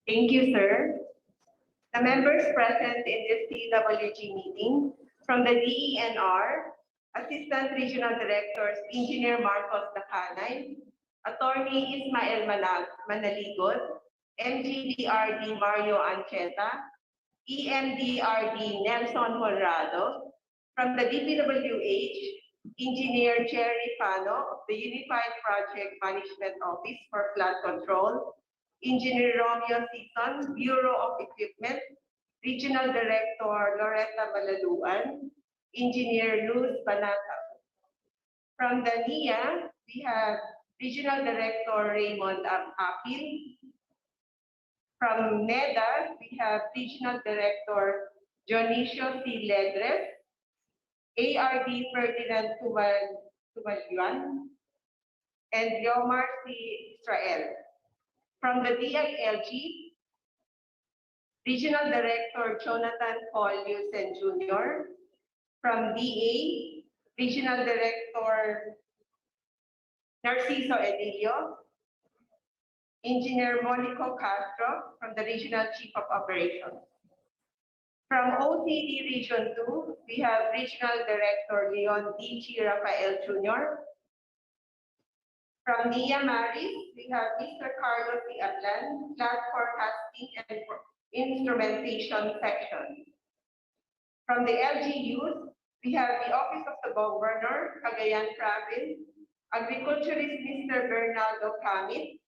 Thank you, sir. The members present in this TWG meeting from the DENR, Assistant Regional Directors, Engineer Marcos Dacanay, Attorney Ismael Manaligod, MGDRD Mario Ancheta, EMDRD Nelson Honrado, from the DPWH, Engineer Cherry Pano of the Unified Project Management Office for Flood Control, Engineer Romeo Season, Bureau of Equipment, Regional Director Loretta Malaluan, Engineer Luz Banata. From the NIA, we have Regional Director Raymond Apil. From NEDA, we have Regional Director Dionisio C. Ledres, ARD Ferdinand Tumaluan, and Yomar C. Israel. From the DILG, Regional Director Jonathan Paul Yusen Jr. From DA, Regional Director Narciso Edilio, Engineer Monico Castro from the Regional Chief of Operations. From OCD Region 2, we have Regional Director Leon D.G. Rafael Jr. From NIA Maris, we have Mr. Carlos C. Atlan, Plant Forecasting and Instrumentation Section. From the LGUs, we have the Office of the Governor, Cagayan Province, Agriculturist Mr. Bernardo Camit,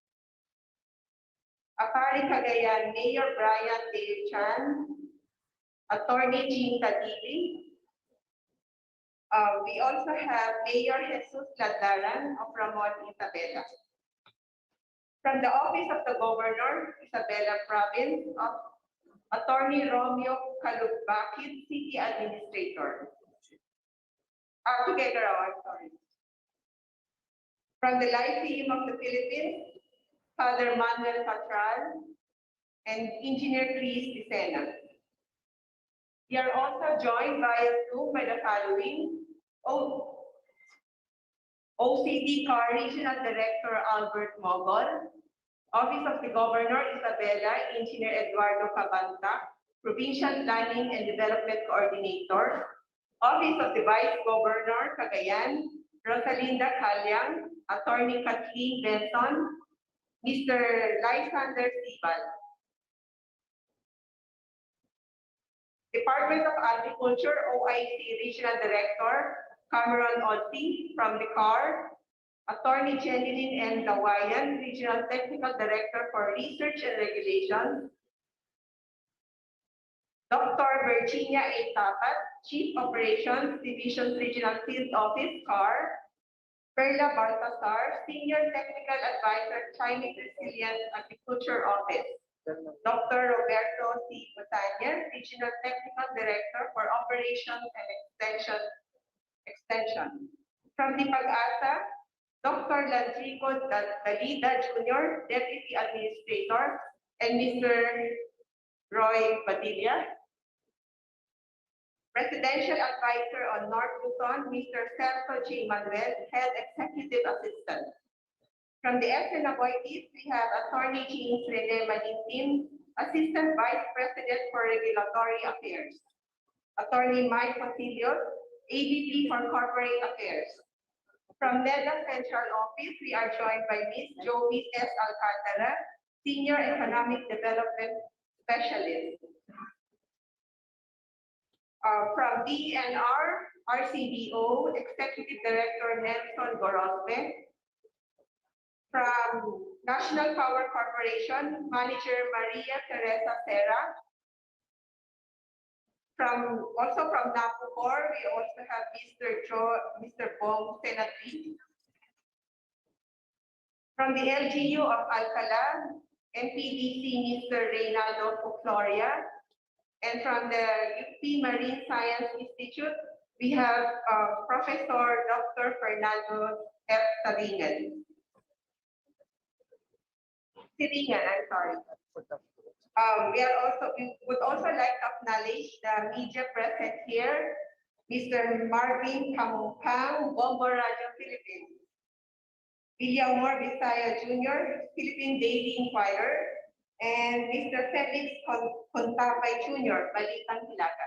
Apari Cagayan Mayor Brian Dale Chan, Attorney Jean Tadili. We also have Mayor Jesus Ladaran of Ramon, Isabela. From the Office of the Governor, Isabela Province, of Attorney Romeo Kalubakid, City Administrator. TUGUEGARAO, I'm sorry. From the Lyceum of the Philippines, Father Manuel Patral and Engineer Chris Dicena. We are also joined via Zoom by the following: OCD CAR Regional Director Albert Mogol, Office of the Governor Isabela, Engineer Eduardo Cabanta, Provincial Planning and Development Coordinator, Office of the Vice Governor Cagayan, Rosalinda Calyang, Attorney Kathleen Benson, Mr. Lysander Sibal. Department of Agriculture, OIC Regional Director, Cameron Odsi from the CAR, Attorney Jeneline N. Dawayan, Regional Technical Director for Research and Regulation, Dr. Virginia A. Tapat, Chief Operations, Division Regional Field Office, CAR, Perla Baltasar, Senior Technical Advisor, Climate Resilient Agriculture Office, Dr. Roberto C. Botanya, Regional Technical Director for Operations and Extension. From the Pag-asa, Dr. Ladrico Dalida Jr., Deputy Administrator, and Mr. Roy Padilla. Presidential Advisor on North Luzon, Mr. Celso J. Manuel, Head Executive Assistant. From the Isinagawa, we have Attorney James Rene Malintin, Assistant Vice President for Regulatory Affairs. Attorney Mike Pasilio, AVP for Corporate Affairs. From NEDA Central Office, we are joined by Ms. Joey S. Alcantara, Senior Economic Development Specialist. From DNR, RCDO, Executive Director Nelson Gorospe. From National Power Corporation, Manager Maria Teresa Serra. Also from NAPUCOR, we also have Mr. Bong Senatri. From the LGU of Alcala, MPDC, Mr. Reynaldo Fucloria. And from the UP Marine Science Institute, we have Professor Dr. Fernando F. Saringan. I'm sorry. We would also like to acknowledge the media present here, Mr. Marvin Kamumpang, Bombo Radio Philippines, William Moore Bisaya Jr., Philippine Daily Inquirer, and Mr. Felix Contapay Jr., Balitang Hilaga.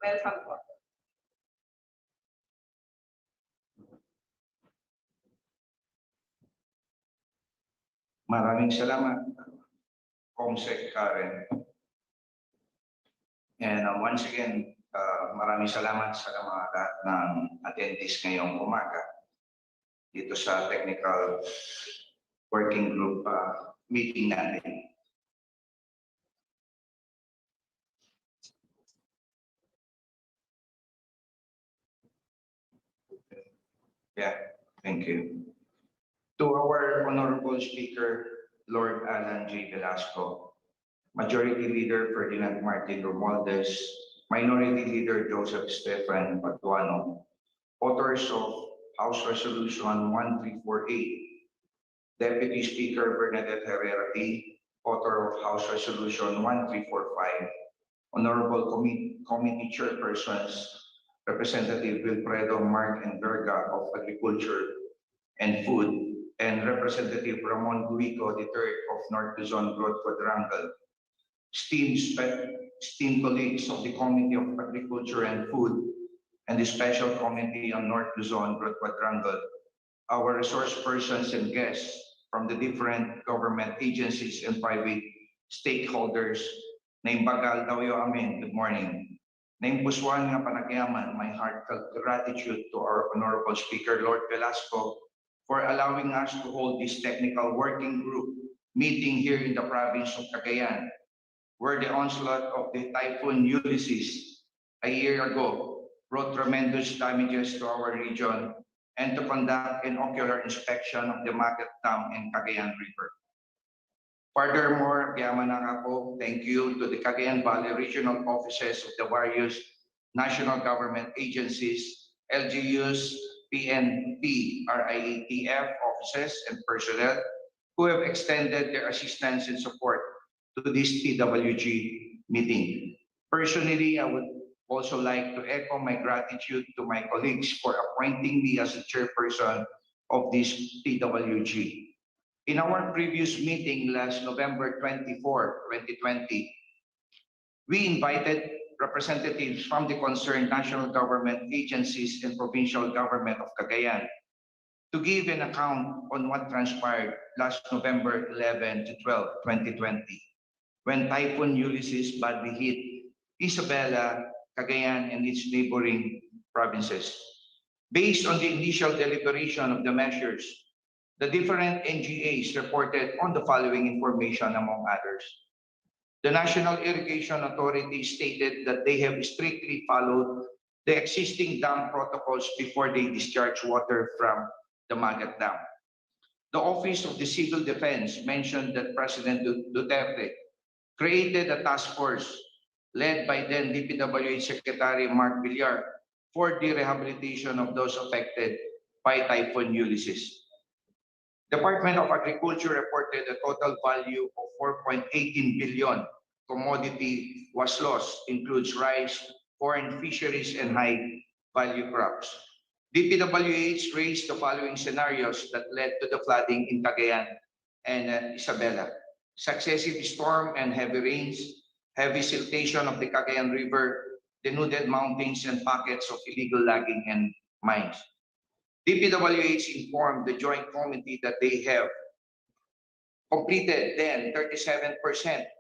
Welcome po. Maraming salamat, Comsec Karen. And once again, maraming salamat sa mga lahat ng attendees ngayong umaga dito sa technical working group meeting natin. Yeah, thank you. To our Honorable Speaker, Lord Alan J. Velasco, Majority Leader Ferdinand Martin Romualdez, Minority Leader Joseph Stefan Patuano, authors of House Resolution 1348, Deputy Speaker Bernadette Herrera D., author of House Resolution 1345, Honorable Committee Chairpersons, Representative Wilfredo Mark and Berga of Agriculture and Food, and Representative Ramon Guico III of North Luzon Growth Quadrangle, esteemed colleagues of the Committee of Agriculture and Food and the Special Committee on North Luzon Growth Quadrangle, our resource persons and guests from the different government agencies and private stakeholders, Naim Bagal Dayo Amin, good morning. Naim Puswan nga Panagyaman, my heartfelt gratitude to our Honorable Speaker, Lord Velasco, for allowing us to hold this technical working group meeting here in the province of Cagayan, where the onslaught of the Typhoon Ulysses a year ago brought tremendous damages to our region, and to conduct an ocular inspection of the Magat Dam and Cagayan River. Furthermore, thank you to the Cagayan Valley regional offices of the various national government agencies, LGUs, PNP, RIATF offices and personnel who have extended their assistance and support to this TWG meeting. Personally, I would also like to echo my gratitude to my colleagues for appointing me as the chairperson of this TWG. In our previous meeting last November 24, 2020, we invited representatives from the concerned national government agencies and provincial government of Cagayan to give an account on what transpired last November 11 to 12, 2020, when Typhoon Ulysses badly hit Isabela, Cagayan, and its neighboring provinces. Based on the initial deliberation of the measures, the different NGAs reported on the following information, among others. The National Irrigation Authority stated that they have strictly followed the existing dam protocols before they discharge water from the Magat Dam. The Office of the Civil Defense mentioned that President Duterte created a task force led by then DPWH Secretary Mark Villar for the rehabilitation of those affected by Typhoon Ulysses. Department of Agriculture reported a total value of 4.18 billion commodity was lost, includes rice, corn, fisheries, and high-value crops. DPWH raised the following scenarios that led to the flooding in Cagayan and Isabela. Successive storm and heavy rains, heavy siltation of the Cagayan River, denuded mountains, and pockets of illegal logging and mines. DPWH informed the Joint Committee that they have completed then 37%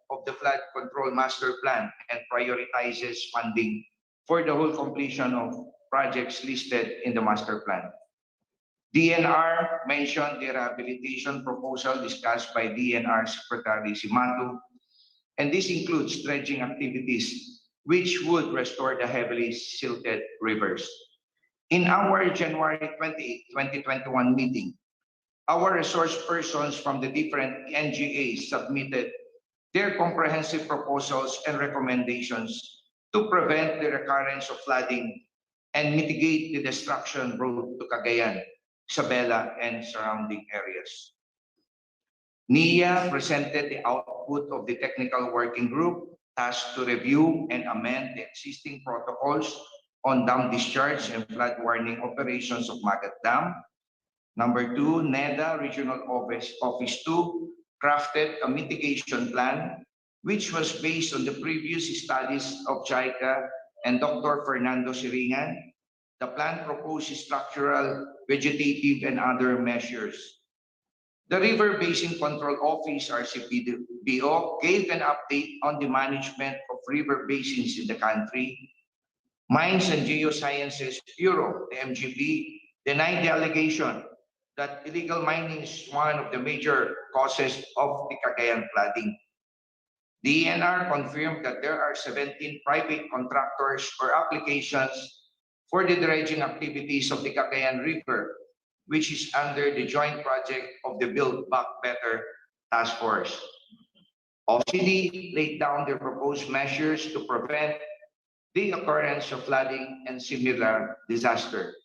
of the flood control master plan and prioritizes funding for the whole completion of projects listed in the master plan. DNR mentioned the rehabilitation proposal discussed by DNR Secretary Simanto, and this includes dredging activities which would restore the heavily silted rivers. In our January 28, 2021 meeting, our resource persons from the different NGAs submitted their comprehensive proposals and recommendations to prevent the recurrence of flooding and mitigate the destruction brought to Cagayan, Isabela, and surrounding areas. NIA presented the output of the technical working group tasked to review and amend the existing protocols on dam discharge and flood warning operations of Magat Dam. Number 2, NEDA Regional Office 2 crafted a mitigation plan, which was based on the previous studies of JICA and Dr. Fernando Siringan. The plan proposes structural, vegetative, and other measures. The River Basin Control Office, RCPBO, gave an update on the management of river basins in the country. Mines and Geosciences Bureau, the MGB, denied the allegation that illegal mining is one of the major causes of the Cagayan flooding. The ENR confirmed that there are 17 private contractors or applications for the dredging activities of the Cagayan River, which is under the joint project of the Build Back Better Task Force. OCD laid down their proposed measures to prevent the occurrence of flooding and similar disaster.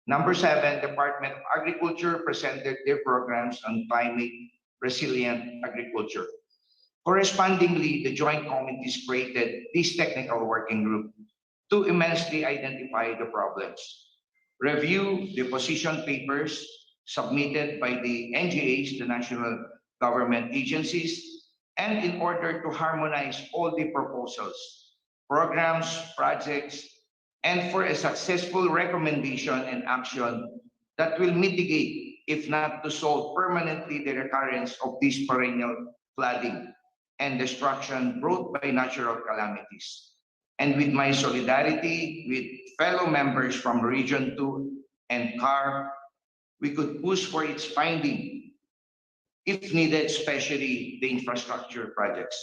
Number 7, Department of Agriculture presented their programs on climate resilient agriculture. Correspondingly, the joint committees created this technical working group to immensely identify the problems, review the position papers submitted by the NGAs, the national government agencies, and in order to harmonize all the proposals, programs, projects, and for a successful recommendation and action that will mitigate, if not to solve permanently, the recurrence of this perennial flooding and destruction brought by natural calamities. And with my solidarity with fellow members from Region 2 and CAR, we could push for its finding, if needed, especially the infrastructure projects.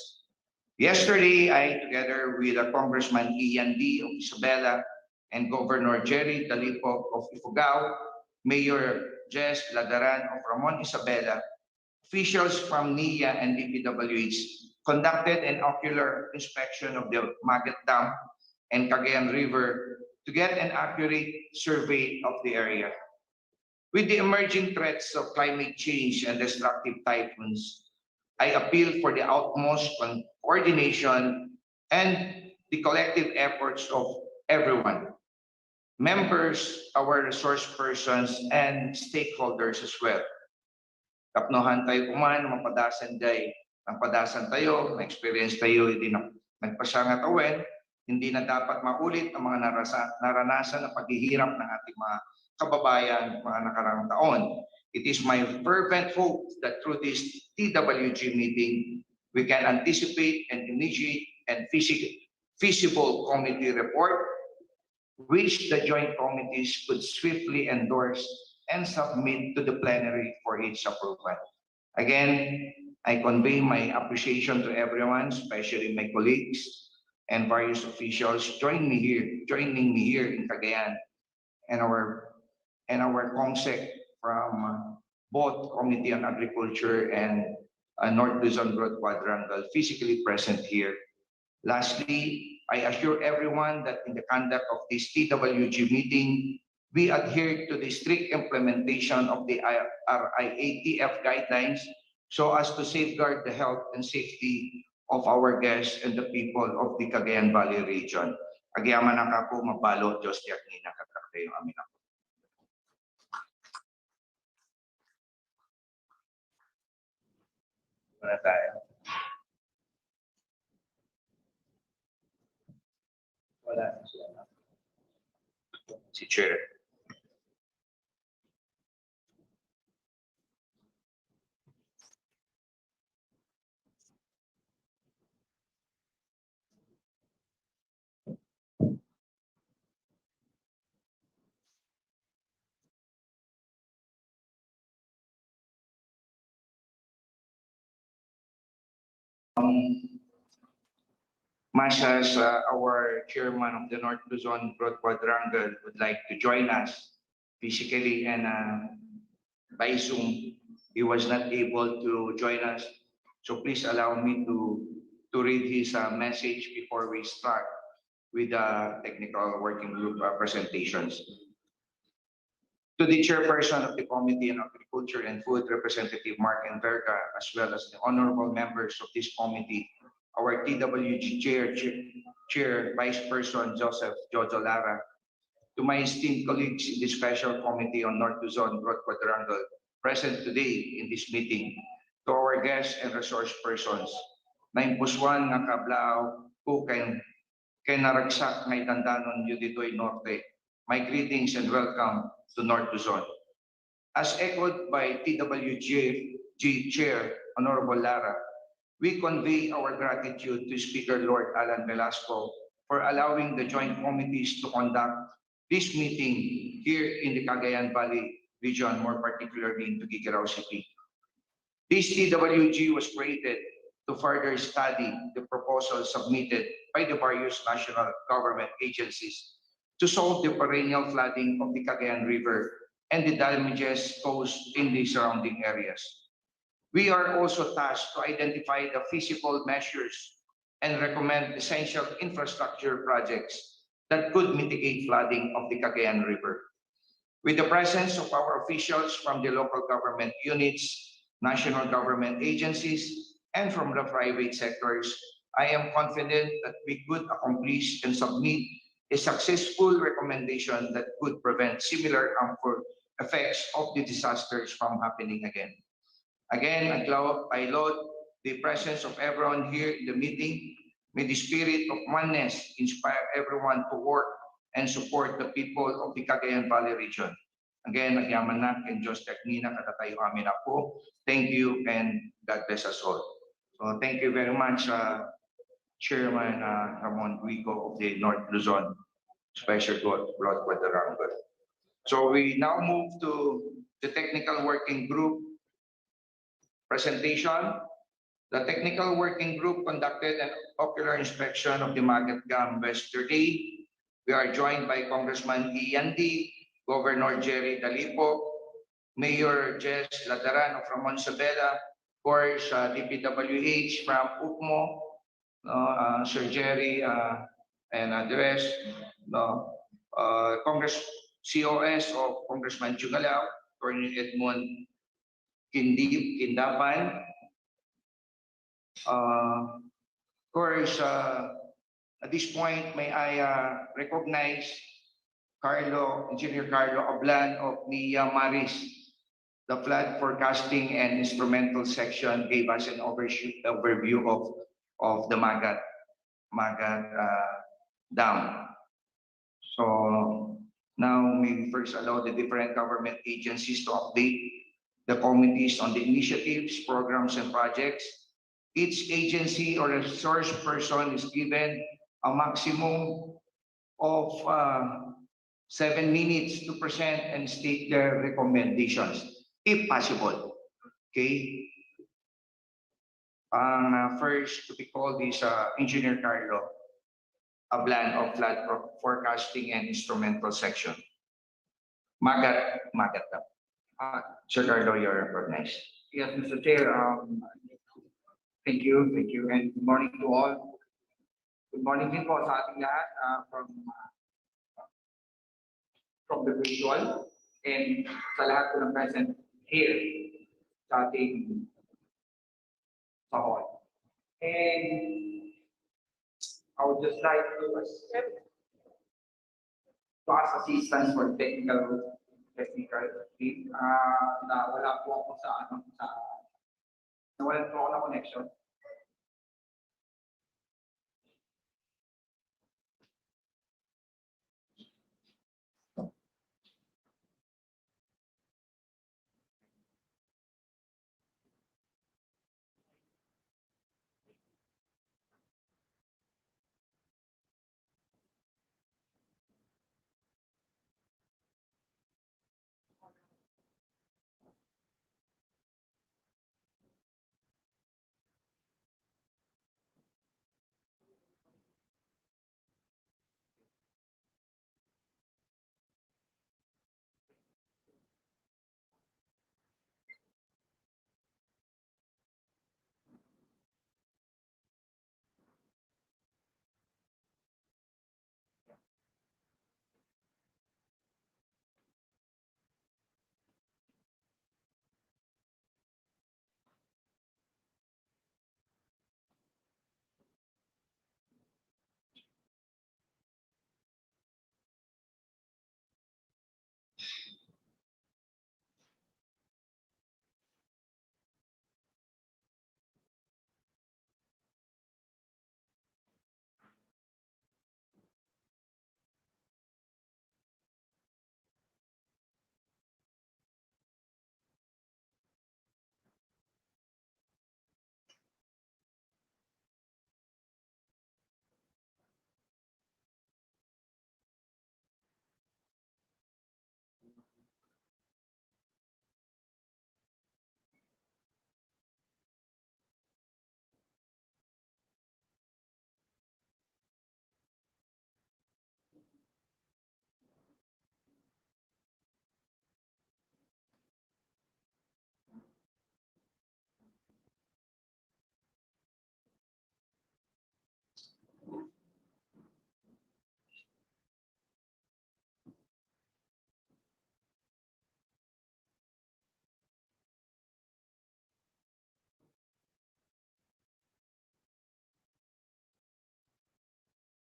Yesterday, I, together with Congressman Ian D. of Isabela and Governor Jerry Talipog of Ifugao, Mayor Jess Ladaran of Ramon Isabela, officials from NIA and DPWH conducted an ocular inspection of the Magat Dam and Cagayan River to get an accurate survey of the area. With the emerging threats of climate change and destructive typhoons, I appeal for the utmost coordination and the collective efforts of everyone, members, our resource persons, and stakeholders as well. Kapnohan tayo kuman, mapadasan day, mapadasan tayo, na-experience tayo, hindi na nagpasangat awen, hindi na dapat maulit ang mga naranasan na paghihirap ng ating mga kababayan mga nakarang taon. It is my fervent hope that through this TWG meeting, we can anticipate and initiate a feasible committee report, which the joint committees could swiftly endorse and submit to the plenary for its approval. Again, I convey my appreciation to everyone, especially my colleagues and various officials joining me here in Cagayan, and our COMSEC from both Committee on Agriculture and North Luzon Growth Quadrangle physically present here. Lastly, I assure everyone that in the conduct of this TWG meeting, we adhere to the strict implementation of the RIATF guidelines so as to safeguard the health and safety of our guests and the people of the Cagayan Valley region. Agyaman na po mabalo, Diyos tiyak ni nakakakay yung amin ako. Wala tayo. Wala siya. Si Chair. Much as our chairman of the North Luzon Growth Quadrangle would like to join us physically and by Zoom, he was not able to join us. So please allow me to read his message before we start with the technical working group presentations. To the chairperson of the Committee on Agriculture and Food, Representative Mark Enverga, as well as the honorable members of this committee, our TWG Chair, Vice Person Joseph Jojo Lara, to my esteemed colleagues in the Special Committee on North Luzon Growth Quadrangle present today in this meeting, to our guests and resource persons. Naimpuswan nga kablao ko kay naragsak ngay dandanon yu ditoy Norte. My greetings and welcome to North Luzon. As echoed by TWG Chair Honorable Lara, we convey our gratitude to Speaker Lord Alan Velasco for allowing the joint committees to conduct this meeting here in the Cagayan Valley region, more particularly in TUGUEGARAO City. This TWG was created to further study the proposals submitted by the various national government agencies to solve the perennial flooding of the Cagayan River and the damages caused in the surrounding areas. We are also tasked to identify the feasible measures and recommend essential infrastructure projects that could mitigate flooding of the Cagayan River. With the presence of our officials from the local government units, national government agencies, and from the private sectors, I am confident that we could accomplish and submit a successful recommendation that could prevent similar harmful effects of the disasters from happening again. Again, I laud the presence of everyone here in the meeting. May the spirit of oneness inspire everyone to work and support the people of the Cagayan Valley region. Again, nagyaman na ken Diyos teknina katatayo amin ako. Thank you and God bless us all. So thank you very much, Chairman Ramon Guigo of the North Luzon Special Broad Quadrangle. So we now move to the technical working group presentation. The technical working group conducted an ocular inspection of the Market Gam yesterday. We are joined by Congressman Iyandi, Governor Jerry Dalipo, Mayor Jess Ladaran of Ramon Isabela, of course, DPWH from UPMO, Sir Jerry and the rest, Congress COS of Congressman Chugalao, Colonel Edmond Kindapan. Of course, at this point, may I recognize Engineer Carlo Ablan of NIA Maris. The flood forecasting and instrumental section gave us an overview of the Magat Dam. So now we first allow the different government agencies to update the committees on the initiatives, programs, and projects. Each agency or resource person is given a maximum of 7 minutes to present and state their recommendations, if possible. Okay? First to be called is Engineer Carlo Ablan of Flood Forecasting and Instrumental Section. Magat. Sir Carlo, you're recognized. Yes, Mr. Chair. Thank you, and good morning to all. Good morning din po sa ating lahat from the virtual and sa lahat po ng present here sa ating sa hall. And I would just like to ask assistance for technical team. Nawala po ako nawalan po ako ng connection.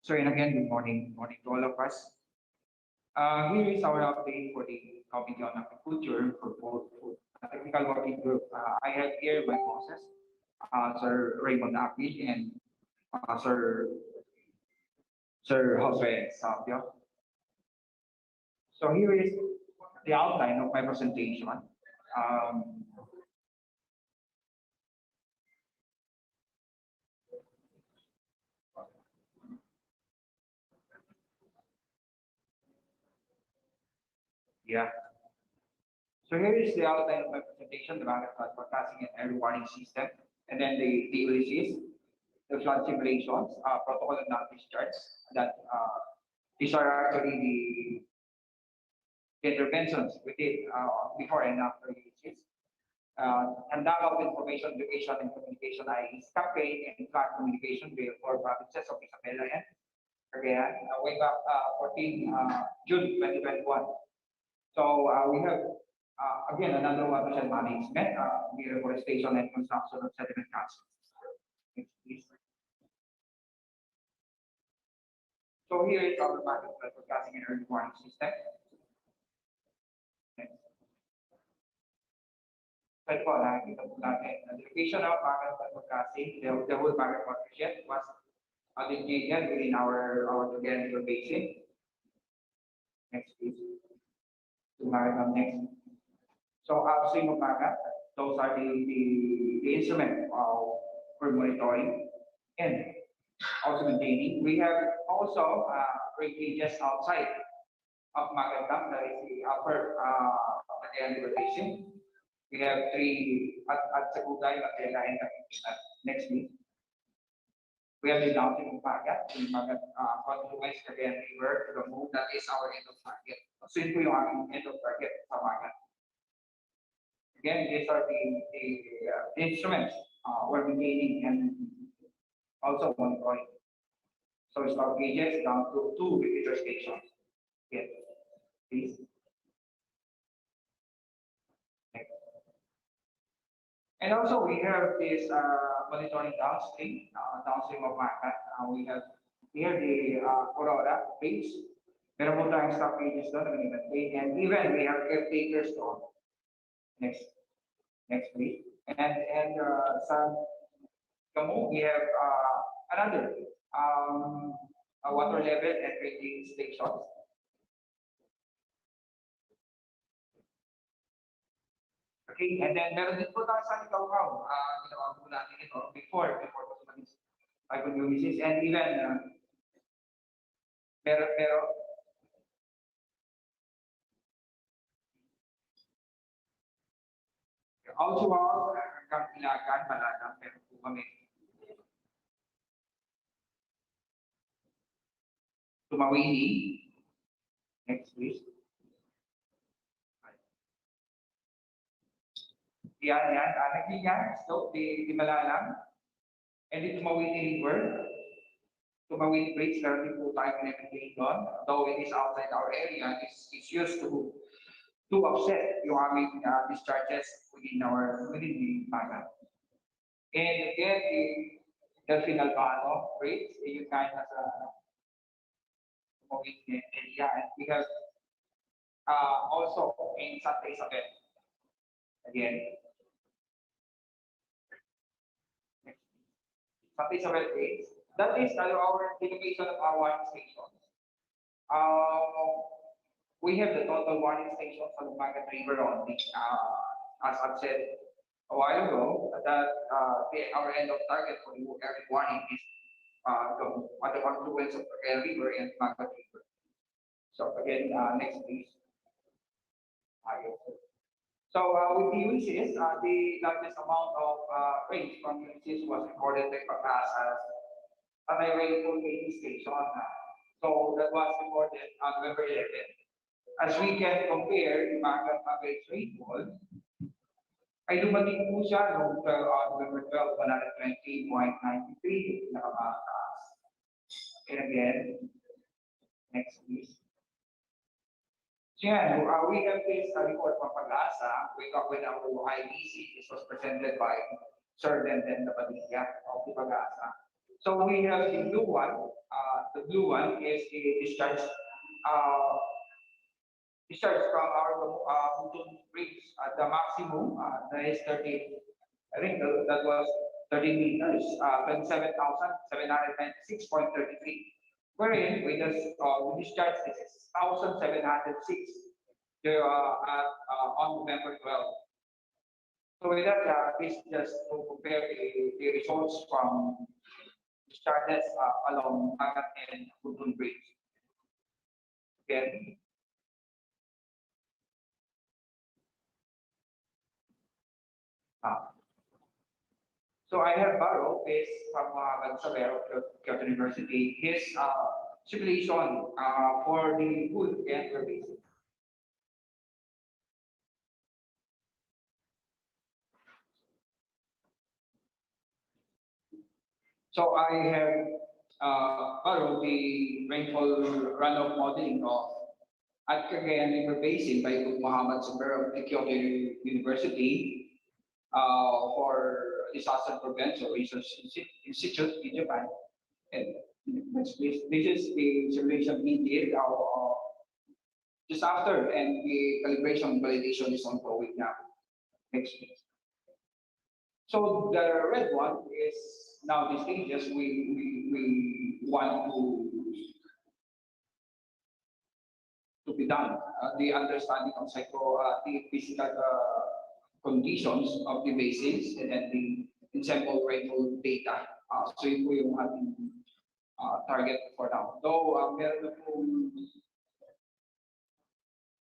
So, and again, good morning, to all of us. Here is our update for the Committee on Agriculture for both food technical working group. I have here my bosses, Sir Raymond Apid and Sir Jose Sabio. So here is the outline of my presentation. Yeah. So here is the outline of my presentation, the market flood forecasting and early warning system, and then the TUGs, the flood simulations, protocol and non-discharge. That these are actually the interventions we did before and after UGs. And now of information, education, and communication is campaign and flood communication with 4 provinces of Isabela and Cagayan, way back 14 June 2021. So we have again another watershed management, reforestation and construction of sediment castle. Next, please. So here is our market flood forecasting and early warning system. Next. But po, nakikita po natin, the location of market flood forecasting, the whole market watershed was designated within our Cagayan River basin. Next, please. Next. So upstream of market, those are the instrument for monitoring and also maintaining. We have also ranges outside of market dam, that is the upper Cagayan River basin. We have 3 at Sagugay, Matela, and next week. We have the downstream of market, the market confluence Cagayan River to the moon, that is our end of target. So ito yung aming end of target sa market. Again, these are the instruments we're maintaining and also monitoring. So stop gauges down to 2 repeater stations. Yes, please. Next. And also we have this monitoring downstream of market. We have here the Aurora base. Meron po tayong stop gauges doon, and even we have caretakers doon. Next, please. And sa Gamu, we have another water level and rating stations. Okay, and then meron din po tayo sa Isinagawa. Ginawa po natin ito before I could do this, and even pero also KABILANG, Malawakang, meron po kami. Tumawini. Next, please. Yan. Nagbigan, so the Malawakang, and the Tumawini River. Tumawini Bridge, meron din po tayo pinag-maintain doon. Though it is outside our area, it's used to offset yung aming discharges within the market. And again, the final bridge, yung kind of area, and we have also in Santa Isabel. Again, Santa Isabel bridge. That is our dedication of our warning stations. We have the total warning stations on the Market River only. As I've said a while ago, that our end of target for the early warning is at the confluence of the River and Market River. So again, next please. So with the UCs, the largest amount of range from UCs was recorded by Pagbaha at a rainfall gauge station. So that was recorded on November 11th. As we can compare the market average rainfall, ay dumating po siya noong November 12, 120.93, nakamataas. And again, next please. So yan, we have this report from Pag-asa, wake up with our IBC. This was presented by Sir Denden Padilla of the Pag-asa. So we have the blue one. The blue one is the discharge, discharge from our Luzon bridge. The maximum that is 30. I think that was 30 meters, 27,796.33. Wherein we just we discharged 6,706 on November 12. So with that, this just to compare the results from discharges along Agat and Luzon Bridge. Again. So I have borrowed this from Isinagawa, Kyoto University, his simulation for the food and service. So I have borrowed the rainfall runoff modeling of at Cagayan River Basin by Muhammad Zubair of the Kyoto University for Disaster Prevention Research Institute in Japan. And this is the simulation we did just after, and the calibration validation is ongoing now. Next, please. So the red one is now the stages we want to be done. The understanding of the physical conditions of the basins, and then the sample rainfall data. So yun po yung ating target for now. Though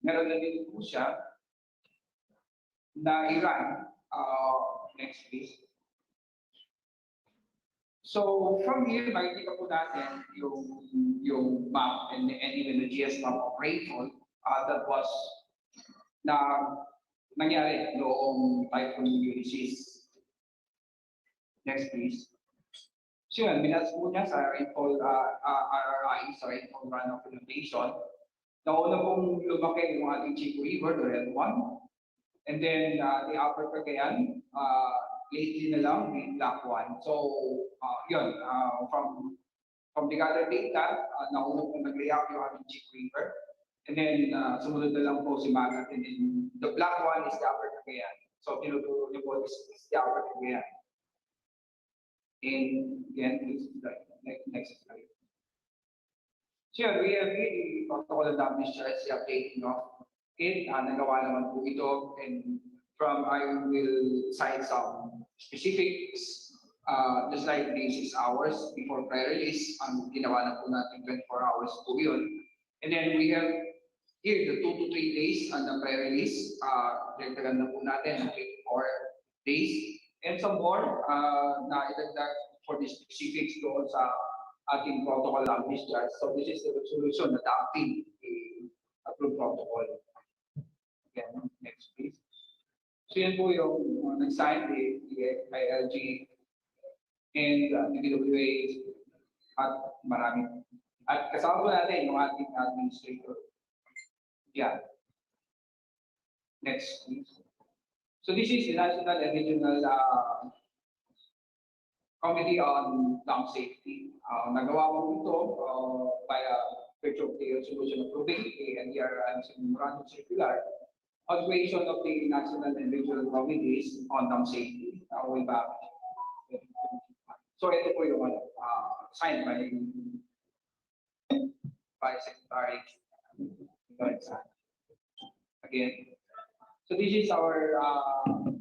meron na din po siya na i-run. Next please. So from here, makikita po natin yung map and even the GS map of rainfall that was nangyari noong Typhoon Ulysses. Next please. So yun, binas po niya sa rainfall RRI, sa rainfall runoff inundation. Nauna pong lumaki yung ating Chico River, the red one. And then the upper Cagayan, lately na lang, the black one. So yun, from the gathered data, nauna pong nag-react yung ating Chico River. And then sumunod na lang po si Magat. And then the black one is the upper Cagayan. So tinuturo niyo po is the upper Cagayan. And again, please, next slide. So yun, we have the protocol of damage charge, the updating of it. Nagawa naman po ito, and from I will cite some specifics, just like the 6 hours before pre-release, ginawa na po natin 24 hours po yun. And then we have here the 2 to 3 days on the pre-release, dagdagan na po natin ng 24 days. And some more na idagdag for the specifics doon sa ating protocol of discharge. So this is the resolution adopting the approved protocol. Again, next please. So yan po yung nag-sign the ILG and the DWA at marami. At kasama po natin yung ating administrator. Yeah. Next please. So this is the National and Regional Committee on Dam Safety. Nagawa po ito by virtue of the resolution approving the NDR Memorandum Circular on creation of the National and Regional Committees on Dam Safety. Way back. So ito po yung signed by Secretary. Again. So this is our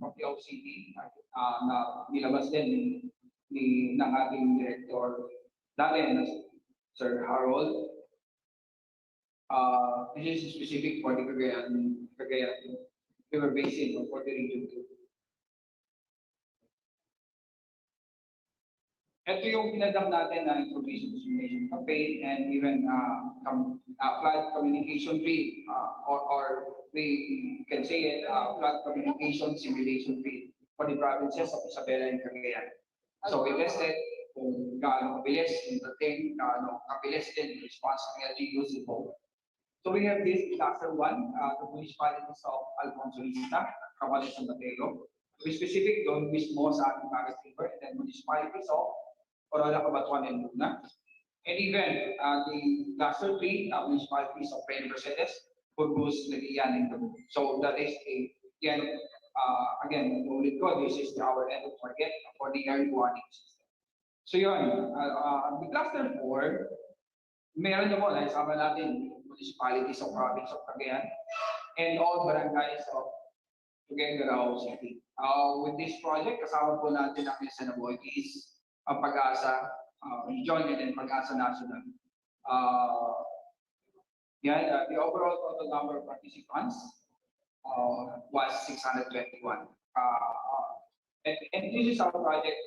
of the OCD na nilabas din ng ating director dati na Sir Harold. This is specific for the Cagayan River Basin or for the region 2. Ito yung pinadam natin na information dissemination campaign and even flood communication tree or we can say it flood communication simulation tree for the provinces of Isabela and Cagayan. So we tested kung gaano kabilis yung dating, gaano kabilis din yung response ng LGUs involved. So we have this cluster 1, the municipalities of Alfonso Lista, Camarines and Mateo. We specific doon mismo sa ating Bagat River, and then municipalities of Orola, Cabatuan, and Luna. And even the cluster 3 municipalities of Pedro Mercedes, Burgos, Leguian, and Tabuk. So that is again, ulit ko, this is our end target for the early warning system. So yun, the cluster 4, meron naman, naisama natin municipalities of province of Cagayan and all barangays of TUGUEGARAO City. With this project, kasama po natin ang Isinagawa, ang Pag-asa Region and then Pag-asa National. The overall total number of participants was 621. And this is our project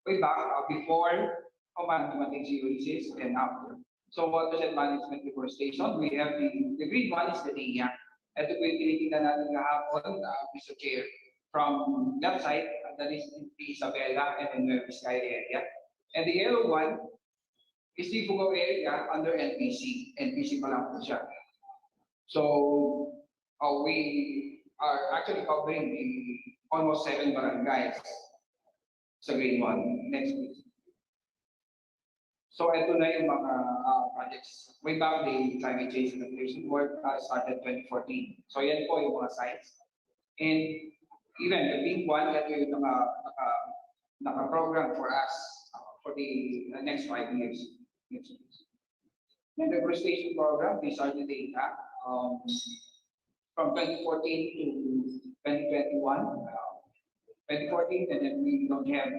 way back before command dumating si Ulysses and after. So what was management deforestation? We have the green one is the NIA. Ito po yung tinitingnan natin kahapon, Mr. Chair. From left side, that is the Isabela and the Nueva Vizcaya area. And the yellow one is the Bugao area under NPC. NPC pa lang po siya. So we are actually covering almost 7 barangays sa green one. Next please. So ito na yung mga projects. Way back the climate change adaptation work started 2014. So yan po yung mga sites. And even the big one, ito yung naka-program for us for the next 5 years. Next please. The deforestation program, these are the data from 2014 to 2021. 2014 and then we don't have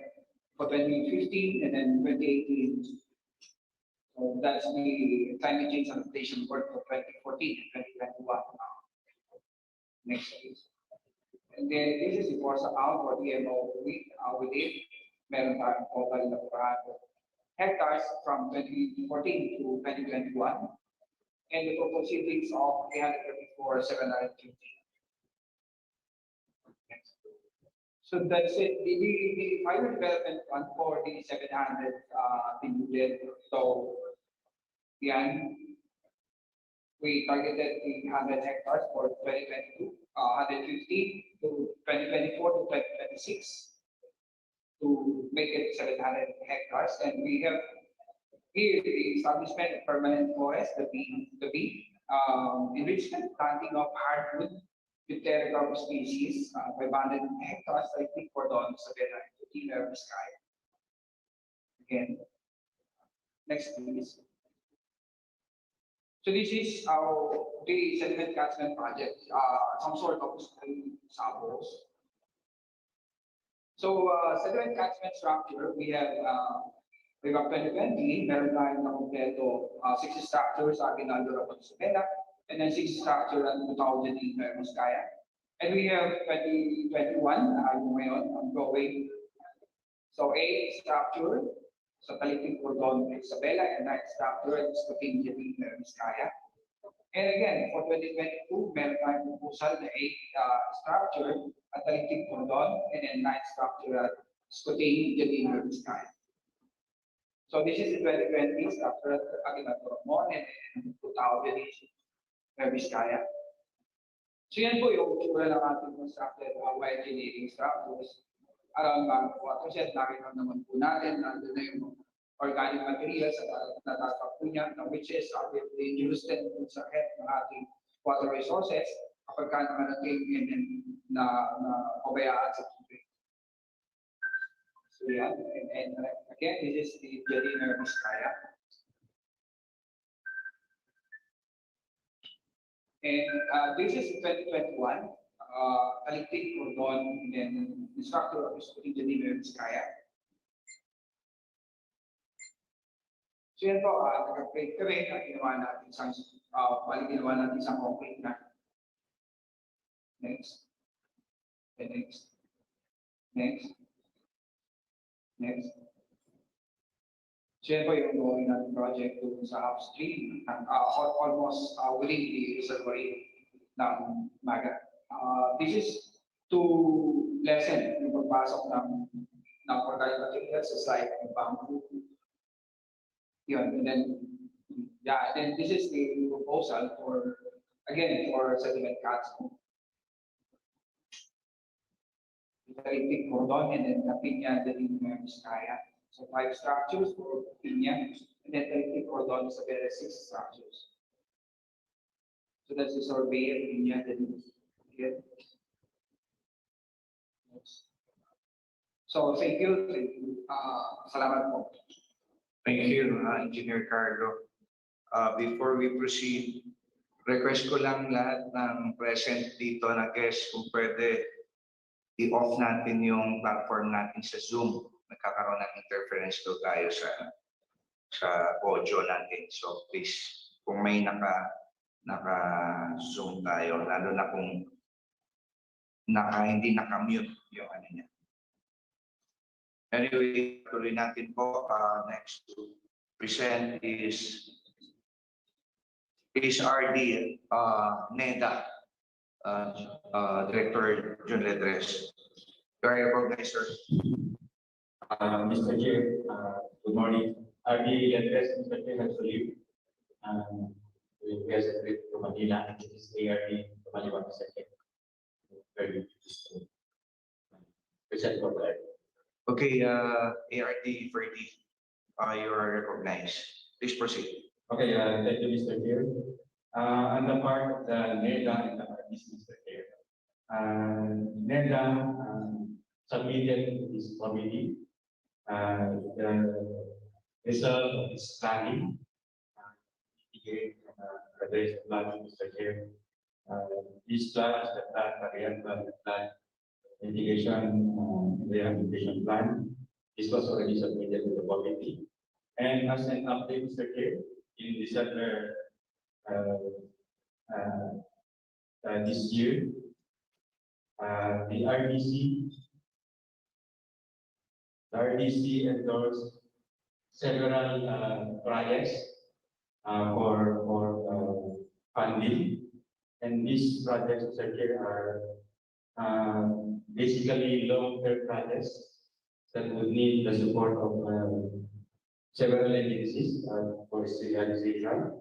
for 2015 and then 2018. So that's the climate change adaptation work for 2014 and 2021. Next please. And then this is the force account for the MO we did. Meron tayong total na 400 hectares from 2014 to 2021. And the total seedlings of 334,750. So that's it. The final development fund for the 700 included. So yan, we targeted 300 hectares for 2022, 150 to 2024 to 2026 to make it 700 hectares. And we have here the establishment of permanent forest, the enrichment, planting of hardwood with terrestrial species, 500 hectares, I think, for the Isabela and Nueva Vizcaya. Again, next please. So this is the sediment catchment project, some sort of sabos. So sediment catchment structure, we have 2020, meron tayong na kompleto 60 structures sa Aguinaldo of Isabela, and then 6 structures at 2,000 in Nueva Vizcaya. And we have 2021, ngayon, ongoing. So 8 structure sa Taliting Cordon, Isabela, and 9 structure at Scoting in Nueva Vizcaya. And again, for 2022, meron tayong proposal na 8 structure at Taliting Cordon, and then 9 structure at Scoting in Nueva Vizcaya. So this is the 2020 structure at Aguinaldo and then 2,000 in Nueva Vizcaya. So yan po yung tsura ng ating constructed engineering structures. Around 4%, nakita naman po natin, nandun na yung organic materials at natatak po niya, which is obviously used sa head ng ating water resources kapag ka naman natin na pabayaan sa tubig. So yan, and again, this is the Nueva Vizcaya. And this is 2021, Taliting Cordon, and then instructor of Scoting Nueva Vizcaya. So yan po, nag-upgrade kami at ginawa natin isang concrete na. Next. And next. Next. Next. So yan po yung going natin project dun sa upstream, almost within the reservoir ng Magat. This is to lessen yung pagpasok ng organic materials like bamboo. Yun, and then this is the proposal for sediment catchment. Taliting Cordon and then Nueva Vizcaya. So 5 structures for Piña, and then 30 for Don Isabela, 6 structures. So that's the survey of Piña that is here. So thank you. Salamat po. Thank you, Engineer Carlo. Before we proceed, request ko lang lahat ng present dito na guest kung pwede i-off natin yung platform natin sa Zoom. Nagkakaroon ng interference daw tayo sa audio natin. So please, kung may naka-Zoom tayo, lalo na kung hindi naka-mute yung ano niya. Anyway, tuloy natin po. Next to present is RD NEDA, Director John Ledres. Very recognized, sir. Mr. Chair, good morning. RD Ledres, Mr. Chair, has to leave. We have a trip to Manila, and this is ARD to Malawakang Pagbaha. Very interesting. Present for that. Okay, ARD Ferdy, you are recognized. Please proceed. Okay, thank you, Mr. Chair. On the part of the NEDA and the RDC, Mr. Chair. NEDA submitted this committee the result of this planning. Address the plan, Mr. Chair. This plan is the plan mitigation rehabilitation plan. This was already submitted to the committee. And as an update, Mr. Chair, in December this year, the RDC endorsed several projects for funding, and these projects, Mr. Chair, are basically long-term projects that would need the support of several agencies for its realization,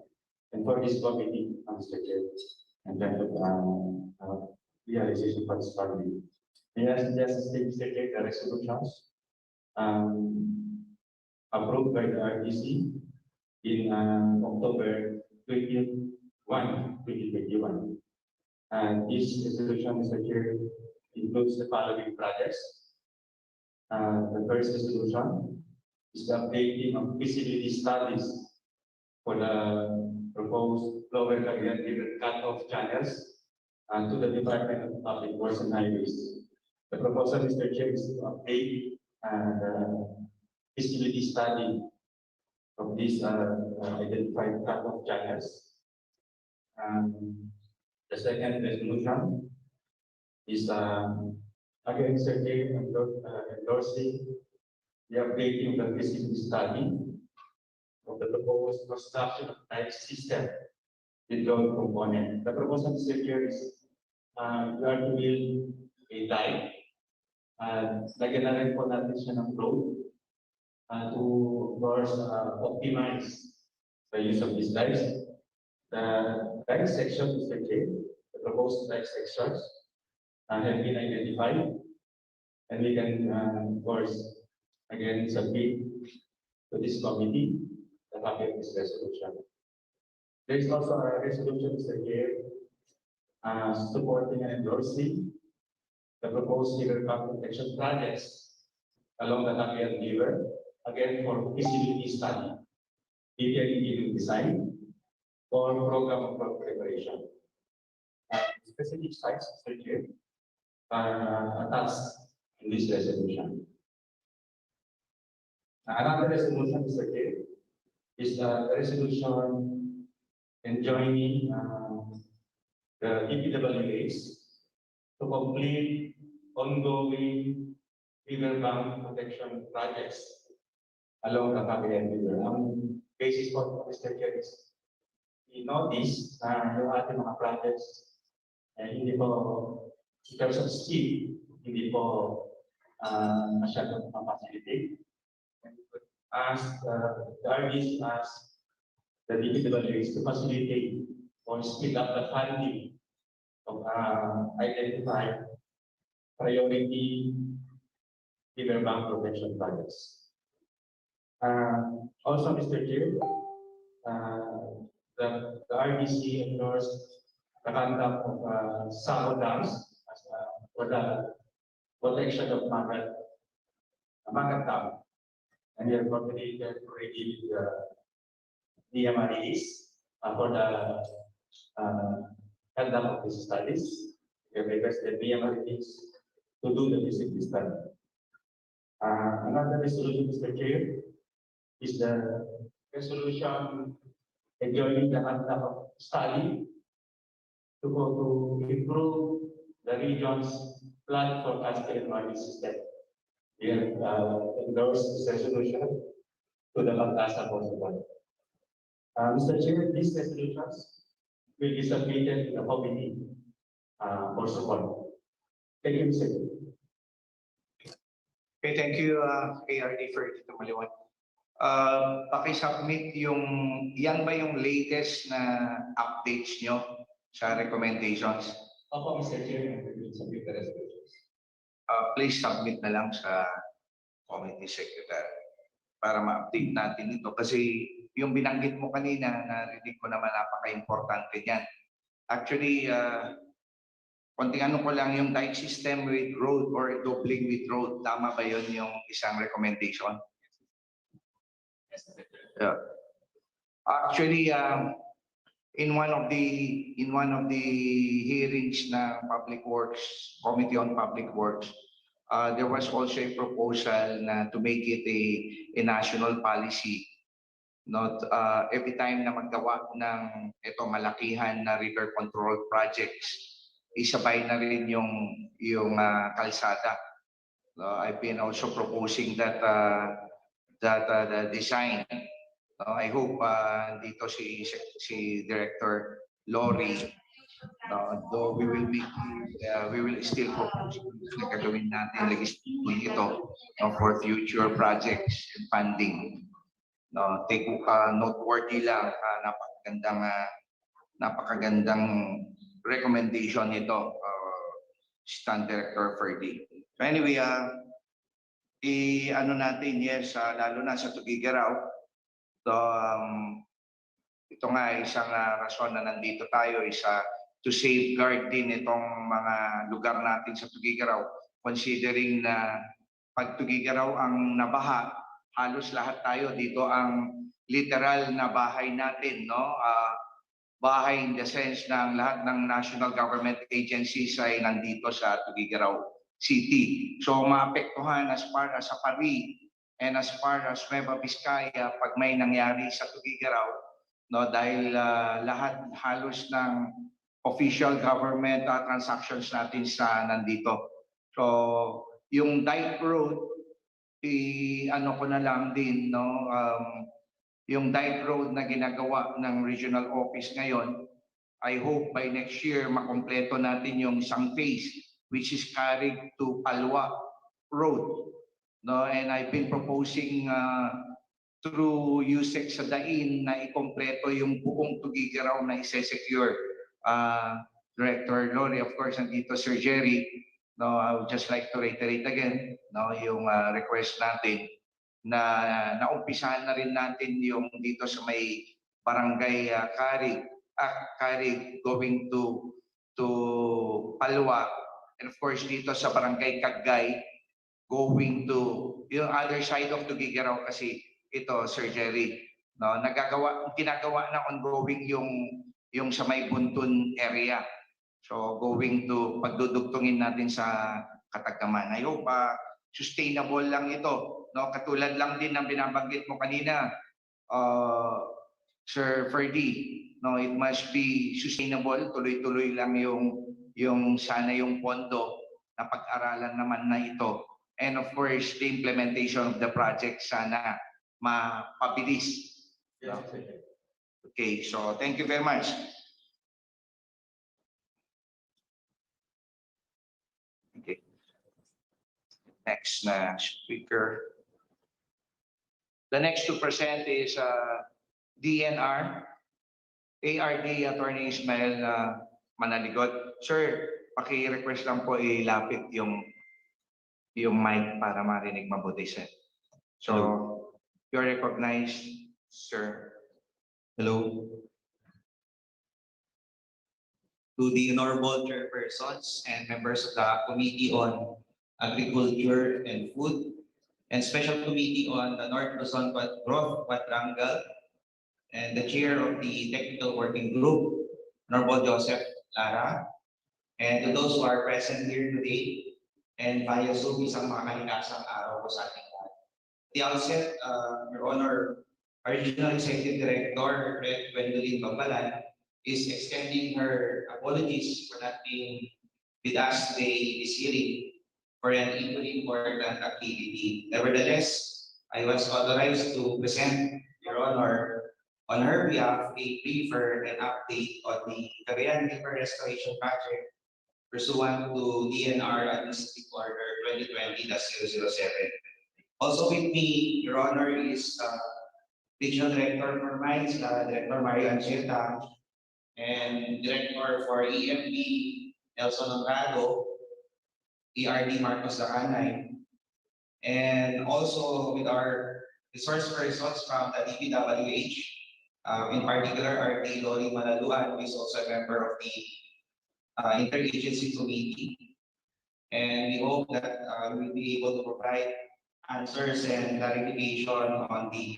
and for this committee, Mr. Chair, and then realization for this funding. And as just Mr. Chair, the resolutions approved by the RDC in October 21, 2021. And this resolution, Mr. Chair, includes the following projects. The first resolution is the updating of feasibility studies for the proposed lower Cagayan River cut-off channels to the Department of Public Works and Highways. The proposal, Mr. Chair, is to update the feasibility study of these identified cut-off channels. The second resolution is again, Mr. Chair, endorsing the updating of the feasibility study of the proposed construction of type system with road component. The proposal, Mr. Chair, is we are to build a type. Lagyan na rin po natin siya ng road to, of course, optimize the use of these types. The type section, Mr. Chair, the proposed type sections have been identified, and we can, of course, again submit to this committee the copy of this resolution. There is also a resolution, Mr. Chair, supporting and endorsing the proposed river bank protection projects along the Cagayan River, again for feasibility study, detailed engineering design, or program of work preparation. Specific sites, Mr. Chair, are attached in this resolution. Another resolution, Mr. Chair, is the resolution enjoining the DPWHs to complete ongoing riverbank protection projects along the Cagayan River. Ang basis for Mr. Chair is we notice yung ating mga projects hindi po, in terms of speed, hindi po masyadong ma-facilitate. As the RDC asked the DPWHs to facilitate or speed up the funding of identified priority riverbank protection projects. Also, Mr. Chair, the RDC endorsed the conduct of SAO dams for the protection of Magat Dam. And we have coordinated already the MREs for the conduct of these studies. We have requested the MREs to do the feasibility study. Another resolution, Mr. Chair, is the resolution adjoining the conduct of study to improve the region's flood forecasting and monitoring system. We have endorsed this resolution to the Magasa Board. Mr. Chair, these resolutions will be submitted to the committee for support. Thank you, Mr. Chair. Okay, thank you, KRD, for ito maliwan. Paki-submit yan ba yung latest na updates nyo sa recommendations? Opo, Mr. Chair, we will submit the resolutions. Please submit na lang sa committee secretary para ma-update natin ito. Kasi yung binanggit mo kanina, narinig ko naman napaka-importante niyan. Actually, konting ano ko lang, yung dike system with road or doubling with road, tama ba yun yung isang recommendation? Yeah. Actually, in one of the hearings na Public Works, Committee on Public Works, there was also a proposal na to make it a national policy. Not every time na maggawa ng ito malakihan na river control projects, isabay na rin yung kalsada. I've been also proposing that the design. I hope dito si Director Lori, though we will still focus na gagawin natin legislation ito for future projects and funding. Take noteworthy lang, napakagandang recommendation nito, Stand Director Ferdy. So anyway, ano natin, yes, lalo na sa Tuguegarao. So, ito nga isang rason na nandito tayo is to safeguard din itong mga lugar natin sa Tuguegarao, considering na pag Tuguegarao ang nabaha, halos lahat tayo dito ang literal na bahay natin, no? Bahay in the sense ng lahat ng national government agencies ay nandito sa Tuguegarao City. So maapektuhan as far as sa Pari and as far as Nueva Vizcaya pag may nangyari sa Tuguegarao, no, dahil lahat halos ng official government transactions natin sa nandito. So yung dike road, ano ko na lang din, no, yung dike road na ginagawa ng regional office ngayon, I hope by next year makompleto natin yung isang phase which is carried to Palwa Road. No, and I've been proposing through USEC sa Dain na ikompleto yung buong Tuguegarao na i-secure. Director Lori, of course, nandito Sir Jerry. No, I would just like to reiterate again, no, yung request natin na naumpisahan na rin natin yung dito sa may barangay Karig going to Palwa, and of course dito sa barangay Kagay going to yung other side of Tuguegarao kasi ito, Sir Jerry, no, ginagawa na ongoing yung sa may Buntun area. So going to pagdudugtungin natin sa Katagaman. I hope sustainable lang ito, no? Katulad lang din ng binabanggit mo kanina, Sir Ferdy, no, it must be sustainable, tuloy-tuloy lang yung sana yung pondo na pag-aralan naman na ito. And of course, the implementation of the project sana mapabilis. No? Okay, so thank you very much. Okay. Next speaker. The next to present is DNR, ARD Attorney Ismael Manaligot. Sir, paki-request lang po ilapit yung mic para marinig mabuti, sir. So, You are recognized, sir. Hello. To the honorable chairpersons and members of the Committee on Agriculture and Food and Special Committee on the North Luzon Growth Quadrangle and the chair of the Technical Working Group, Honorable Joseph Lara, and to those who are present here today and via Zoom, isang makakalikasang araw po sa ating lahat. At the outset, Your Honor, our Regional Executive Director, Gwendolyn Bambalan, is extending her apologies for not being with us today this hearing for an equally important activity. Nevertheless, I was authorized to present, Your Honor, on her behalf, a briefer and update on the Cagayan River Restoration Project pursuant to DNR Administrative Order 2020-007. Also with me, Your Honor, is Regional Director for Mines, Director Mario Ancheta, and Director for EMP, Nelson Honrado, ERD Marcos Lacanay, and also with our resource persons from the DPWH, in particular RD Lori Malaluan, who is also a member of the Interagency Committee. And we hope that we'll be able to provide answers and clarification on the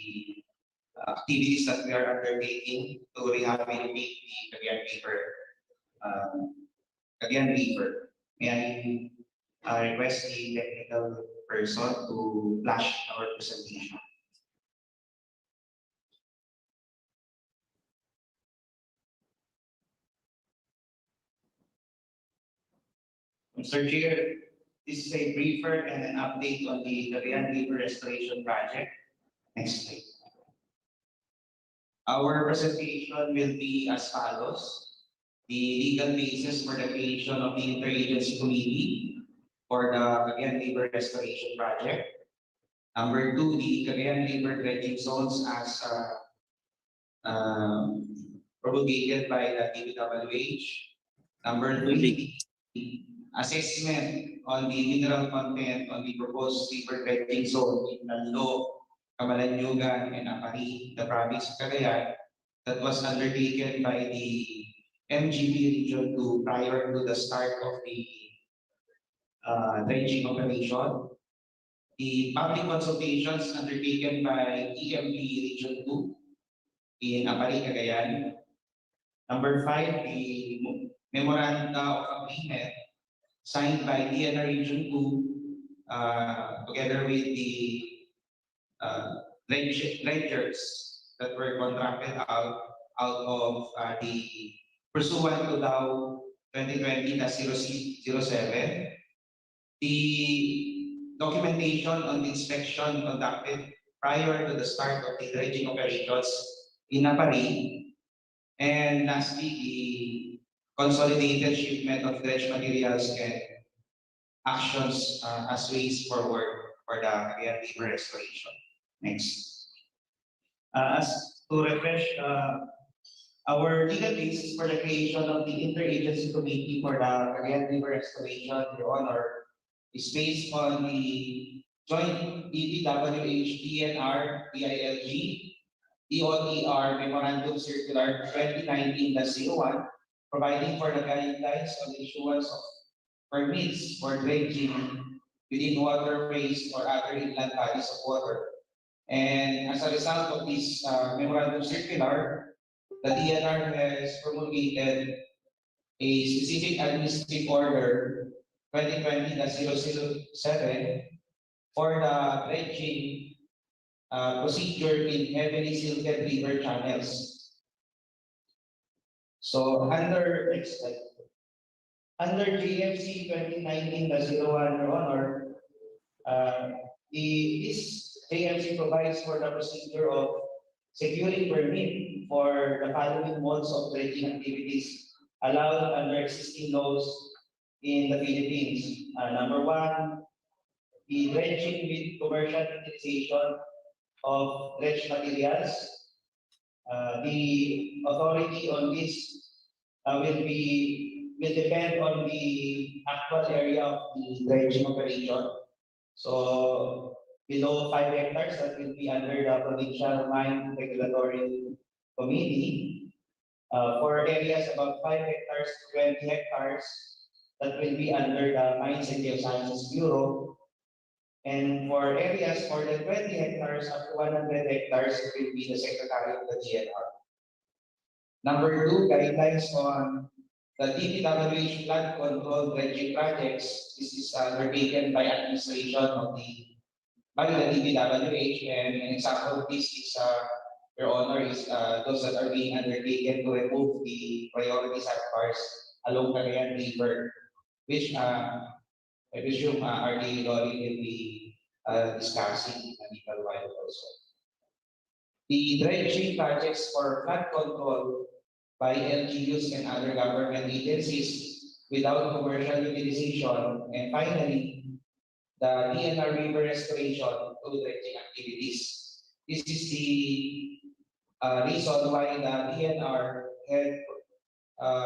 activities that we are undertaking to rehabilitate the Cagayan River. May I request the technical person to flash our presentation. Mr. Chair, this is a briefer and an update on the Cagayan River Restoration Project. Next slide. Our presentation will be as follows. The legal basis for the creation of the Interagency Committee for the Cagayan River Restoration Project. Number two, the Cagayan River dredging zones as promulgated by the DPWH. Number three, assessment on the mineral content on the proposed river dredging zone in Nalo, Camalanyugan, and Apari, the province of Cagayan, that was undertaken by the MGB Region 2 prior to the start of the dredging operation. The public consultations undertaken by EMP Region 2 in Apari, Cagayan. Number 5, the Memoranda of Agreement signed by DNR Region 2 together with the dredgers that were contracted out of the pursuant to Law 2020-007. The documentation on the inspection conducted prior to the start of the dredging operations in Apari. And lastly, the consolidated shipment of dredge materials and actions as ways forward for the Cagayan River restoration. Next. As to refresh, our legal basis for the creation of the Interagency Committee for the Cagayan River restoration, Your Honor, is based on the joint DPWH DNR DILG EOTR Memorandum Circular 2019-01, providing for the guidelines on the issuance of permits for dredging within waterways or other inland bodies of water. And as a result of this memorandum circular, the DNR has promulgated a specific administrative order 2020-007 for the dredging procedure in heavily silted river channels. So under next slide. Under GMC 2019-01, Your Honor, this JMC provides for the procedure of securing permit for the following modes of dredging activities allowed under existing laws in the Philippines. Number one, the dredging with commercial utilization of dredge materials. The authority on this will depend on the actual area of the dredging operation. So below 5 hectares, that will be under the Provincial Mine Regulatory Committee. For areas above 5 hectares to 20 hectares, that will be under the Mines and Geosciences Bureau. And for areas more than 20 hectares up to 100 hectares, it will be the Secretary of the DNR. Number 2, guidelines on the DPWH flood control dredging projects. This is undertaken by administration of by the DPWH, and an example of this is, Your Honor, is those that are being undertaken to remove the priority sandbars along Cagayan River, which I presume our daily lorry will be discussing in a little while also. The dredging projects for flood control by LGUs and other government agencies without commercial utilization, and finally, the DNR river restoration through dredging activities. This is the reason why the DNR had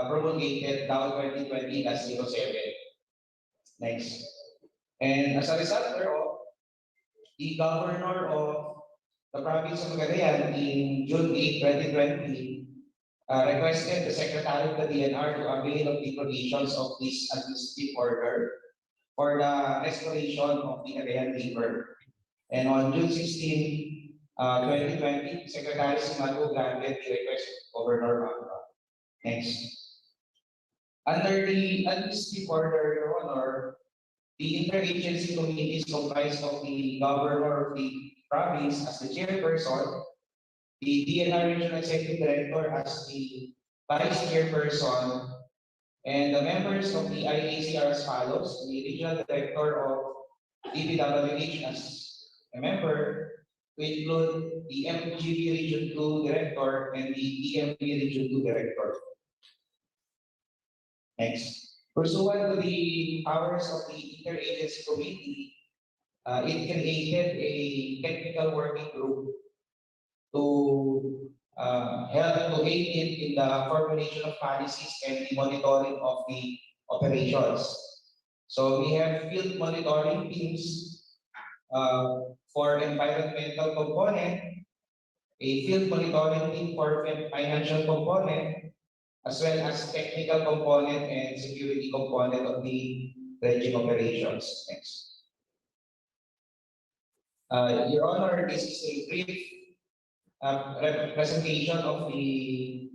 promulgated DAO 2020-07. Next. And as a result thereof, the governor of the province of Cagayan in June 8, 2020, requested the Secretary of the DNR to avail of the provisions of this administrative order for the restoration of the Cagayan River. And on June 16, 2020, Secretary Simago granted the request of Governor Mangga. Next. Under the administrative order, Your Honor, the interagency committee is comprised of the governor of the province as the chairperson, the DNR Regional Executive Director as the vice chairperson, and the members of the IAC are as follows: the regional director of DPWH as a member, to include the MGB Region 2 Director and the EMP Region 2 Director. Next. Pursuant to the powers of the interagency committee, it created a technical working group to help to aid it in the formulation of policies and the monitoring of the operations. So we have field monitoring teams for environmental component, a field monitoring team for financial component, as well as technical component and security component of the dredging operations. Next. Your Honor, this is a brief presentation of the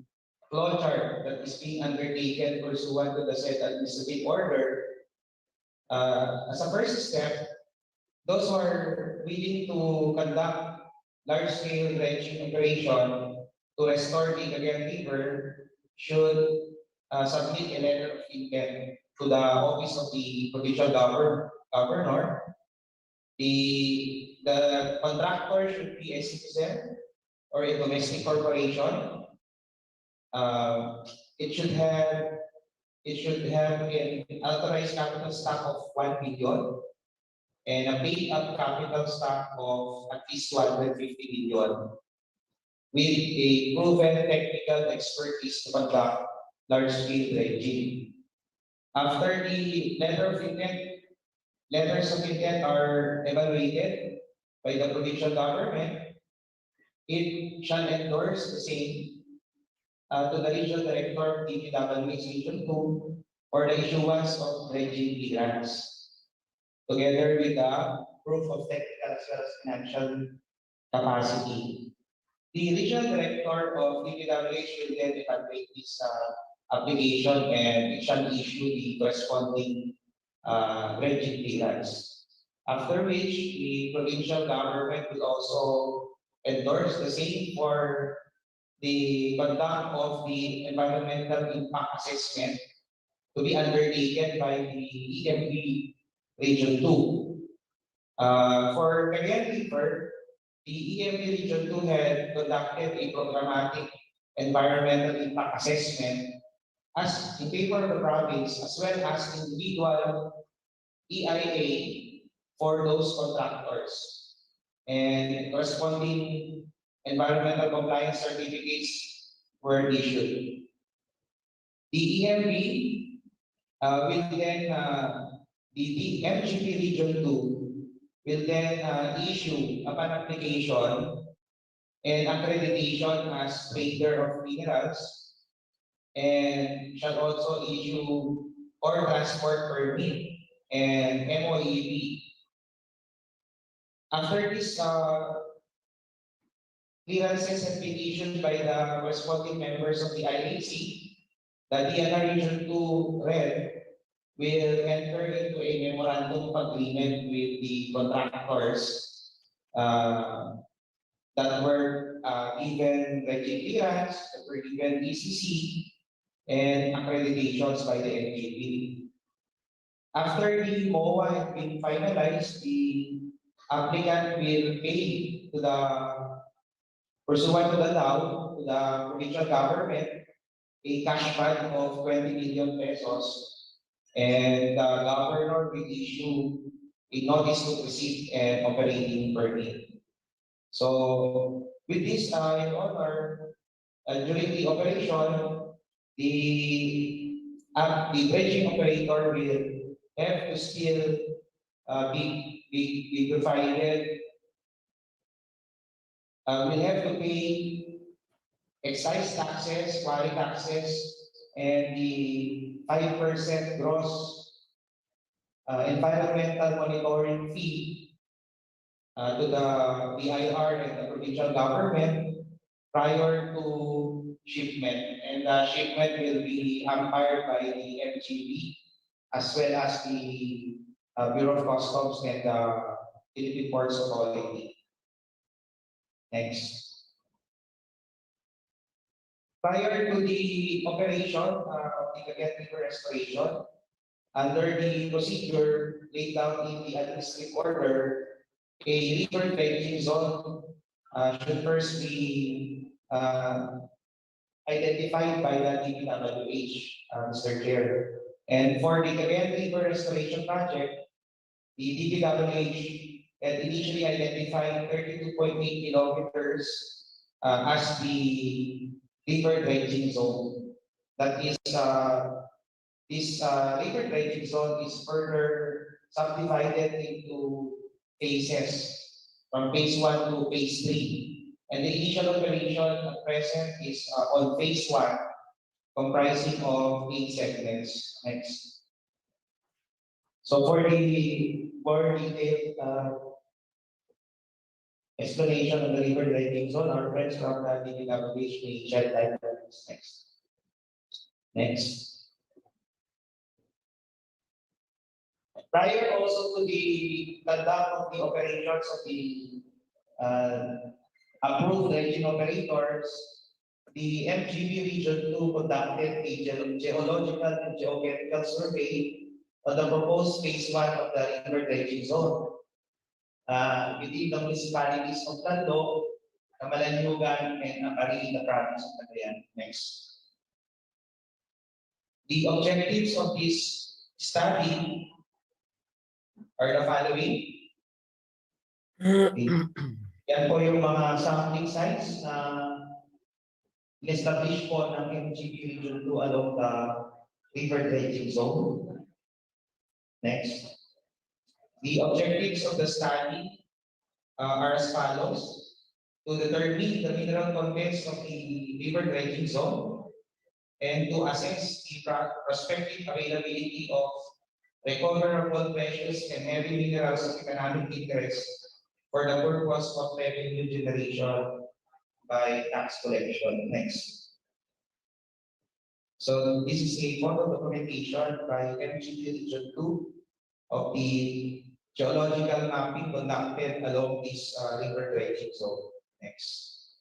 flow chart that is being undertaken pursuant to the said administrative order. As a first step, those who are willing to conduct large-scale dredging operation to restore the Cagayan River should submit a letter of intent to the office of the provincial governor. The contractor should be a citizen or a domestic corporation. It should have an authorized capital stock of 1 million and a paid-up capital stock of at least 250 million, with a proven technical expertise to conduct large-scale dredging. After the letters of intent are evaluated by the provincial government, it shall endorse the same to the regional director of DPWH Region 2 for the issuance of dredging clearance, together with the proof of technical as well as financial capacity. The regional director of DPWH will then evaluate this application and it shall issue the corresponding dredging clearance. After which, the provincial government will also endorse the same for the conduct of the environmental impact assessment to be undertaken by the EMP Region 2. For Cagayan River, the EMP Region 2 had conducted a programmatic environmental impact assessment as in favor of the province as well as individual EIA for those contractors, and corresponding environmental compliance certificates were issued. The EMP will then, the MGP Region 2 will then issue upon application and accreditation as trader of minerals, and shall also issue or transport permit and MOEP. After this clearances have been issued by the corresponding members of the IAC, the DNR Region 2 Red will enter into a memorandum of agreement with the contractors that were given regulatory clearance, that were given ECC, and accreditations by the NGP. After the MOA has been finalized, the applicant will pay to the pursuant to the law to the provincial government a cash fund of 20 million pesos, and the governor will issue a notice to proceed and operating permit. So with this, Your Honor, during the operation, the dredging operator will have to still be provided, will have to pay excise taxes, quarry taxes, and the 5% gross environmental monitoring fee to the BIR and the provincial government prior to shipment. And the shipment will be umpired by the MGB as well as the Bureau of Customs and the Philippine Ports Authority. Next. Prior to the operation of the Cagayan River restoration, under the procedure laid down in the administrative order, a river dredging zone should first be identified by the DPWH, Mr. Chair. And for the Cagayan River restoration project, the DPWH had initially identified 32.8 kilometers as the river dredging zone. That is, this river dredging zone is further subdivided into phases, from phase 1 to phase 3. And the initial operation at present is on phase 1, comprising of 8 segments. Next. So for the more detailed explanation of the river dredging zone, our friends from the DPWH may shed light on this. Next. Next. Prior also to the conduct of the operations of the approved dredging operators, the MGB Region 2 conducted a geological and geochemical survey on the proposed phase 1 of the river dredging zone within the municipalities of Tando, Camalaniugan, and Apari in the province of Cagayan. Next. The objectives of this study are the following. Yan po yung mga sampling sites na establish po ng MGB Region 2 along the river dredging zone. Next. The objectives of the study are as follows: to determine the mineral contents of the river dredging zone and to assess the prospective availability of recoverable precious and heavy minerals of economic interest for the purpose of revenue generation by tax collection. Next. So this is a photo documentation by MGB Region 2 of the geological mapping conducted along this river dredging zone. Next.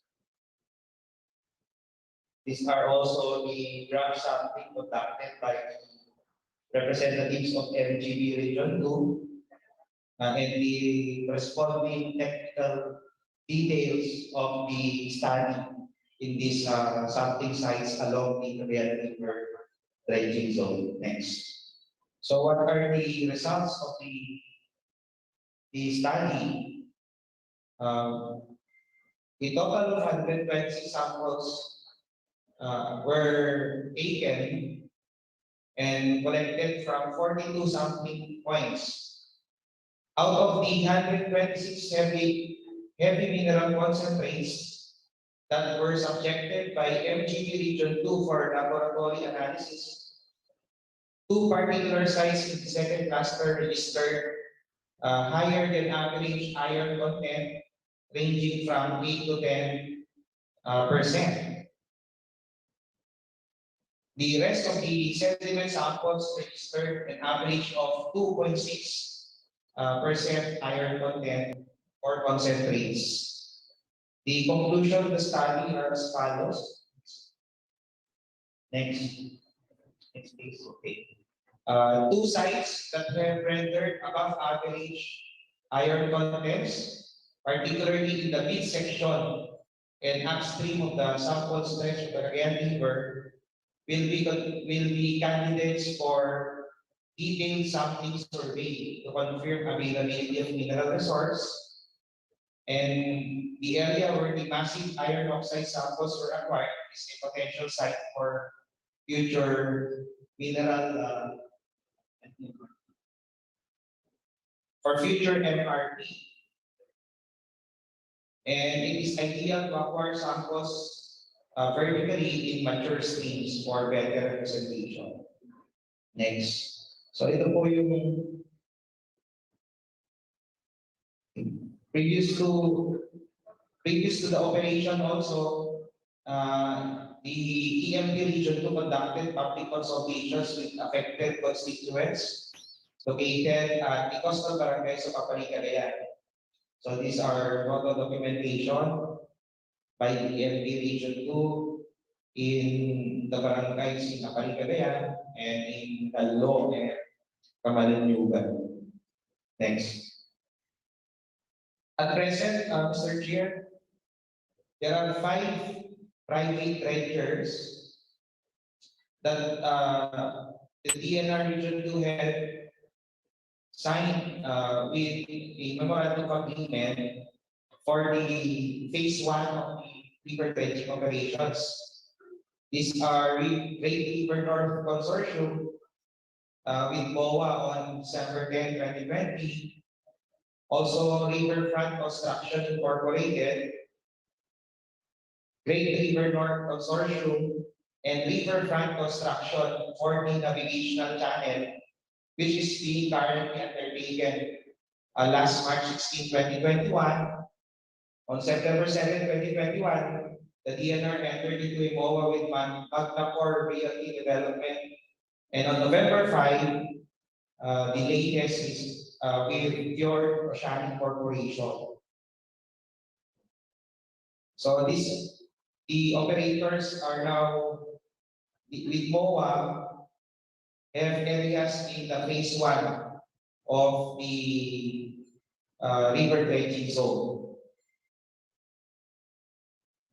These are also the graph sampling conducted by representatives of MGB Region 2 and the corresponding technical details of the study in these sampling sites along the Cagayan River dredging zone. Next. So what are the results of the study? A total of 120 samples were taken and collected from 42 sampling points Out of the 126 heavy mineral concentrates that were subjected by MGB Region 2 for laboratory analysis, two particular sites in the second cluster registered higher than average iron content ranging from 8 to 10%. The rest of the sediment samples registered an average of 2.6% iron content or concentrates. The conclusion of the study are as follows. Next please. Okay. Two sites that have rendered above average iron contents, particularly in the midsection and upstream of the sample stretch of the Cagayan River, will be candidates for detailed sampling survey to confirm availability of mineral resource. And the area where the massive iron oxide samples were acquired is a potential site for future mineral MRT. And it is ideal to acquire samples vertically in mature streams for better representation. Next. So ito po yung previous to the operation also, the EMP Region 2 conducted public consultations with affected constituents located at the coastal barangays of Cagayan. So these are photo documentation by the EMP Region 2 in the barangays in Cagayan and in Talo and Kamalanyugan. Next. At present, Mr. Chair, there are 5 private renters that the DNR Region 2 had signed with a memorandum of agreement for the phase 1 of the river dredging operations. These are Great River North Consortium with BOA on December 10, 2020. Also, Riverfront Construction Incorporated, Great River North Consortium, and Riverfront Construction for the navigational channel, which is being currently undertaken last March 16, 2021. On September 7, 2021, the DNR entered into a MOA with Magna Realty Development, and on November 5, the latest is with Pure Oceanic Corporation. So the operators are now with MOA have areas in the phase 1 of the river dredging zone.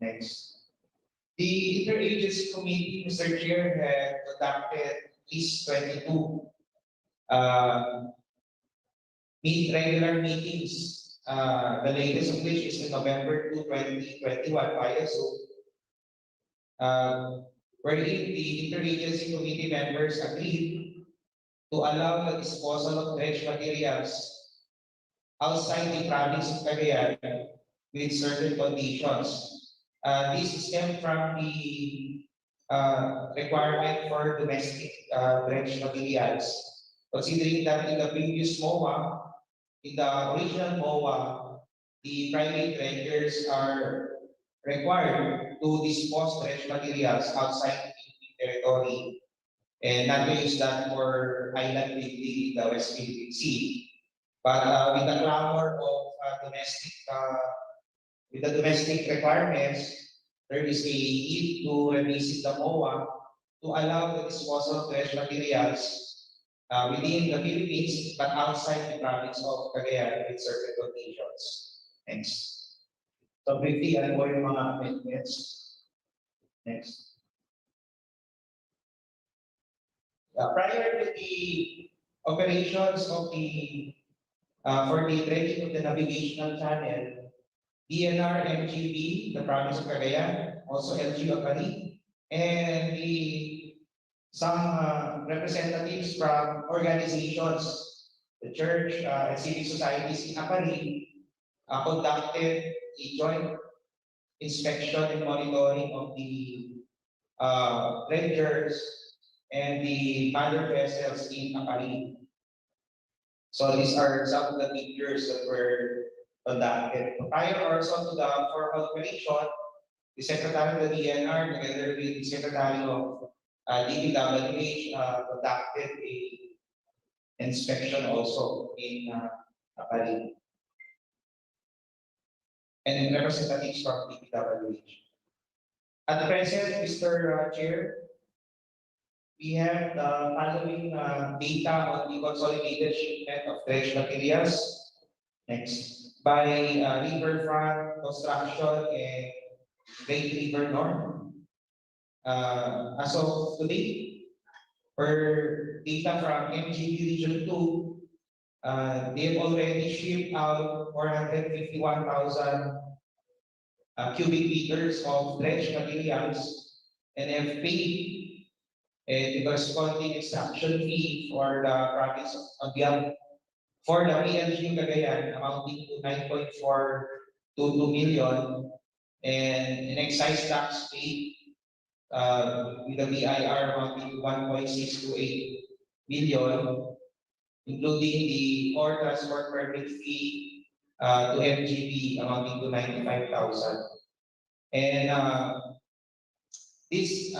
Next. The Interagency Committee, Mr. Chair, had conducted at least 22 regular meetings, the latest of which is in November 2, 2021 via Zoom, wherein the Interagency Committee members agreed to allow the disposal of dredge materials outside the province of Cagayan with certain conditions. This stemmed from the requirement for domestic dredge materials, considering that in the previous MOA, in the original MOA, the private dredgers are required to dispose dredge materials outside the territory and not to use that for island building in the West Philippine Sea. But with the clamor of domestic requirements, there is a need to revisit the MOA to allow the disposal of dredge materials within the Philippines, but outside the province of Cagayan with certain conditions. Next. So briefly, ano po yung mga amendments? Next. Prior to the operations of the for the dredging of the navigational channel, DNR, MGB, the province of Cagayan, also LGU Akari, and some representatives from organizations the church, and civil societies in Apari conducted a joint inspection and monitoring of the dredgers and the mother vessels in Apari. So these are some of the pictures that were conducted. Prior also to the formal operation, the Secretary of the DNR together with the Secretary of DPWH conducted a inspection also in Apari. And representatives from DPWH. At present, Mr. Chair, we have the following data on the consolidated shipment of dredge materials. Next, by riverfront construction and Great River North. As of today, per data from MGB Region 2, they have already shipped out 451,000 cubic meters of dredge materials and have paid the corresponding extraction fee for the province of Biang for the PLG Cagayan amounting to 9.422 million and an excise tax paid with the BIR amounting to 1.628 million, including the core transport permit fee to MGB amounting to 95,000. And this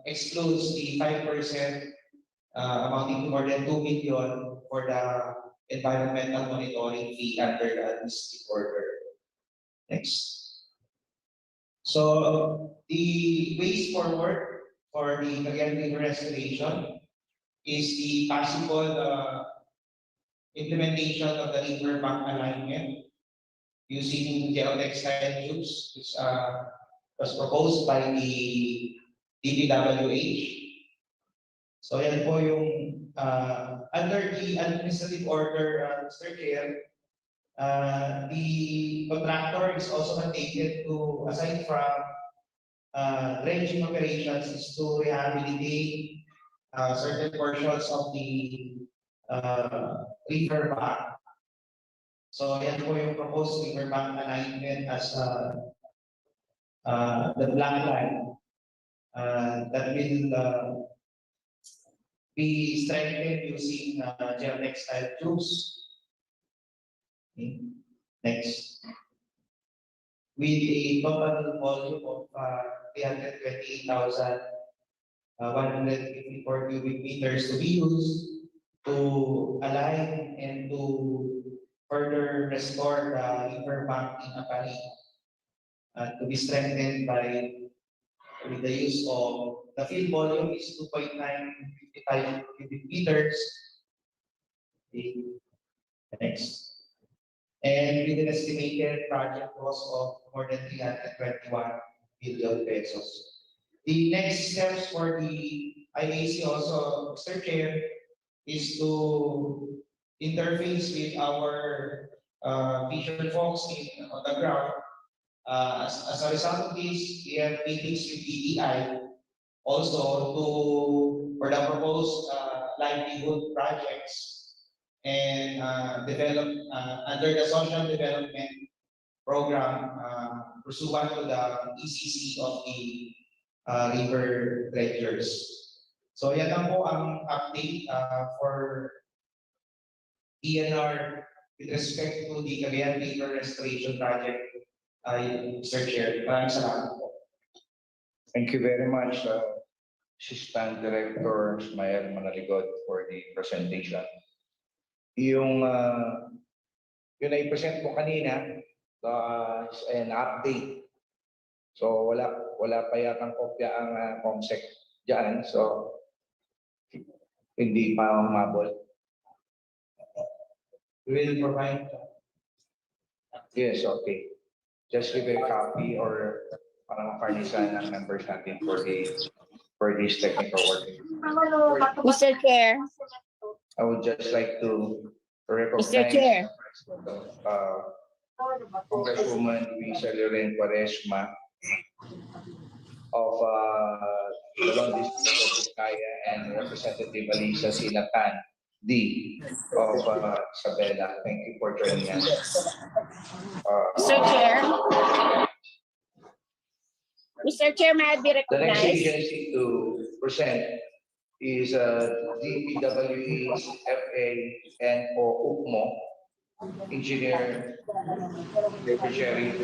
excludes the 5% amounting to more than 2 million for the environmental monitoring fee under the administrative order. Next. So the ways forward for the Cagayan River restoration is the possible implementation of the river bank alignment using geotextile tubes, which was proposed by the DPWH. So yan po yung under the administrative order, Mr. Chair, the contractor is also mandated to, aside from dredging operations, is to rehabilitate certain portions of the river bank. So yan po yung proposed river bank alignment as the black line that will be strengthened using geotextile tubes. Okay. Next. With a total volume of 328,154 cubic meters to be used to align and to further restore the river bank in Apari to be strengthened by with the use of the field volume is 2.955 cubic meters. Okay. Next. And with an estimated project cost of more than 321 billion pesos. The next steps for the IAC also, Mr. Chair, is to interface with our fisher folks on the ground. As a result of this, we have meetings with DEI also for the proposed livelihood projects and develop under the social development program pursuant to the ECC of the river dredgers. So yan lang po ang update for ENR with respect to the Cagayan River Restoration Project. Mr. Chair, maraming salamat po. Thank you very much, Assistant Director Ismael Manaligot, for the presentation. Yung na-present mo kanina is an update. So wala pa yatang kopya ang COMSEC dyan. So hindi pa umabot. We will provide. Yes, okay. Just give a copy or parang parnisan ng members natin for this technical work. Mr. Chair. I would just like to recognize Mr. Chair. Congresswoman Luisa Loren Quaresma of the Long District of Vizcaya and Representative Alisa Silatan D of Isabela. Thank you for joining us. Mr. Chair. Mr. Chair, may I be The next recognized? agency to present is DPWH FA and o UCMO, Engineer Jerry.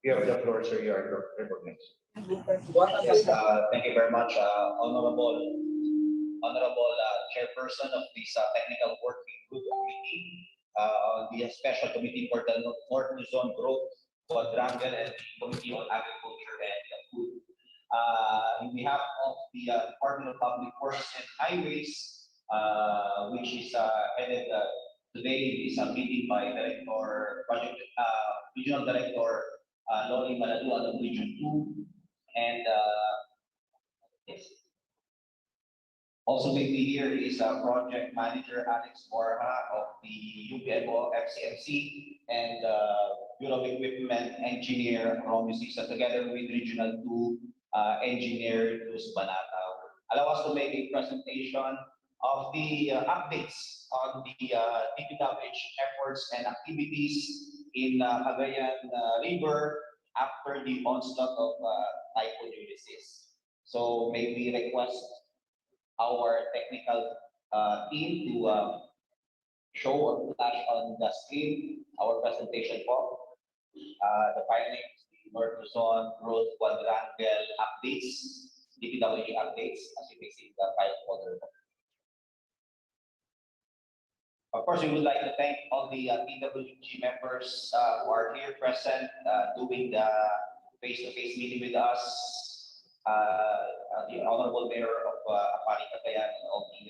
You have the floor, sir. You are recognized. Yes, thank you very much, Honorable Chairperson of this Technical Working Group Committee, the Special Committee for the North Luzon Growth, Quadrangle, and the Committee on Agriculture and Food. On behalf of the Department of Public Works and Highways, which is headed today, is a meeting by Regional Director Lori Maladuan of Region 2, and yes. Also with me here is Project Manager Alex Borja of the UPMO FCMC and Bureau of Equipment Engineer Romeo Sisa, together with Regional 2 Engineer Luz Banataw. Allow us to make a presentation of the updates on the DPWH efforts and activities in Cagayan River after the onslaught of Typhoon Ulysses. So may we request our technical team to show or flash on the screen our presentation po. The findings, the North Luzon Growth Quadrangle updates, DPWH updates, as you may see in the file folder. Of course, we would like to thank all the TWG members who are here present, doing the face-to-face meeting with us. The Honorable Mayor of Cagayan and all the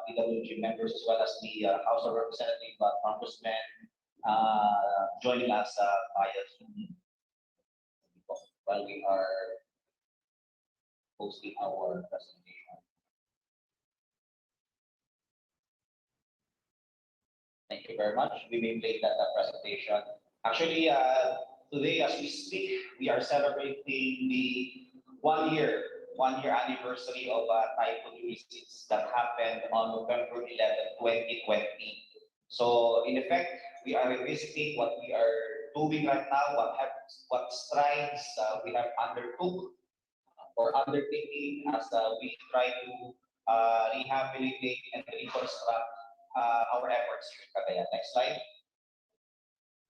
TWG members, as well as the House of Representatives, Congressmen, joining us via Zoom while we are hosting our presentation. Thank you very much. We may play that presentation. Actually, today as we speak, we are celebrating the one-year anniversary of Typhoon Ulysses that happened on November 11, 2020. So in effect, we are revisiting what we are doing right now, what strides we have undertook or undertaking as we try to rehabilitate and reconstruct our efforts here in Cagayan. Next slide.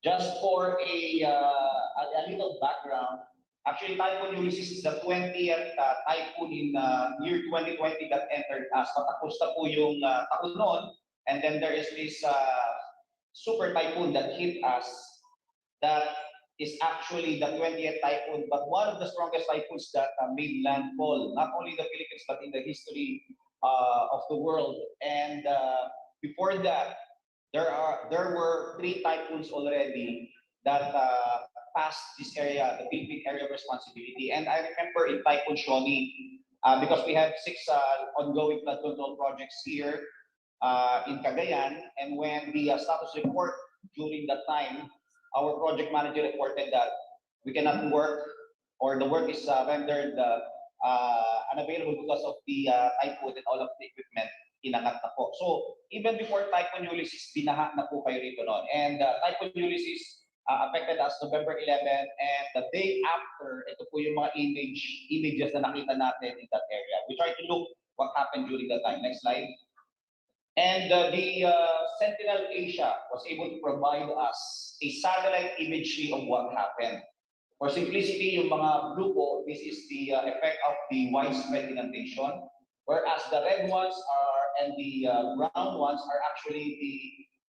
Just for a little background, actually Typhoon Ulysses is the 20th typhoon in year 2020 that entered us. Patapos na po yung taon noon, and then there is this super typhoon that hit us that is actually the 20th typhoon, but one of the strongest typhoons that made landfall, not only in the Philippines, but in the history of the world. And before that, there were 3 typhoons already that passed this area, the Philippine area of responsibility. And I remember in Typhoon Shoni, because we have 6 ongoing flood control projects here in Cagayan, and when the status report during that time, our project manager reported that we cannot work, or the work is rendered unavailable because of the typhoon and all of the equipment inangat na po. So even before Typhoon Ulysses, binaha na po kayo rito noon. And Typhoon Ulysses affected us November 11, and the day after, ito po yung mga images na nakita natin in that area. We try to look what happened during that time. Next slide. And the Sentinel Asia was able to provide us a satellite imagery of what happened. For simplicity, yung mga blue po, this is the effect of the widespread inundation, whereas the red ones are and the brown ones are actually the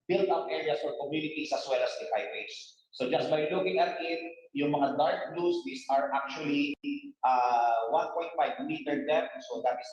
built-up areas or communities as well as the highways. So just by looking at it, yung mga dark blues, these are actually 1.5 meter depth, so that is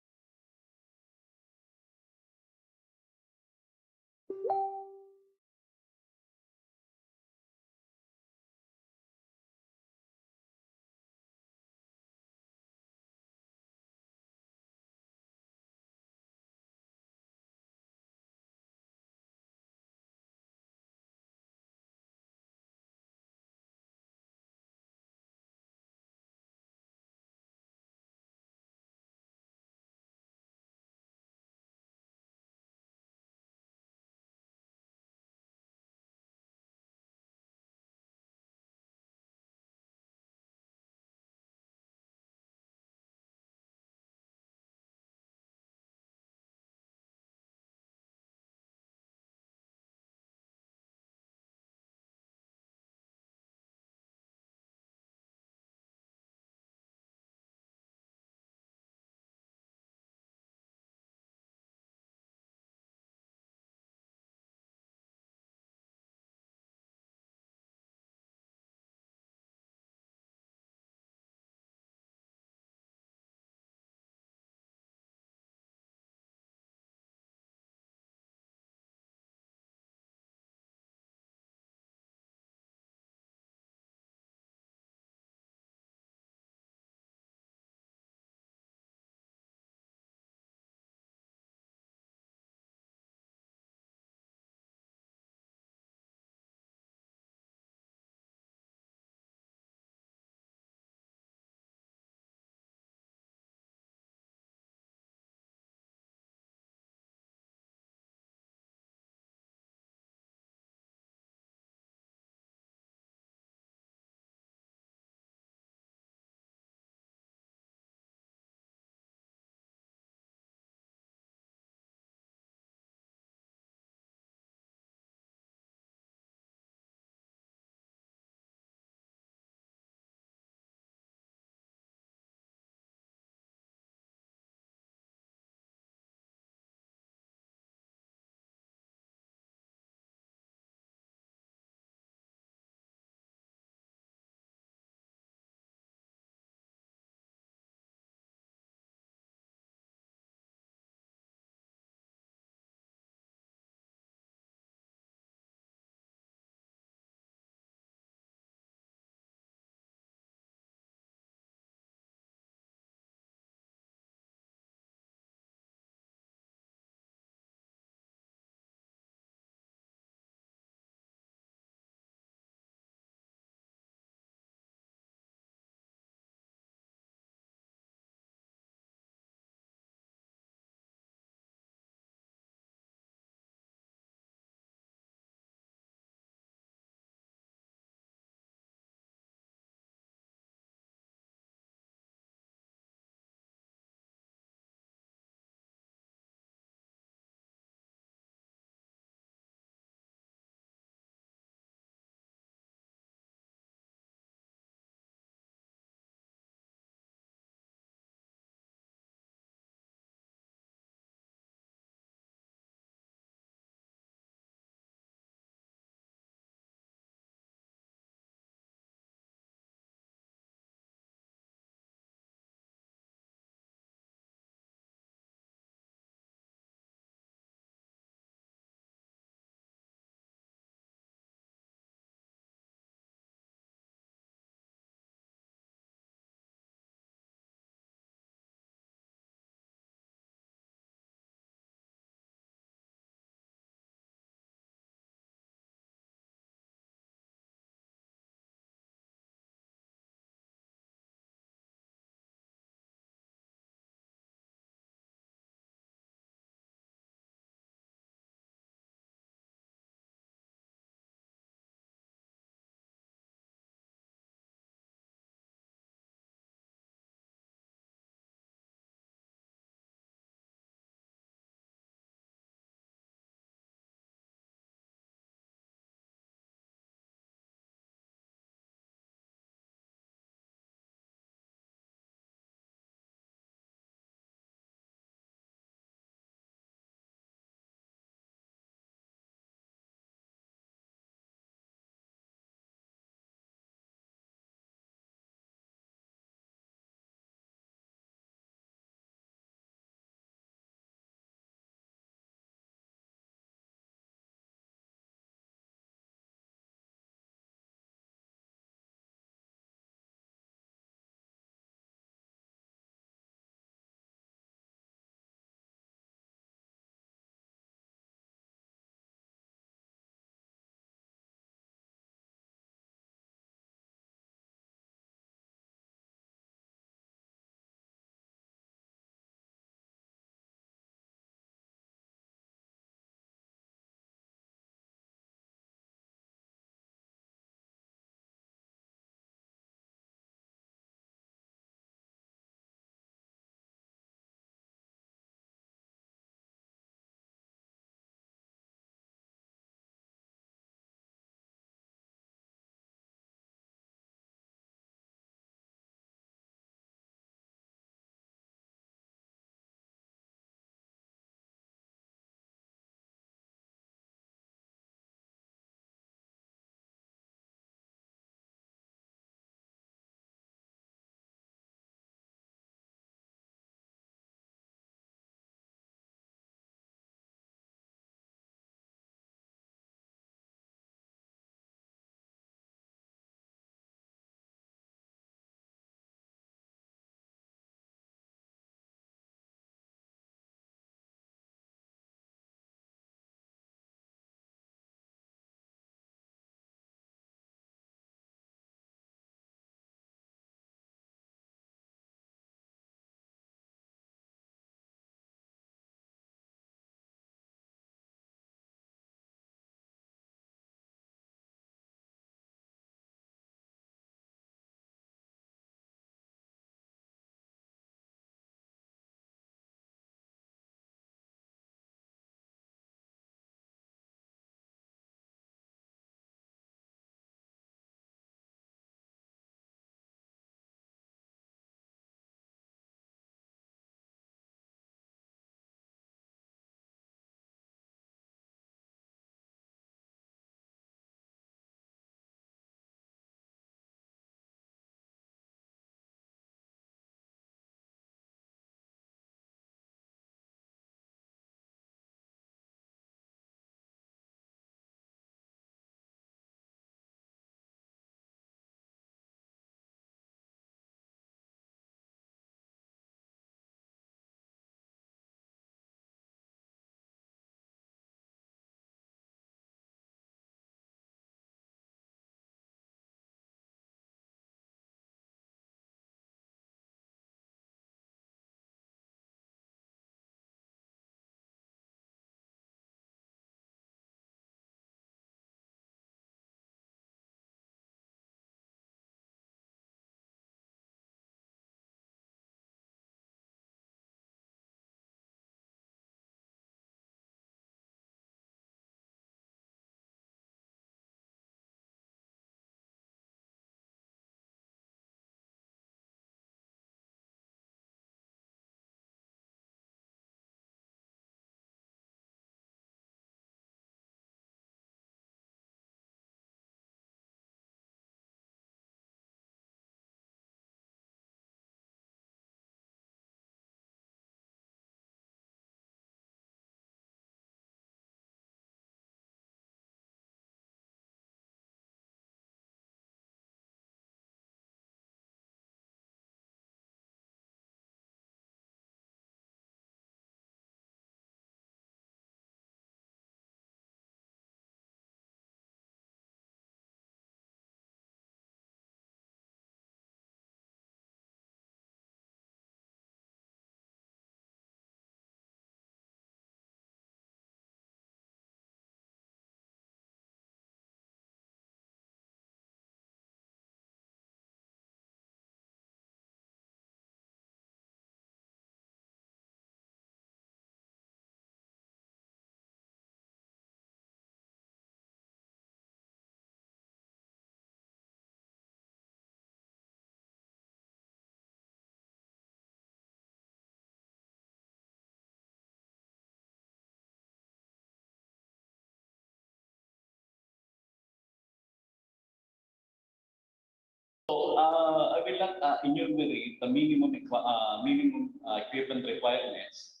I will not enumerate the minimum equipment requirements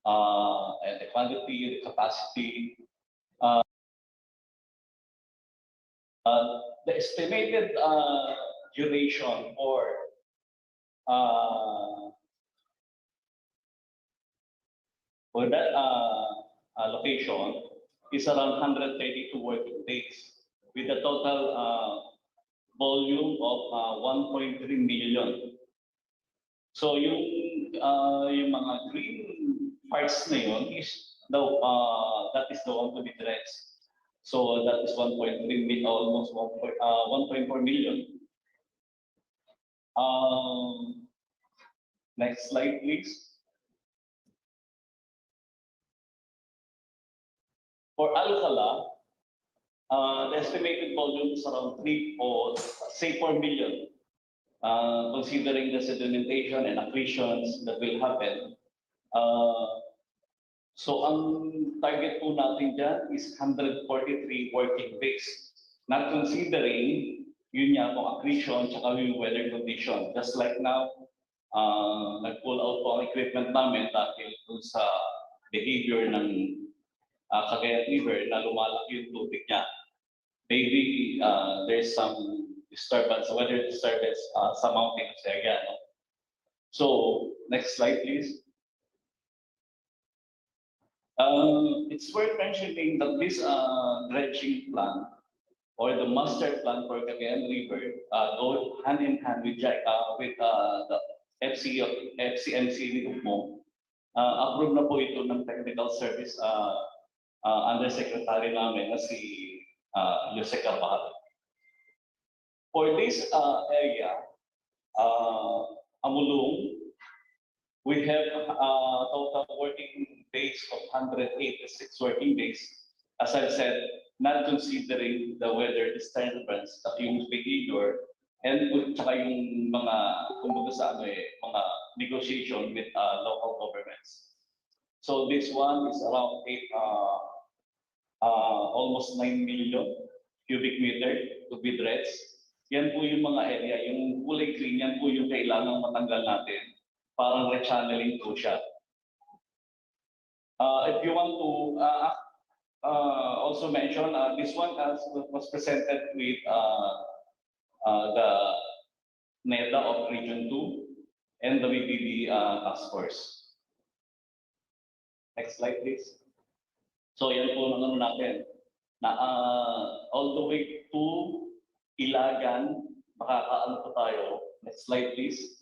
and the quantity, the capacity. The estimated duration uh, for that location is around 132 working days with a total volume of 1.3 million. So yung mga green parts na yun is that is the one to be dressed. So that is 1.3 million, almost 1.4 million. Next slide, please. For Alcala, the estimated volume is around 4 million, considering the sedimentation and accretions that will happen. So ang target po natin dyan is 143 working days, not considering yun nga po accretion tsaka yung weather condition. Just like now, nag-pull out po ang equipment namin dahil dun sa behavior ng Cagayan River na lumalaki yung tubig niya. Maybe there's some disturbance, weather disturbance sa mountains area. No? So, next slide please. It's worth mentioning that this dredging plan or the master plan for Cagayan River go hand in hand with the FCMC mo. Approve na po ito ng technical service undersecretary namin na si Isinagawa. For this area, Amulong, we have total working days of 186 working days. As I've said, not considering the weather disturbance, yung behavior, and saka yung mga, kumbaga sa mga negotiation with local governments. So this one is around almost 9 million cubic meter to be dredged. Yan po yung mga area, yung kulay green, yan po yung kailangang matanggal natin. Parang rechanneling po siya. If you want to also mention, this one was presented with the NEDA of Region 2 and the WBB task force. Next slide, please. So yan po ang natin. Na all the way to Ilagan, makakaano po tayo. Next slide, please.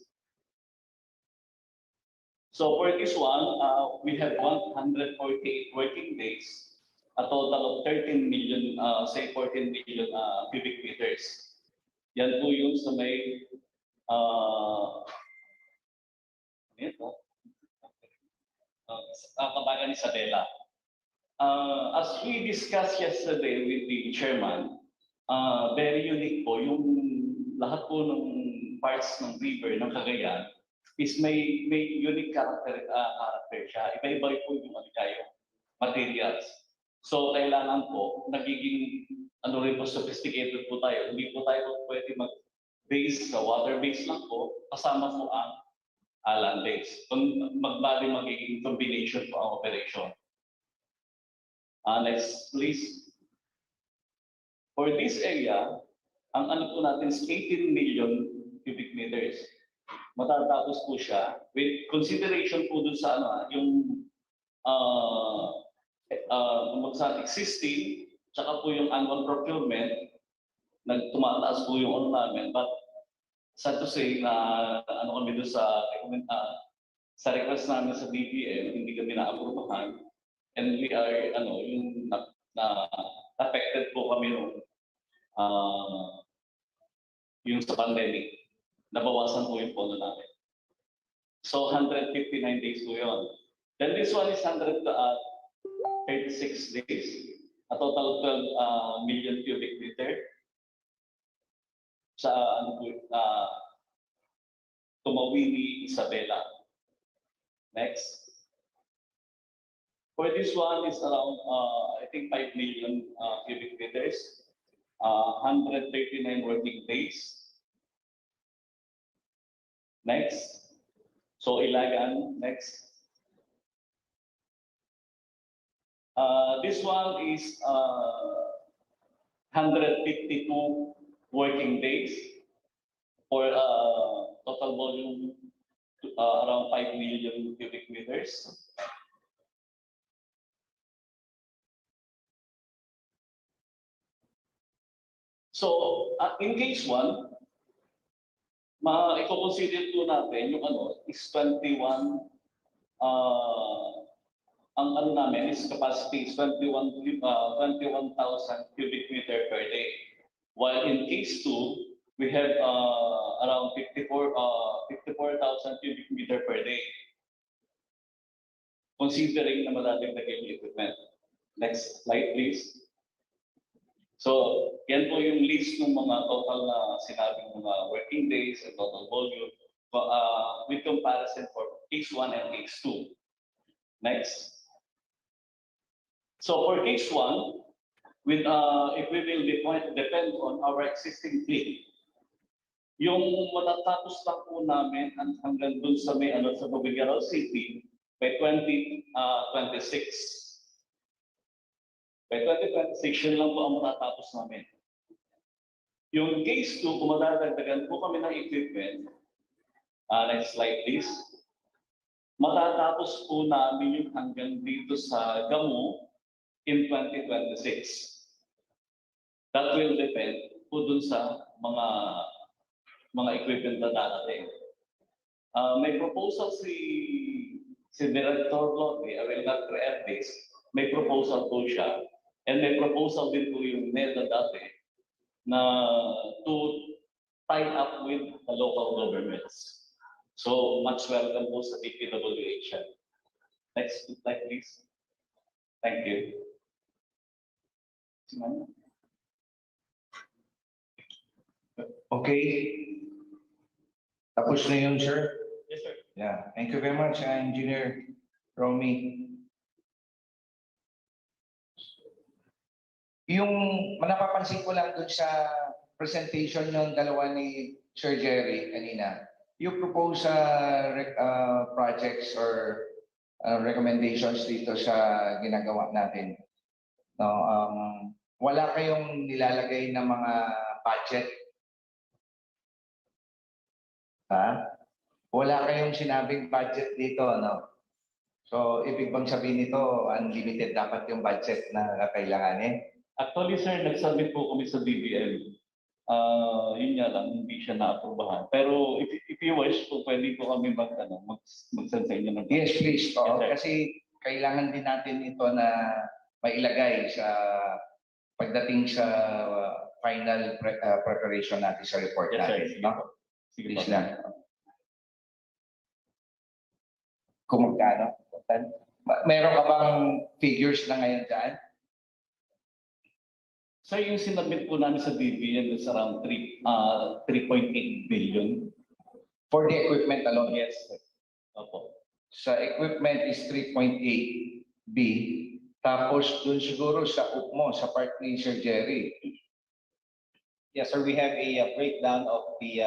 So for this one, we have 148 working days, a total of 13 million, 14 million cubic meters. Yan po yung sa may Kabagan Isabela. As we discussed yesterday with the chairman, very unique po yung lahat po ng parts ng river ng Cagayan is may unique character siya. Iba-iba po yung materials. So kailangan po nagiging rin po sophisticated po tayo. Hindi po tayo pwede mag-base sa water base lang po, kasama po ang land base. Magbali magiging combination po ang operation. Next please. For this area, ang po natin is 18 million cubic meters. Matatapos po siya with consideration po dun sa yung sa existing tsaka po yung annual procurement tumataas po yung namin, but sad to say na kami dun sa request namin sa BPM, hindi kami na-approvahan, and we are yung affected po kami nung yung sa pandemic. Nabawasan po yung pondo namin. So 159 days po yun. Then this one is 136 days, a total of 12 million cubic meter. Sa Tumawini, Isabela. Next. For this one is around I think 5 million cubic meters, 139 working days. Next. So Ilagan, next. This one is 152 working days for total volume around 5 million cubic meters. So in case 1, i-consider po natin yung is 21, ang namin is capacity is 21,000 cubic meter per day. While in case 2, we have around 54,000 cubic meter per day. Considering na madadagdagan yung equipment. Next slide, please. So, yan po yung list ng mga total na sinabing mga working days and total volume with comparison for case 1 and case 2. Next. So, for case 1, with, if we will depend on our existing fleet, yung matatapos lang po namin hanggang dun sa may sa TUGUEGARAO City by 2026. By 2026, yun lang po ang matatapos namin. Yung case 2, kung madadagdagan po kami ng equipment, next slide please, matatapos po namin yung hanggang dito sa GAMU in 2026. That will depend po dun sa mga equipment na darating. May proposal si Director Lodi, I will not react this, may proposal po siya. And may proposal din po yung NEDA dati na to tie up with the local governments. So much welcome po sa DPWH. Next slide, please. Thank you. Okay. Tapos na yun, sir? Yes, sir. Yeah. Thank you very much, Engineer Romy. Yung napapansin ko lang dun sa presentation ng dalawa ni Sir Jerry kanina, you propose projects or recommendations dito sa ginagawa natin. No, wala kayong nilalagay na mga budget? Ha? Wala kayong sinabing budget dito, no? So, ibig bang sabihin nito, unlimited dapat yung budget na kailanganin? Actually, sir, nagsabit po kami sa DBM. Yun nga lang, hindi siya na-aprobahan. Pero if you wish, po, pwede po kami mag-send sa inyo ng... Yes, please. Oo, Yes, kasi kailangan din natin ito na mailagay sa pagdating sa final preparation natin sa report Yes, natin. sir. No? Sige Please po. lang. Kung magkano? Meron ka bang figures na ngayon dyan? So yung sinabit po namin sa DBM is around 3.8 billion. For the equipment alone? Yes, sir. Opo. Sa equipment is 3.8 B. Tapos dun siguro sa UPMO, sa part ni Sir Jerry. Yes, sir. We have a breakdown of the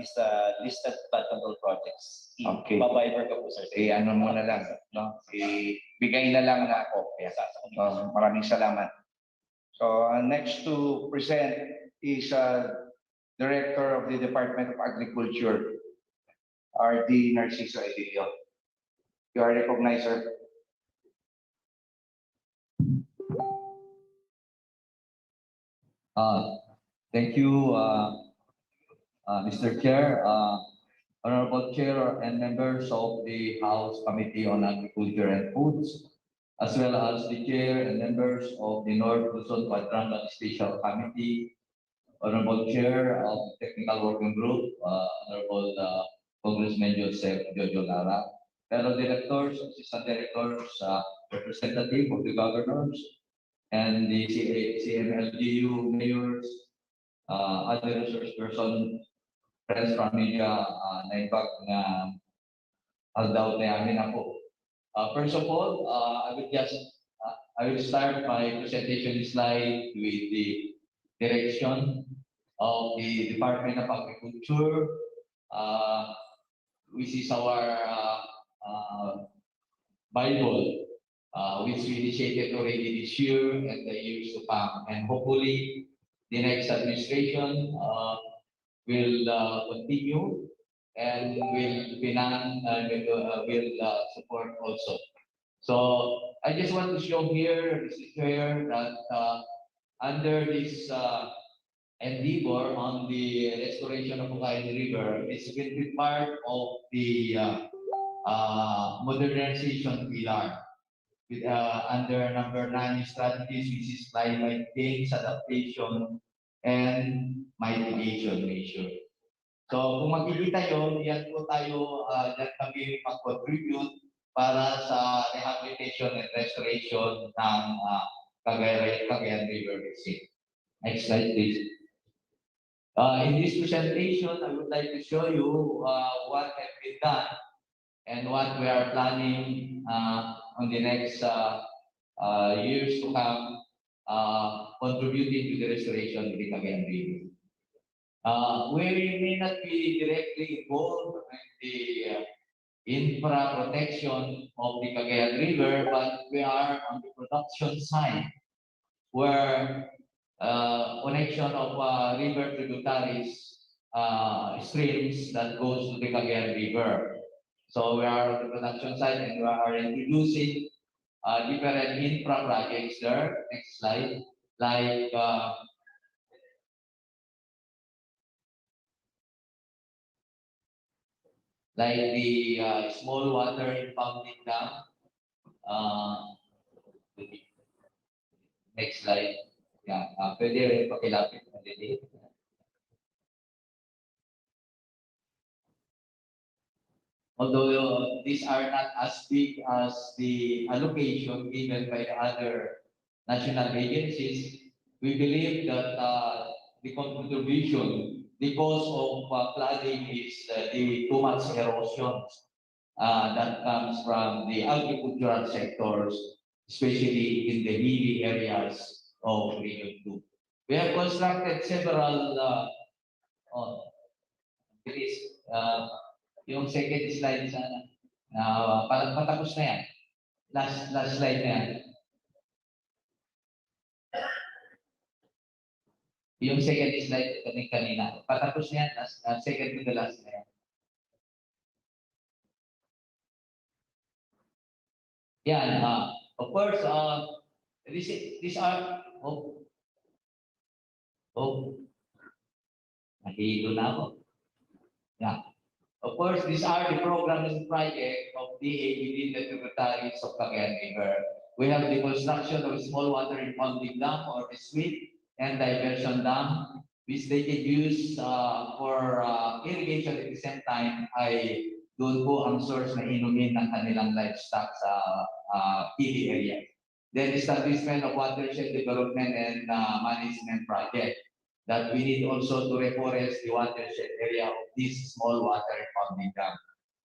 listed flood control projects. Okay. Babayver ka po, sir. Ano mo na lang, no? Bigay na lang na kopya. Maraming salamat. So next to present is Director of the Department of Agriculture, RD Narciso Edilio. You are recognized, sir. Thank you, Mr. Chair, Honorable Chair and members of the House Committee on Agriculture and Foods, as well as the Chair and members of the North Luzon Quadrangle Special Committee, Honorable Chair of the Technical Working Group, Honorable Congressman Jojo Lara, fellow directors, assistant directors, representative of the governors, and the CMLGU mayors, other resource person, friends from media, naibag na haldaw na amin ako. First of all, I will start my presentation slide with the direction of the Department of Agriculture which is our Bible, which we initiated already this year and the years to come. And hopefully, the next administration will continue and will finance and will support also. So I just want to show here, Mr. Chair, that under this endeavor on the restoration of Cagayan River, it's been be part of the modernization pillar with under number 9 strategies, which is climate change adaptation and mitigation measure. So kung makikita nyo, yan po tayo, dyan kami mag-contribute para sa rehabilitation and restoration ng Cagayan River Basin. Next slide, please. In this presentation, I would like to show you what has been done and what we are planning on the next years to come, contributing to the restoration of the Cagayan River. We may not be directly involved in the infra protection of the Cagayan River, but we are on the production side, where connection of river tributaries, streams that goes to the Cagayan River. So we are on the production side and we are introducing different infra projects there. Next slide. Like the small water impounding dam. Next slide. Yeah, pwede pakilapit na din. Although these are not as big as the allocation given by the other national agencies, we believe that the contribution, the cause of flooding is the too much erosion that comes from the agricultural sectors, especially in the hilly areas of Region 2. We have constructed several, yung second slide sana, patapos na yan. Last slide na yan. Yung second slide kanina. Patapos na yan, second to the last na yan. Yan, of course, these are, nahilo na ako. Yeah. Of course, these are the programs and projects of DA within the tributaries of Cagayan River. We have the construction of a small water impounding dam or the sweep and diversion dam, which they can use for irrigation at the same time ay doon po ang source na inumin ng kanilang livestock sa hilly area. Then establishment of watershed development and management project that we need also to reforest the watershed area of this small water impounding dam.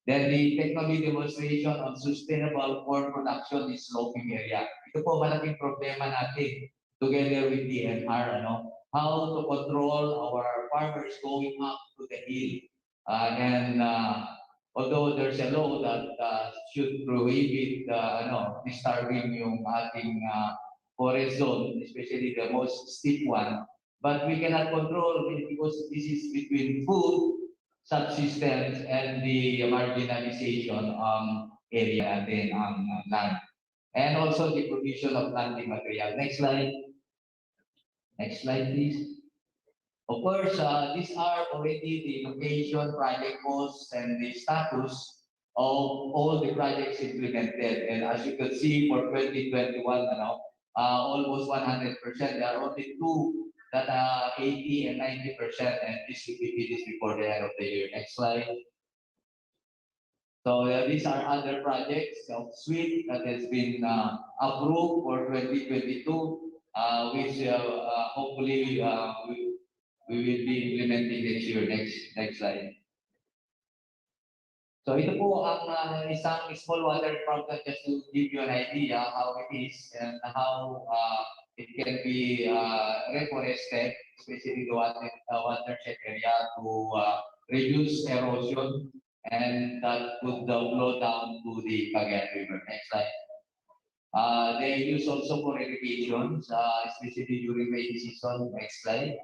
Then the technology demonstration on sustainable corn production in sloping area. Ito po malaking problema natin together with the NR, how to control our farmers going up to the hill. Although there's a law that should prohibit disturbing yung ating forest zone, especially the most steep one, but we cannot control because this is between food subsistence and the marginalization area and then land, and also the provision of planting material. Next slide. Next slide, please. Of course, these are already the location, project costs, and the status of all the projects implemented. And as you can see, for 2021, almost 100%. There are only two that are 80 and 90%, and this will be finished before the end of the year. Next slide. So these are other projects of suite that has been approved for 2022, which hopefully we will be implementing next year. Next slide. So ito po ang isang small water project, just to give you an idea how it is and how it can be reforested, especially the watershed area, to reduce erosion and that would flow down to the Cagayan River. Next slide. They use also for irrigation, especially during rainy season. Next slide.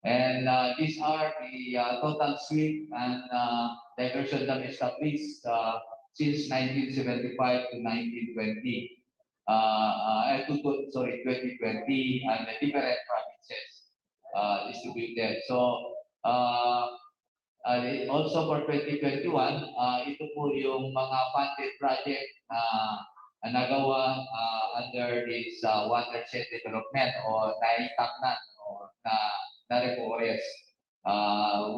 And these are the total sweep and diversion dam established since 1975 to 1920. 2020, and the different provinces distributed. So also for 2021, ito po yung mga funded project na nagawa under this watershed development o naitaknan o na-reforest.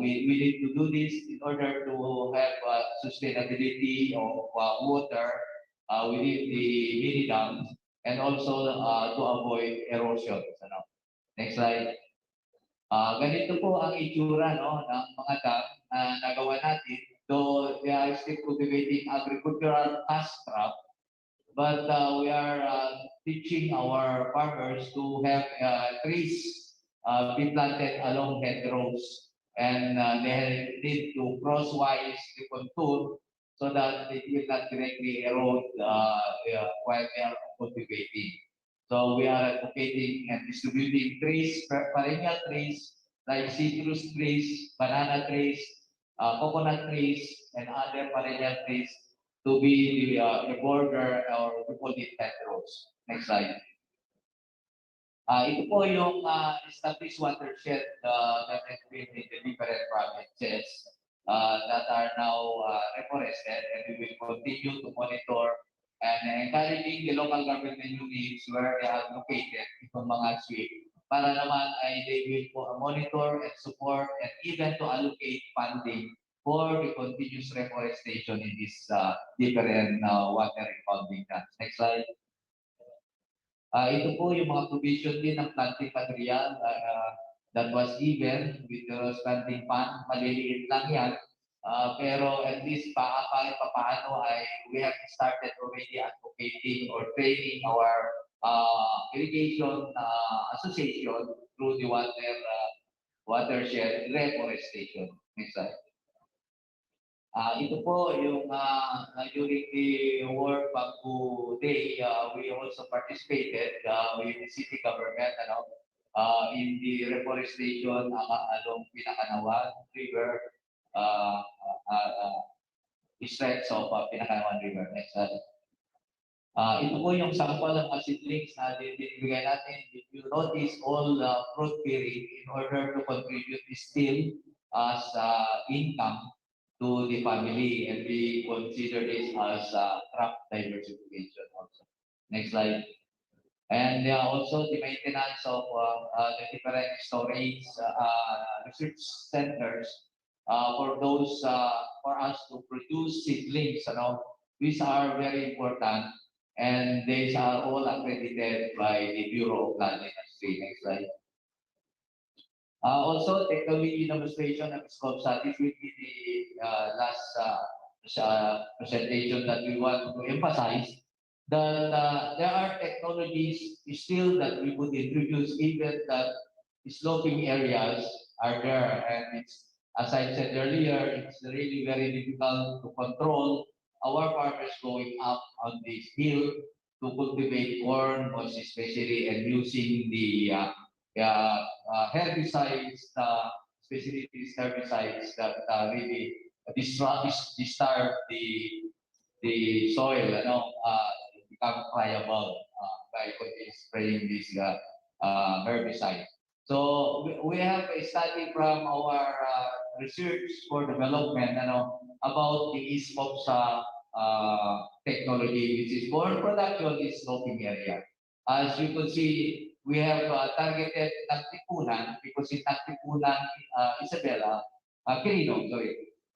We need to do this in order to have sustainability of water within the mini dams and also to avoid erosion. Next slide. Ganito po ang itsura ng mga dam na nagawa natin. Though they are still cultivating agricultural cash crop, but we are teaching our farmers to have trees be planted along hedgerows, and they need to crosswise the contour so that it will not directly erode while they are cultivating. So we are advocating and distributing trees, perennial trees like citrus trees, banana trees, coconut trees, and other perennial trees to be the border or to call it hedgerows. Next slide. Ito po yung established watershed that has been in the different provinces that are now reforested, and we will continue to monitor and encouraging the local government units where they are located itong mga sweep para naman ay they will monitor and support and even to allocate funding for the continuous reforestation in these different water impounding dams. Next slide. Ito po yung mga provision din ng planting material that was given with the planting fund. Maliliit lang yan. Pero at least paano ay we have started already advocating or training our irrigation association through the watershed reforestation. Next slide. Ito po yung during the World Bamboo Day, we also participated with the city government in the reforestation along Pinakanawan River, stretch of Pinakanawan River. Next slide. Ito po yung sample ng seedlings na dinibigay natin. If you notice, all fruit bearing in order to contribute still as income to the family, and we consider this as crop diversification also. Next slide. And also the maintenance of the different storage research centers for those for us to produce seedlings. These are very important, and these are all accredited by the Bureau of Land Industry. Next slide. Also, technology demonstration and scope studies will be the last presentation that we want to emphasize that there are technologies still that we would introduce even that sloping areas are there, and it's, as I said earlier, it's really very difficult to control our farmers going up on this hill to cultivate corn, most especially, and using the herbicides, especially these herbicides that really disturb the soil, become friable by spraying this herbicide. So we have a study from our research for development, about the ISPOPSA technology, which is for production in sloping area. As you can see, we have targeted Nagtipunan because in Nagtipunan, Isabela,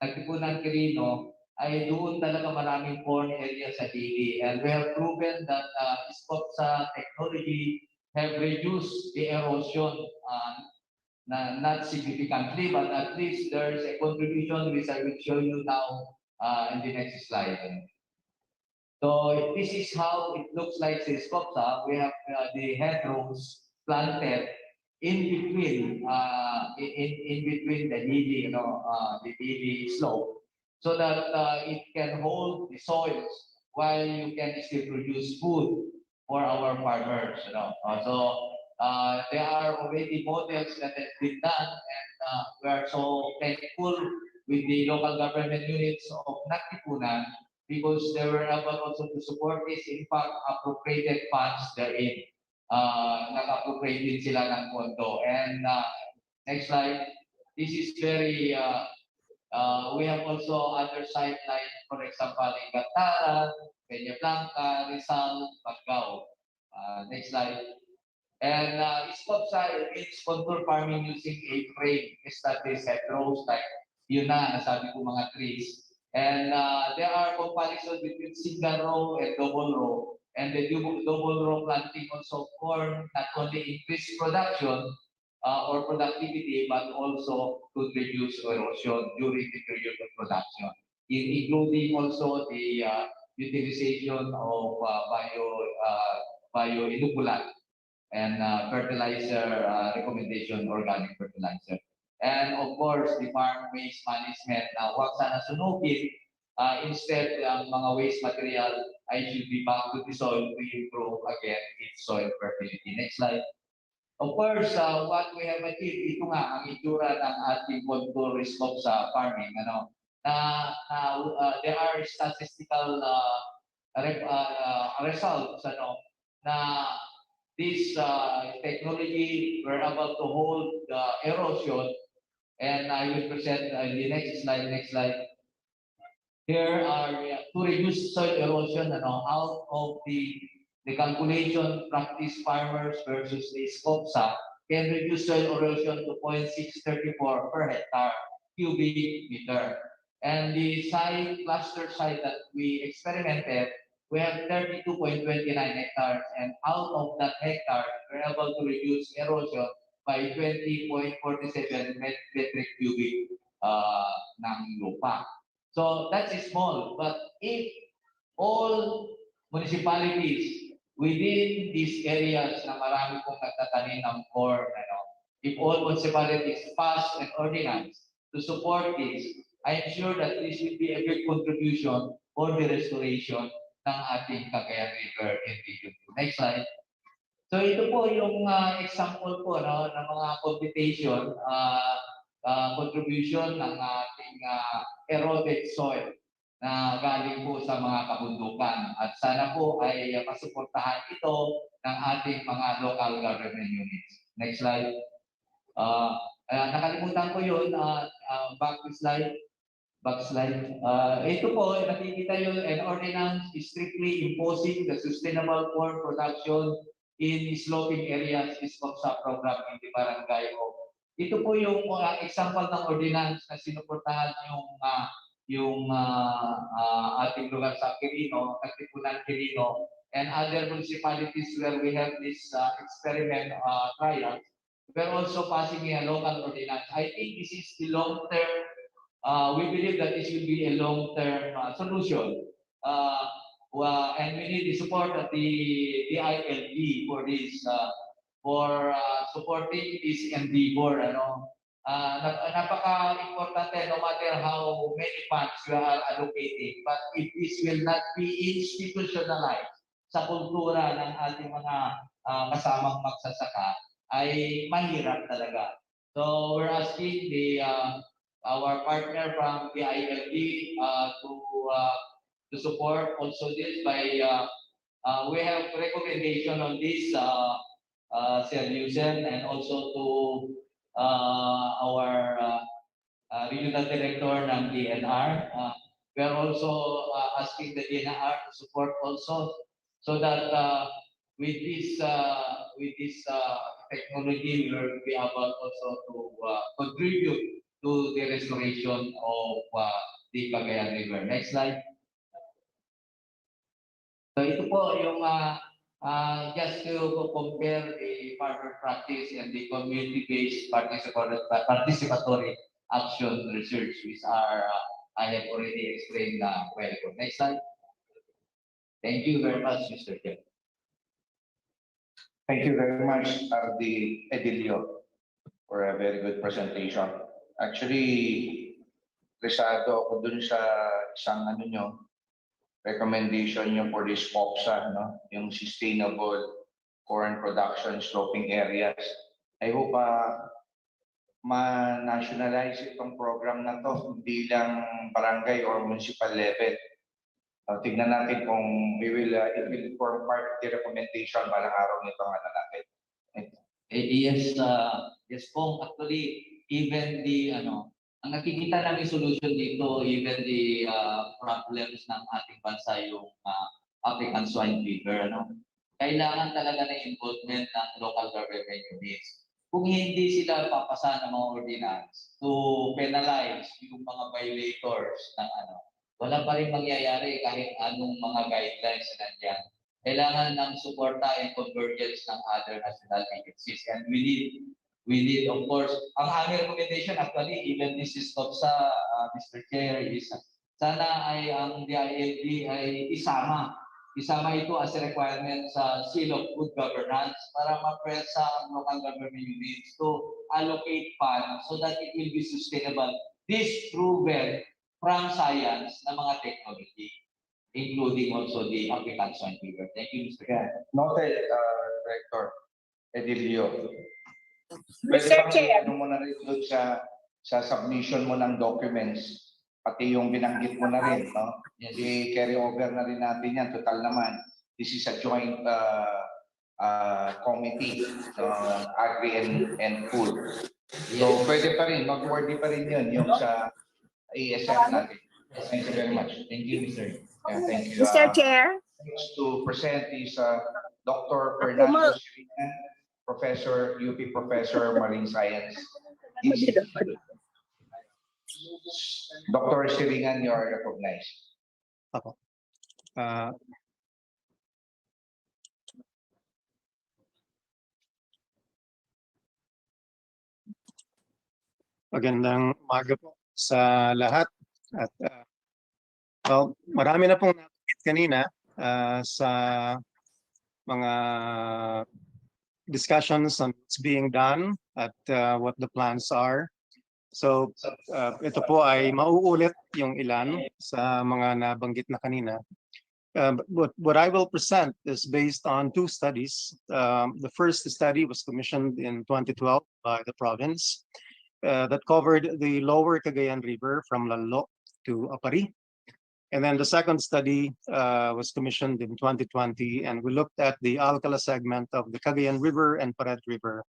Nagtipunan, Quirino, ay doon talaga maraming corn area sa Dili. And we have proven that ISPOPSA technology have reduced the erosion, not significantly, but at least there's a contribution which I will show you now in the next slide. So this is how it looks like in ISPOPSA. We have the hedgerows planted in between the Dili, the Dili slope, so that it can hold the soils while you can still produce food for our farmers. There are already models that have been done, and we are so thankful with the local government units of Nagtipunan because they were able also to support this. In fact, appropriated funds therein. Nag-appropriate din sila ng pondo. And next slide. This is very, we have also other site like, for example, in Lara, Peña Blanca, Rizal, Pagdinig. Next slide. And SCOPSA means contour farming using a frame established hedgerows like yun na, nasabi ko mga trees. And there are comparisons between single row and double row. And the double row planting also of corn not only increase production or productivity, but also could reduce erosion during the period of production, including also the utilization of bio-inoculant and fertilizer recommendation, organic fertilizer. And of course, the farm waste management. Huwag sana sunugin. Instead, ang mga waste material ay should be back to the soil to improve again its soil fertility. Next slide. Of course, what we have achieved, ito nga ang itsura ng ating contour scope sa farming. There are statistical results na this technology were able to hold the erosion, and I will present the next slide. Next slide. Here are to reduce soil erosion out of the calculation practice farmers versus the SCOPSA can reduce soil erosion to 0.634 per hectare cubic meter. And the site cluster site that we experimented, we have 32.29 hectares, and out of that hectare, we're able to reduce erosion by 20.47 metric cubic ng lupa. So that's small, but if all municipalities within these areas na marami pong nagtatanim ng corn, if all municipalities pass an ordinance to support this, I am sure that this will be a big contribution for the restoration ng ating Cagayan River in Region 2. Next slide. So ito po yung example po ng mga computation, contribution ng ating eroded soil na galing po sa mga kabundukan. At sana po ay masuportahan ito ng ating mga local government units. Next slide. Nakalimutan ko yun. Back slide. Back slide. Ito po, nakikita yun, an ordinance is strictly imposing the sustainable corn production in sloping areas is sa program in the barangay of. Ito po yung example ng ordinance na sinuportahan yung ating lugar sa Quirino, Katipunan Quirino, and other municipalities where we have this experiment trial. We're also passing a local ordinance. I think this is the long-term. We believe that this will be a long-term solution. And we need the support of the ILD for this, for supporting this endeavor. Napaka-importante no matter how many funds we are allocating, but if this will not be institutionalized sa kultura ng ating mga kasamang magsasaka, ay mahirap talaga. So we're asking our partner from the ILD to support also this by we have recommendation on this Sir Yusen, and also to our regional director ng DNR. We are also asking the DNR to support also, so that with this technology we will be able also to contribute to the restoration of the Cagayan River. Next slide. So ito po yung just to compare the farmer practice and the community-based participatory action research, which are I have already explained well. Next slide. Thank you very much, Mr. Chair. Thank you very much, RD Edilio, for a very good presentation. Actually, interesado ako dun sa isang ano nyo, recommendation nyo for this POPSA, no? Yung Sustainable Corn Production Sloping Areas. I hope ma-nationalize itong program na to, hindi lang barangay or municipal level. Tignan natin kung it will form part of the recommendation balang araw nito ang ano natin. Yes, yes po. Actually, even the ang nakikita namin solution dito, even the problems ng ating bansa, yung African swine fever, kailangan talaga ng involvement ng local government units. Kung hindi sila papasa ng mga ordinance to penalize yung mga violators ng wala pa rin mangyayari kahit anong mga guidelines na nandiyan. Kailangan ng suporta and convergence ng other national agencies. And we need of course, ang aming recommendation actually, even this is not sa Mr. Chair, is sana ay ang DILG ay isama ito as a requirement sa Seal of Good Governance para ma-presa ang local government units to allocate funds so that it will be sustainable, disproven from science na mga technology, including also the African swine fever. Thank you, Mr. Chair. Noted, Director Edilio. Mr. Chair. Ano mo na rin doon sa submission mo ng documents, pati yung binanggit mo na rin, no? Yes. I-carry over na rin natin yan. Total naman, this is a joint committee, Agri and Food. So pwede pa rin, mag-worthy pa rin yun, yung sa ASF natin. Thank you very much. Thank you, Mr. Yeah, thank you. Mr. Chair. Next to present is Dr. Fernando Sirigan, Professor, UP Professor, Marine Science. Dr. Sirigan, you are recognized. Magandang umaga po sa lahat. At marami na pong nabanggit kanina sa mga discussions on what's being done at what the plans are. So ito po ay mauulit yung ilan sa mga nabanggit na kanina. What I will present is based on two studies. The first study was commissioned in 2012 by the province that covered the lower Cagayan River from Lalo to Apari. And then the second study was commissioned in 2020, and we looked at the Alcala segment of the Cagayan River and Pared River,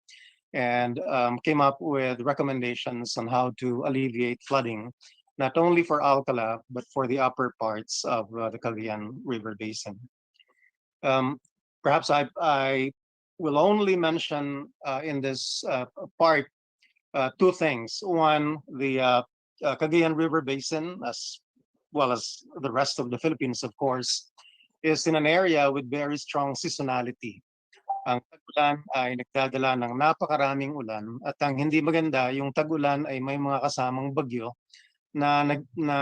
and came up with recommendations on how to alleviate flooding, not only for Alcala, but for the upper parts of the Cagayan River Basin. Perhaps I will only mention in this part two things. One, the Cagayan River Basin, as well as the rest of the Philippines, of course, is in an area with very strong seasonality. Ang tag-ulan ay nagdadala ng napakaraming ulan, at ang hindi maganda, yung tag-ulan ay may mga kasamang bagyo na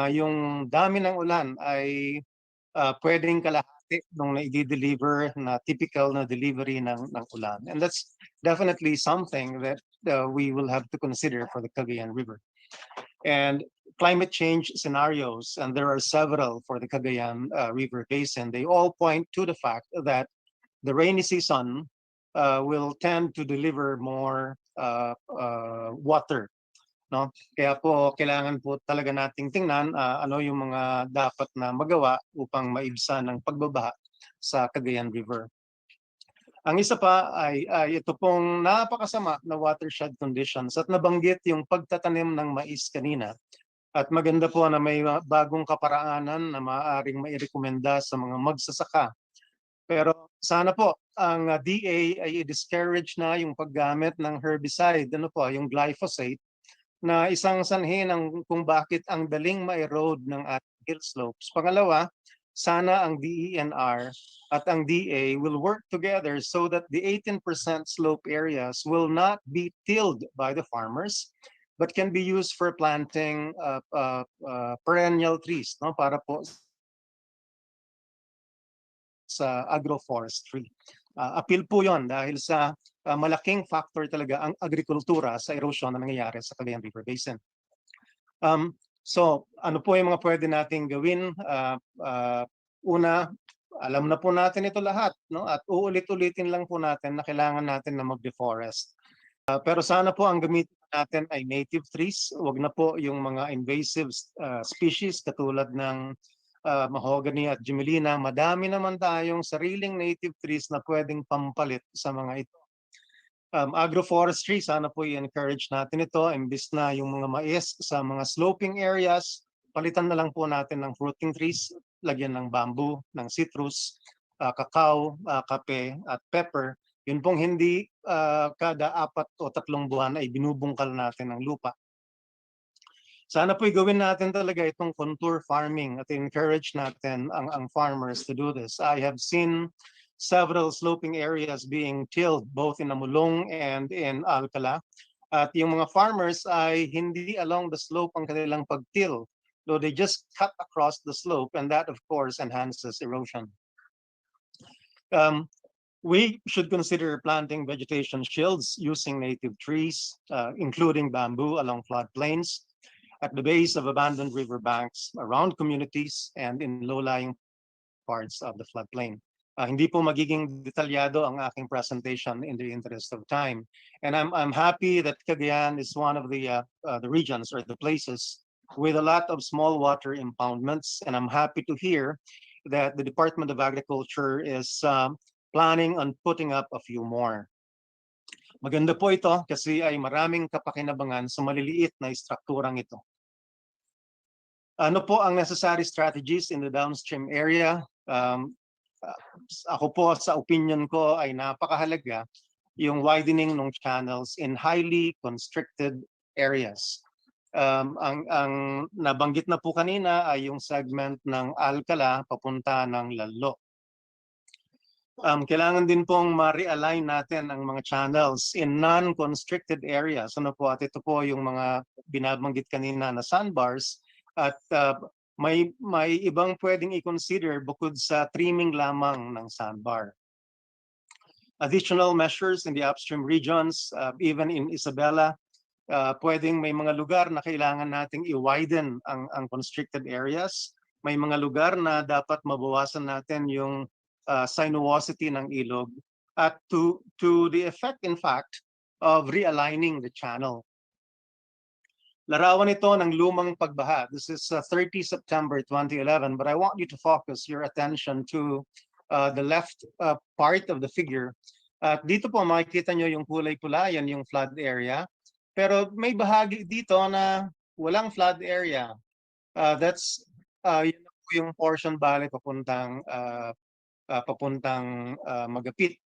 yung dami ng ulan ay pwedeng kalahati nung na-deliver na typical na delivery ng ulan. And that's definitely something that we will have to consider for the Cagayan River. And climate change scenarios, and there are several for the Cagayan River Basin, they all point to the fact that the rainy season will tend to deliver more water. No? Kaya po kailangan po talaga nating tingnan ano yung mga dapat na magawa upang maibsan ang pagbabaha sa Cagayan River. Ang isa pa ay ito pong napakasama na watershed conditions, at nabanggit yung pagtatanim ng mais kanina. At maganda po na may bagong kaparaanan na maaaring mairekomenda sa mga magsasaka. Pero sana po ang DA ay i-discourage na yung paggamit ng herbicide, yung glyphosate, na isang sanhi ng kung bakit ang daling ma-erode ng ating hill slopes. Pangalawa, sana ang DENR at ang DA will work together so that the 18% slope areas will not be tilled by the farmers, but can be used for planting perennial trees, para po sa agroforestry. Appeal po yon dahil sa malaking factor talaga ang agrikultura sa erosion na nangyayari sa Cagayan River Basin. So ano po yung mga pwede nating gawin? Una, alam na po natin ito lahat, no? At uulit-ulitin lang po natin na kailangan natin na mag-deforest. Pero sana po ang gamitin natin ay native trees, wag na po yung mga invasive species katulad ng mahogany at gmelina. Madami naman tayong sariling native trees na pwedeng pampalit sa mga ito. Agroforestry, sana po i-encourage natin ito, imbis na yung mga mais sa mga sloping areas, palitan na lang po natin ng fruiting trees, lagyan ng bamboo, ng citrus, cacao, kape at pepper. Yun pong hindi kada 4 o 3 buwan ay binubungkal natin ang lupa. Sana po gawin natin talaga itong contour farming at encourage natin ang farmers to do this. I have seen several sloping areas being tilled both in Amulong and in Alcala. At yung mga farmers ay hindi along the slope ang kanilang pagtill, though they just cut across the slope, and that of course enhances erosion. We should consider planting vegetation shields using native trees, including bamboo along floodplains, at the base of abandoned riverbanks, around communities, and in low-lying parts of the floodplain. Hindi po magiging detalyado ang aking presentation in the interest of time. And I'm happy that Cagayan is one of the regions or the places with a lot of small water impoundments. And I'm happy to hear that the Department of Agriculture is planning on putting up a few more. Maganda po ito kasi ay maraming kapakinabangan sa maliliit na strukturang ito. Ano po ang necessary strategies in the downstream area? Ako po sa opinion ko ay napakahalaga yung widening ng channels in highly constricted areas. Ang nabanggit na po kanina ay yung segment ng Alcala papunta ng Lalo. Kailangan din pong ma-realign natin ang mga channels in non-constricted areas. Ano po, at ito po yung mga binabanggit kanina na sandbars at may ibang pwedeng i-consider bukod sa trimming lamang ng sandbar. Additional measures in the upstream regions, even in Isabela, pwedeng may mga lugar na kailangan nating i-widen ang constricted areas. May mga lugar na dapat mabawasan natin yung sinuosity ng ilog at to the effect, in fact, of realigning the channel. Larawan ito ng lumang pagbaha. This is 30 September 2011, but I want you to focus your attention to the left part of the figure. Dito po makikita nyo yung kulay pula, yan yung flood area. Pero may bahagi dito na walang flood area. That's yung portion bale papuntang Magapit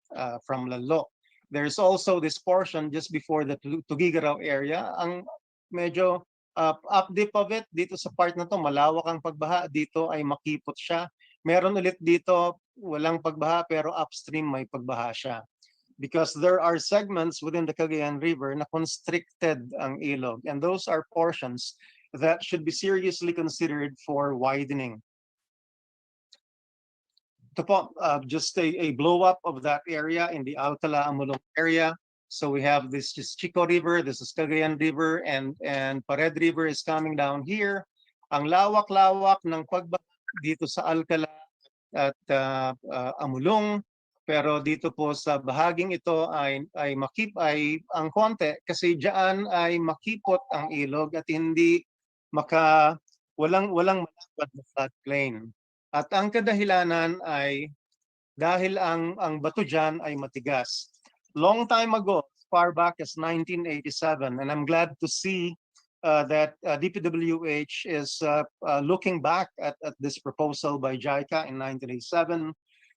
from Lalo. There's also this portion just before the TUGUEGARAO area. Ang medyo up dip of it, dito sa part na to, Malawakang Pagbaha, dito ay makipot siya. Meron ulit dito, walang pagbaha, pero upstream may pagbaha siya. Because there are segments within the Cagayan River na constricted ang ilog. And those are portions that should be seriously considered for widening. Ito po, just a blow up of that area in the Alcala Amulong area. So we have this Chico River, this is Cagayan River, and Pared River is coming down here. Ang lawak-lawak ng pagbaha dito sa Alcala at Amulong, pero dito po sa bahaging ito ay ang konti kasi diyan ay makipot ang ilog at hindi walang malapad na floodplain. At ang kadahilanan ay dahil ang bato diyan ay matigas. Long time ago, far back as 1987, and I'm glad to see that DPWH is looking back at this proposal by JICA in 1987.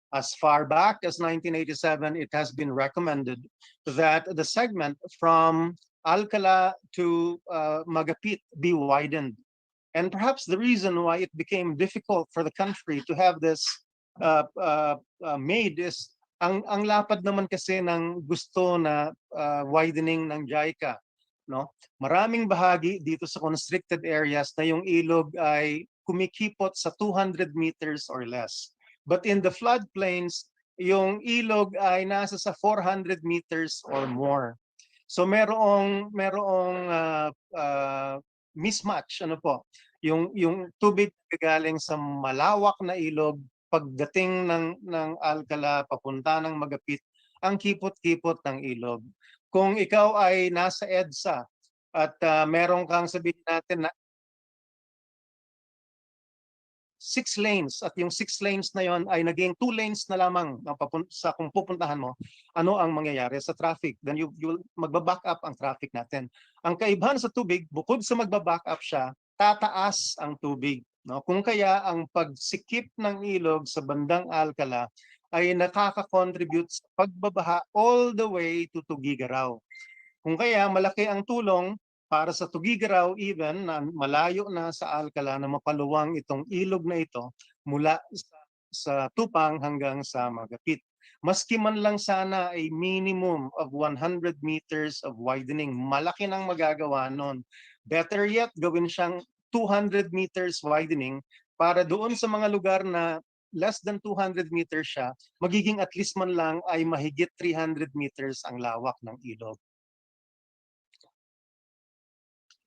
As far back as 1987, it has been recommended that the segment from Alcala to Magapit be widened. And perhaps the reason why it became difficult for the country to have this made is ang lapad naman kasi ng gusto na widening ng JICA, no? Maraming bahagi dito sa constricted areas na yung ilog ay kumikipot sa 200 meters or less. But in the floodplains, yung ilog ay nasa sa 400 meters or more. So merong mismatch, ano po, yung tubig galing sa malawak na ilog, pagdating ng Alcala, papunta ng Magapit, ang kipot-kipot ng ilog. Kung ikaw ay nasa EDSA at meron kang sabihin natin na 6 lanes at yung 6 lanes na yon ay naging 2 lanes na lamang sa kung pupuntahan mo, ano ang mangyayari sa traffic? Then you'll magba-back up ang traffic natin. Ang kaibahan sa tubig, bukod sa magba-back up siya, tataas ang tubig. No? Kung kaya ang pagsikip ng ilog sa bandang Alcala ay nakaka-contribute sa pagbabaha all the way to Tugigaraw. Kung kaya malaki ang tulong para sa Tugigaraw even na malayo na sa Alcala na mapaluwang itong ilog na ito mula sa Tupang hanggang sa Magapit. Maski man lang sana ay minimum of 100 meters of widening, malaki nang magagawa nun. Better yet, gawin siyang 200 meters widening para doon sa mga lugar na less than 200 meters siya, magiging at least man lang ay mahigit 300 meters ang lawak ng ilog.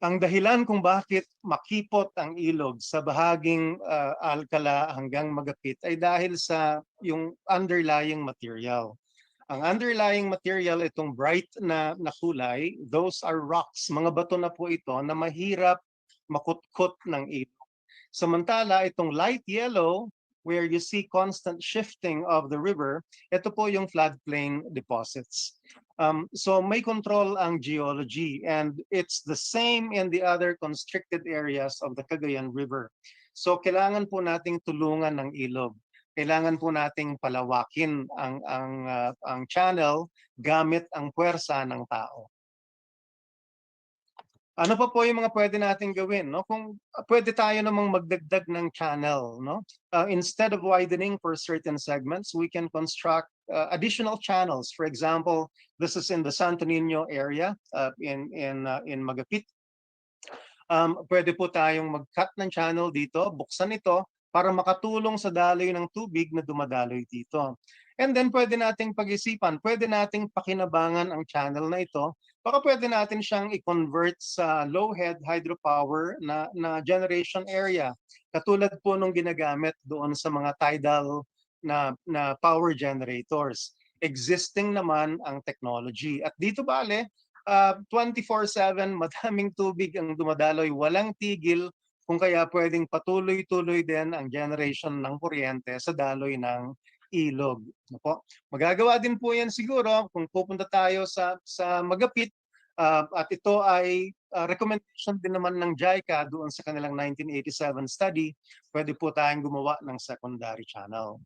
Ang dahilan kung bakit makipot ang ilog sa bahaging Alcala hanggang Magapit ay dahil sa yung underlying material. Ang underlying material, itong bright na kulay, those are rocks. Mga bato na po ito na mahirap makutkot ng ilog. Samantala, itong light yellow, where you see constant shifting of the river, ito po yung floodplain deposits. So may control ang geology and it's the same in the other constricted areas of the Cagayan River. So kailangan po nating tulungan ng ilog. Kailangan po nating palawakin ang channel gamit ang puwersa ng tao. Ano pa po yung mga pwede nating gawin? No? Kung pwede tayo namang magdagdag ng channel. No? Instead of widening for certain segments, we can construct additional channels. For example, this is in the Santo Niño area in Magapit. Pwede po tayong mag-cut ng channel dito, buksan ito para makatulong sa daloy ng tubig na dumadaloy dito. And then pwede nating pag-isipan, pwede nating pakinabangan ang channel na ito. Baka pwede natin siyang i-convert sa low-head hydropower na generation area. Katulad po nung ginagamit doon sa mga tidal na power generators. Existing naman ang technology. At dito bale, 24/7, madaming tubig ang dumadaloy, walang tigil, kung kaya pwedeng patuloy-tuloy din ang generation ng kuryente sa daloy ng ilog. Magagawa din po yan siguro kung pupunta tayo sa Magapit at ito ay recommendation din naman ng JICA doon sa kanilang 1987 study, pwede po tayong gumawa ng secondary channel.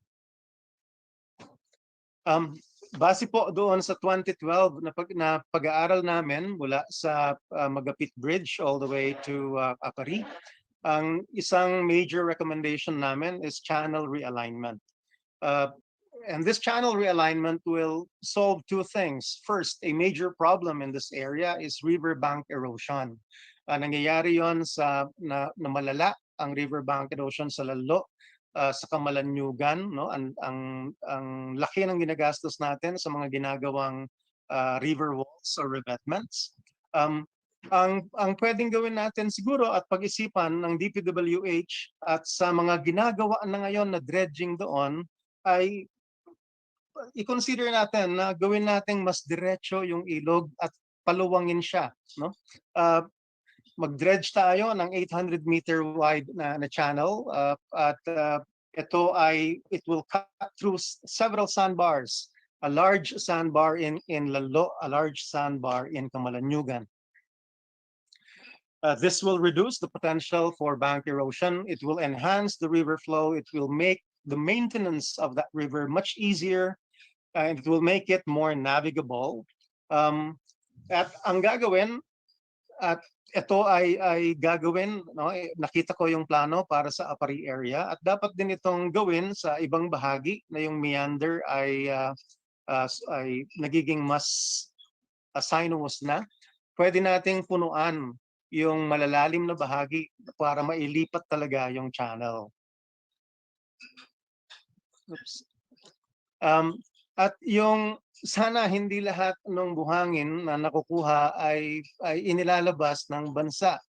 Base po doon sa 2012 na pag-aaral namin mula sa Magapit Bridge all the way to Apari, ang isang major recommendation namin is channel realignment. And this channel realignment will solve two things. First, a major problem in this area is riverbank erosion. Nangyayari yon na malala ang riverbank erosion sa Lalo, sa Kamalanyugan. No? Ang laki ng ginagastos natin sa mga ginagawang river walls or revetments. Ang pwedeng gawin natin siguro at pag-isipan ng DPWH at sa mga ginagawa na ngayon na dredging doon ay i-consider natin na gawin nating mas diretso yung ilog at paluwangin siya. No? Mag-dredge tayo ng 800 meter wide na channel at it will cut through several sandbars. A large sandbar in Lalo, a large sandbar in Kamalanyugan. This will reduce the potential for bank erosion. It will enhance the river flow. It will make the maintenance of that river much easier, and it will make it more navigable. At ang gagawin, at ito ay gagawin, no? Nakita ko yung plano para sa Apari area at dapat din itong gawin sa ibang bahagi na yung meander ay nagiging mas sinuous na. Pwede nating punuan yung malalalim na bahagi para mailipat talaga yung channel. Oops. At yung sana hindi lahat ng buhangin na nakukuha ay inilalabas ng bansa.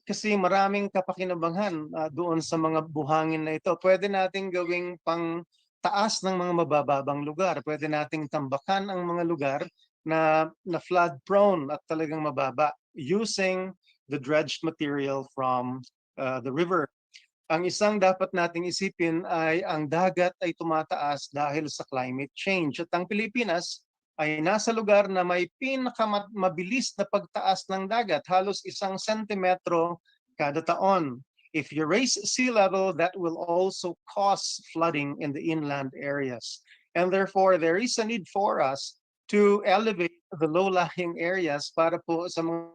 Kasi maraming kapakinabangan doon sa mga buhangin na ito. Pwede nating gawing pang taas ng mga mabababang lugar. Pwede nating tambakan ang mga lugar na flood prone at talagang mababa using the dredged material from the river. Ang isang dapat nating isipin ay ang dagat ay tumataas dahil sa climate change. At ang Pilipinas ay nasa lugar na may pinakamabilis na pagtaas ng dagat, halos 1 sentimetro kada taon. If you raise sea level, that will also cause flooding in the inland areas. And therefore, there is a need for us to elevate the low-lying areas para po sa mga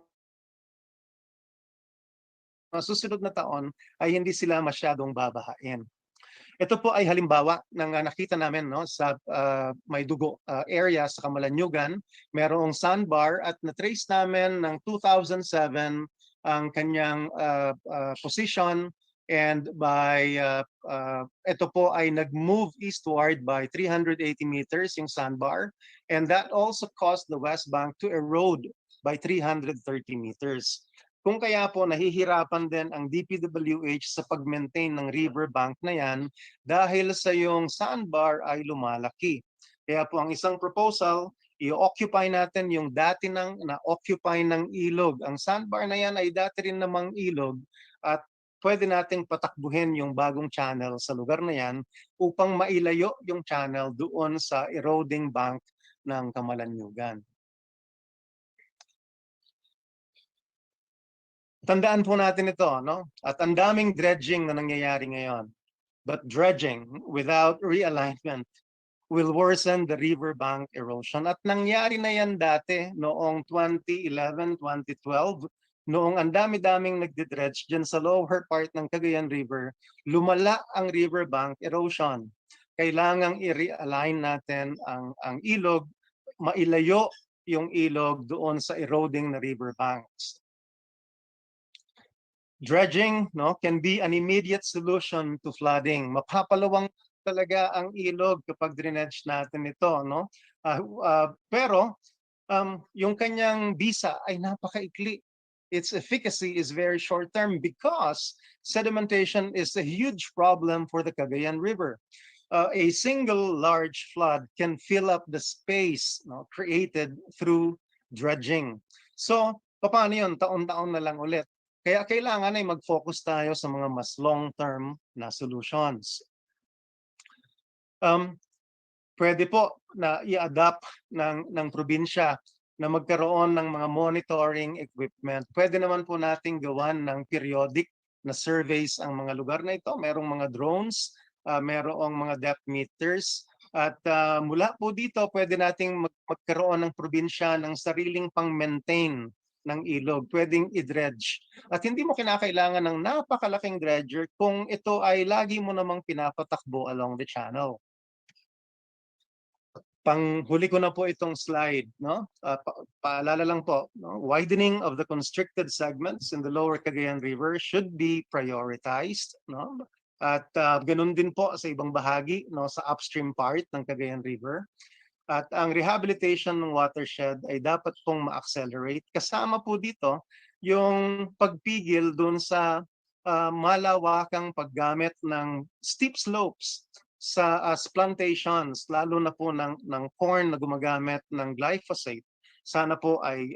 susunod na taon ay hindi sila masyadong babahain. Ito po ay halimbawa ng nakita namin sa may dugo area sa Camalanyugan. Merong sandbar at na-trace namin ng 2007 ang kanyang position, and by ito po ay nag-move eastward by 380 meters yung sandbar, and that also caused the West Bank to erode by 330 meters. Kung kaya po nahihirapan din ang DPWH sa pag-maintain ng riverbank na yan dahil sa yung sandbar ay lumalaki. Kaya po ang isang proposal, i-occupy natin yung dati nang na-occupy ng ilog. Ang sandbar na yan ay dati rin namang ilog at pwede nating patakbuhin yung bagong channel sa lugar na yan upang mailayo yung channel doon sa eroding bank ng Camalanyugan. Tandaan po natin ito, no? At ang daming dredging na nangyayari ngayon. But dredging without realignment will worsen the riverbank erosion. At nangyari na yan dati noong 2011, 2012, noong ang dami-daming nagdidredge dyan sa lower part ng Cagayan River, lumala ang riverbank erosion. Kailangang i-realign natin ang ilog, mailayo yung ilog doon sa eroding na riverbanks. Dredging can be an immediate solution to flooding. Mapapalawang talaga ang ilog kapag drainage natin ito. Pero yung kanyang bisa ay napakaikli. Its efficacy is very short-term because sedimentation is a huge problem for the Cagayan River. A single large flood can fill up the space created through dredging. So, paano yun? Taon-taon na lang ulit. Kaya kailangan ay mag-focus tayo sa mga mas long-term na solutions. Pwede po na i-adapt ng probinsya na magkaroon ng mga monitoring equipment. Pwede naman po nating gawan ng periodic na surveys ang mga lugar na ito. Merong mga drones, merong mga depth meters. At mula po dito, pwede nating magkaroon ng probinsya ng sariling pang-maintain ng ilog, pwedeng i-dredge. At hindi mo kinakailangan ng napakalaking dredger kung ito ay lagi mo namang pinapatakbo along the channel. Panghuli ko na po itong slide. Paalala lang po, widening of the constricted segments in the lower Cagayan River should be prioritized. At ganun din po sa ibang bahagi sa upstream part ng Cagayan River. At ang rehabilitation ng watershed ay dapat pong ma-accelerate. Kasama po dito yung pagpigil dun sa malawakang paggamit ng steep slopes as plantations, lalo na po ng corn na gumagamit ng glyphosate. Sana po ay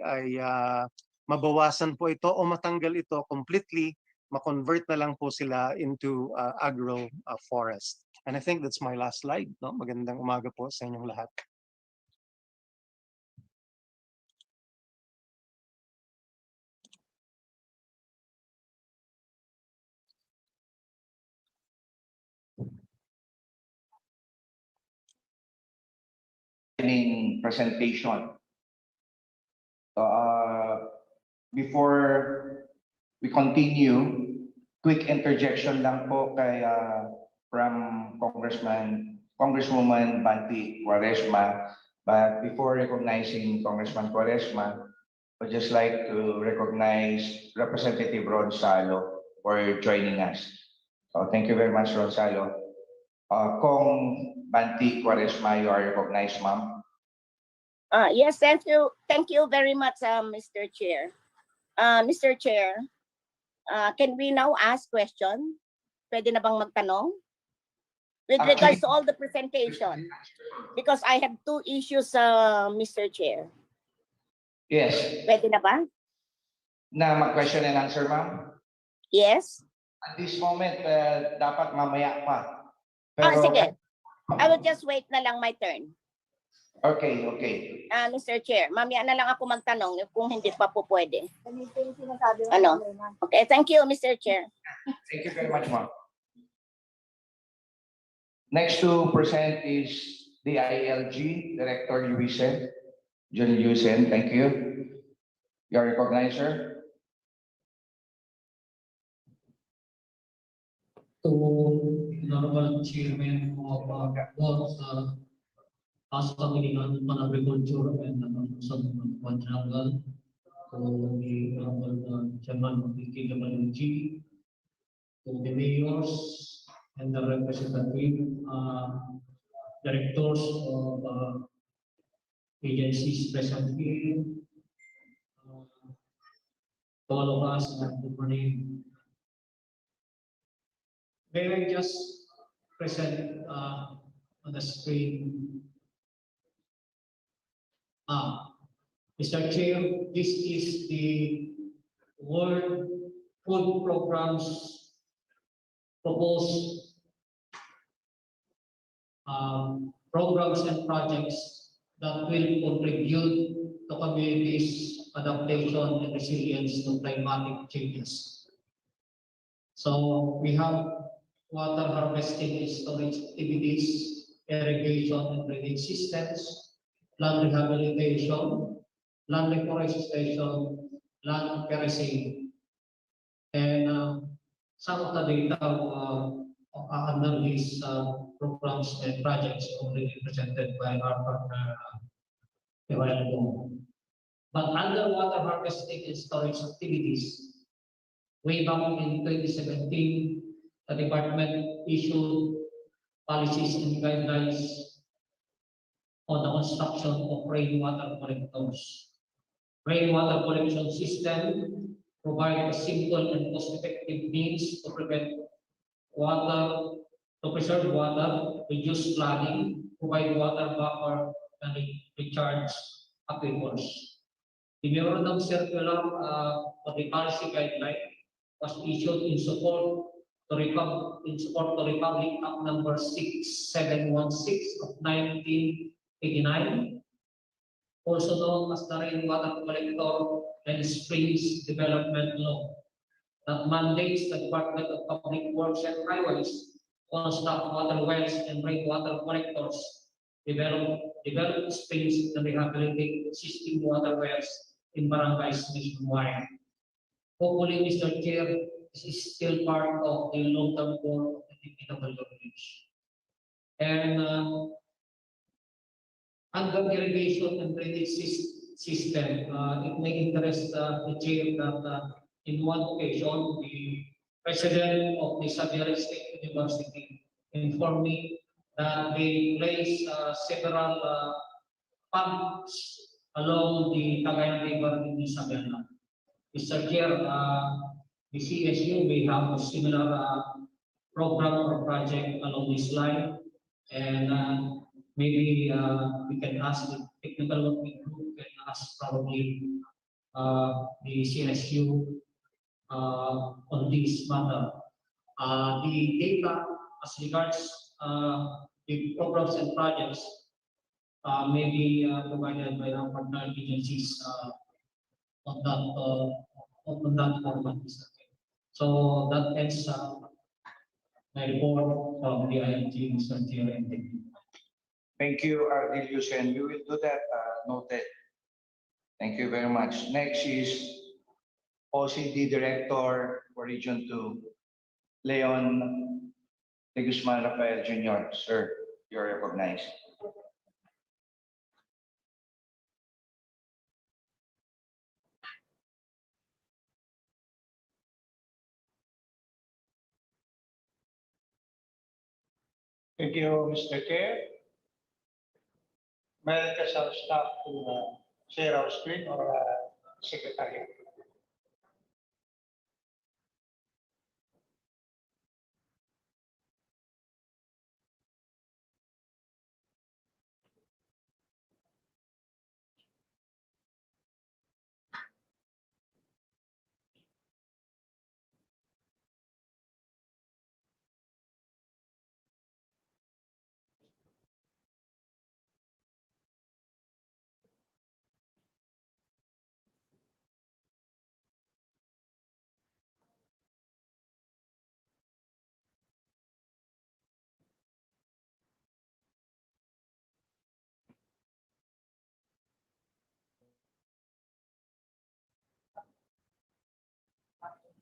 mabawasan po ito o matanggal ito completely, ma-convert na lang po sila into agro-forest. And I think that's my last slide. Magandang umaga po sa inyong lahat. Presentation. Before we continue, quick interjection lang po kay from Congresswoman Banti Cuaresma. But before recognizing Congressman Cuaresma, I'd just like to recognize Representative Ronzalo for joining us. So thank you very much, Ronzalo. Kong Banti Cuaresma, you are recognized, ma'am. Yes, thank you. Thank you very much, Mr. Chair. Mr. Chair, can we now ask question? Pwede na bang magtanong? With regards to all the presentation, because I have two issues, Mr. Chair. Yes. Pwede na ba? Na mag-question and answer, ma'am? Yes? At this moment, dapat mamaya pa. Pero, Sige. I will just wait na lang my turn. Okay. Mr. Chair, mamaya na lang ako magtanong kung hindi pa po pwede. Ano? Okay, thank you, Mr. Chair. Thank you very much, ma'am. Next to present is the ILG, Director Luisen. John Luisen, thank you. You are recognized, sir. To normal chairman of both House Committee on Agriculture and some Quadrangle, to the honorable chairman of the KABILANG, to the mayors and the representative directors of agencies present here, to all of us, good morning. May I just present on the screen? Mr. Chair, this is the World Food Program's proposed programs and projects that will contribute to communities' adaptation and resilience to climatic changes. So we have water harvesting and storage activities, irrigation and drainage systems, land rehabilitation, land reforestation, land terracing, and some of the data under these programs and projects already presented by our partner a while ago. But under water harvesting and storage activities, way back in 2017, the department issued policies and guidelines on the construction of rainwater collectors. Rainwater collection system provide a simple and cost-effective means to prevent water, to preserve water, reduce flooding, provide water buffer, and recharge aquifers. The memorandum circular for the policy guideline was issued in support to Republic Act number 6716 of 1989, also known as the Rainwater Collector and Springs Development Law, that mandates the Department of Public Works and Highways to construct water wells and rainwater collectors, develop springs, and rehabilitate existing water wells in barangays nationwide. Hopefully, Mr. Chair, this is still part of the long-term goal of the DPWH. And under irrigation and drainage system, it may interest the chair that in one occasion, the president of the ISABELA State University informed me that they placed several pumps along the Cagayan River in Isabela. Mr. Chair, the CSU may have a similar program or project along this line, and maybe we can ask the technical working group and ask probably the CSU on this matter. The data as regards the programs and projects may be provided by our partner agencies on that format. So that ends my report from the IMG, Mr. Chair, and thank you. Thank you, Ardilius, and we will do that. Noted. Thank you very much. Next is OCD Director for Region 2, Leon De Guzman Rafael Jr. Sir, you're recognized. Thank you, Mr. Chair. May I request our staff to share our screen or secretary?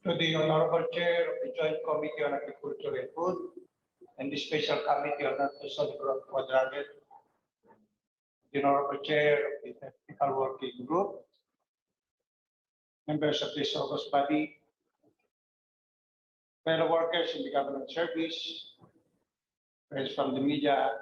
To the Honorable Chair of the Joint Committee on Agriculture and Food and the Special Committee on Nutrition Growth Quadrangle, the Honorable Chair of the Technical Working Group, members of this august body, fellow workers in the government service, friends from the media,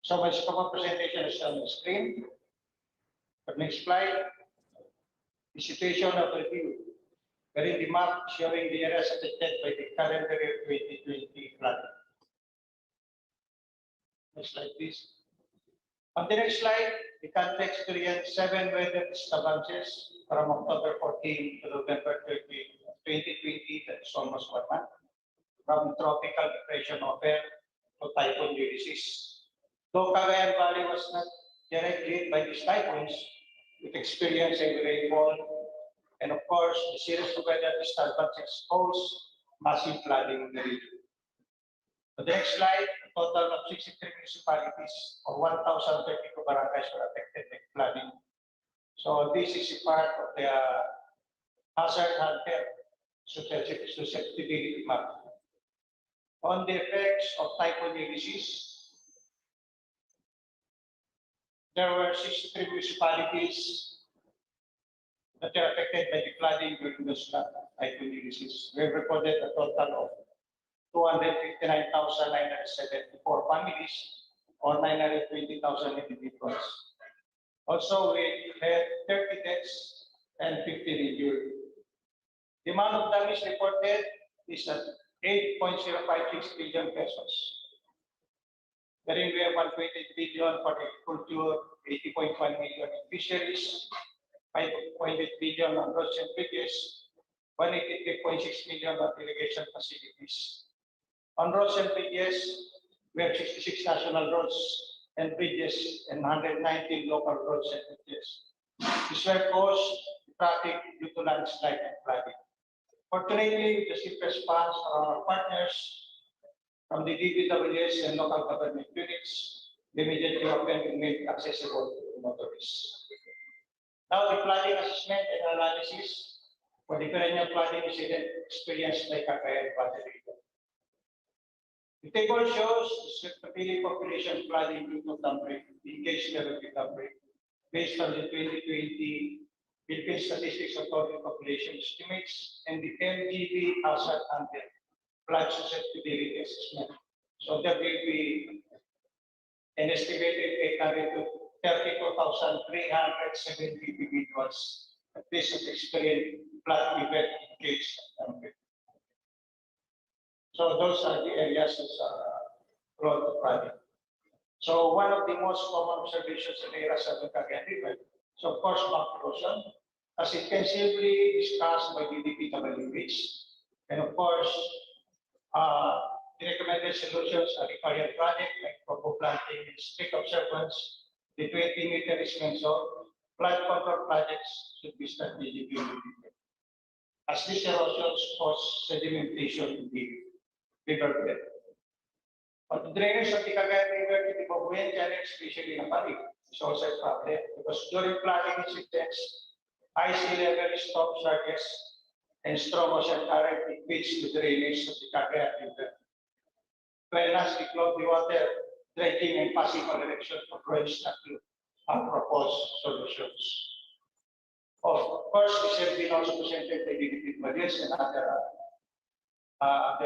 so my scope of presentation is on the screen. The next slide, the situation of review. Wherein the map showing the areas affected by the calendar year 2020 flood. Next slide, please. On the next slide, the country experienced 7 weather disturbances from October 14 to November 30, 2020, that's almost 1 month, from tropical depression over to typhoon Ulysses. Though Cagayan Valley was not directly hit by these typhoons, it experienced heavy rainfall, and of course, the series of weather disturbances caused massive flooding in the region. The next slide, a total of 63 municipalities or 1,032 barangays were affected by flooding. So this is a part of the hazard hunter susceptibility map. On the effects of typhoon Ulysses, there were 63 municipalities that are affected by the flooding during those typhoon Ulysses. We recorded a total of 259,974 families or 920,000 individuals. Also, we had 30 deaths and 15 injured. The amount of damage reported is at 8.056 billion pesos. Wherein we have 1.8 billion for agriculture, 80.1 million in fisheries, 5.8 billion on roads and bridges, 183.6 million on irrigation facilities. On roads and bridges, we have 66 national roads and bridges and 119 local roads and bridges. These were caused traffic due to landslide and flooding. Fortunately, the swift response from our partners from the DPWs and local government units, they immediately opened and made accessible to motorists. Now, the flooding assessment and analysis for the perennial flooding incident experienced by Cagayan Valley region. The table shows the susceptibility population flooding due to tampering, the engaged level recovery, based on the 2020 Philippine Statistics Authority population estimates and the LGB hazard hunter flood susceptibility assessment. So there will be an estimated 832,370 individuals that this has experienced flood event engaged tampering. So those are the areas that are prone to flooding. So one of the most common observations in the areas of the Cagayan River, so of course bank erosion, as intensively discussed by the DPWH, and of course, the recommended solutions are riparian project like cocoa planting and strict observance, the 20-meter easement zone, flood control projects should be strategically implemented. as these erosions cause sedimentation in the riverbed. But the drainage of the Cagayan River to the Babuyan Channel, especially in Apari, is also a problem because during flooding incidents, high sea level storm surges and strong ocean current impedes the drainage of the Cagayan River. Whereas the water dredging and passing on erections for dredge are proposed solutions. Of course, this has been also presented by the Marias and other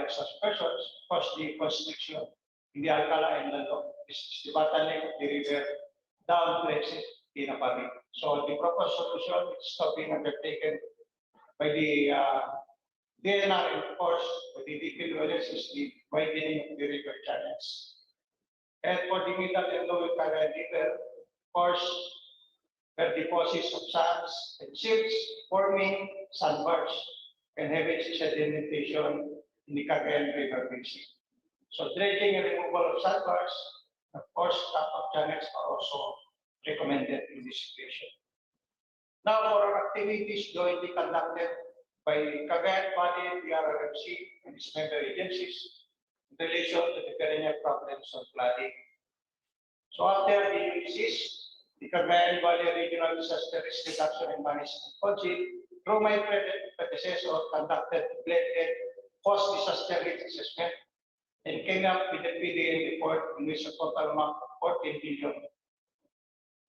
such persons. First, the constriction in the Alcala and Lalo. This is the bottleneck of the river down places in Apari. So the proposed solution is being undertaken by the DNR and of course by the DP dwellers is the widening of the river channels. And for the middle and lower Cagayan River, of course, where deposits of sands and silts forming sandbars and heavy sedimentation in the Cagayan River basin. So dredging and removal of sandbars, of course, top-up channels are also recommended in this situation. Now, for our activities jointly conducted by Cagayan Valley, the RRMC, and its member agencies in relation to the perennial problems of flooding. So after the UECs, the Cagayan Valley Regional Disaster Risk Reduction and Management Council, through my predecessor, conducted blended post-disaster risk assessment and came up with a PDN report in which a total amount of 14 billion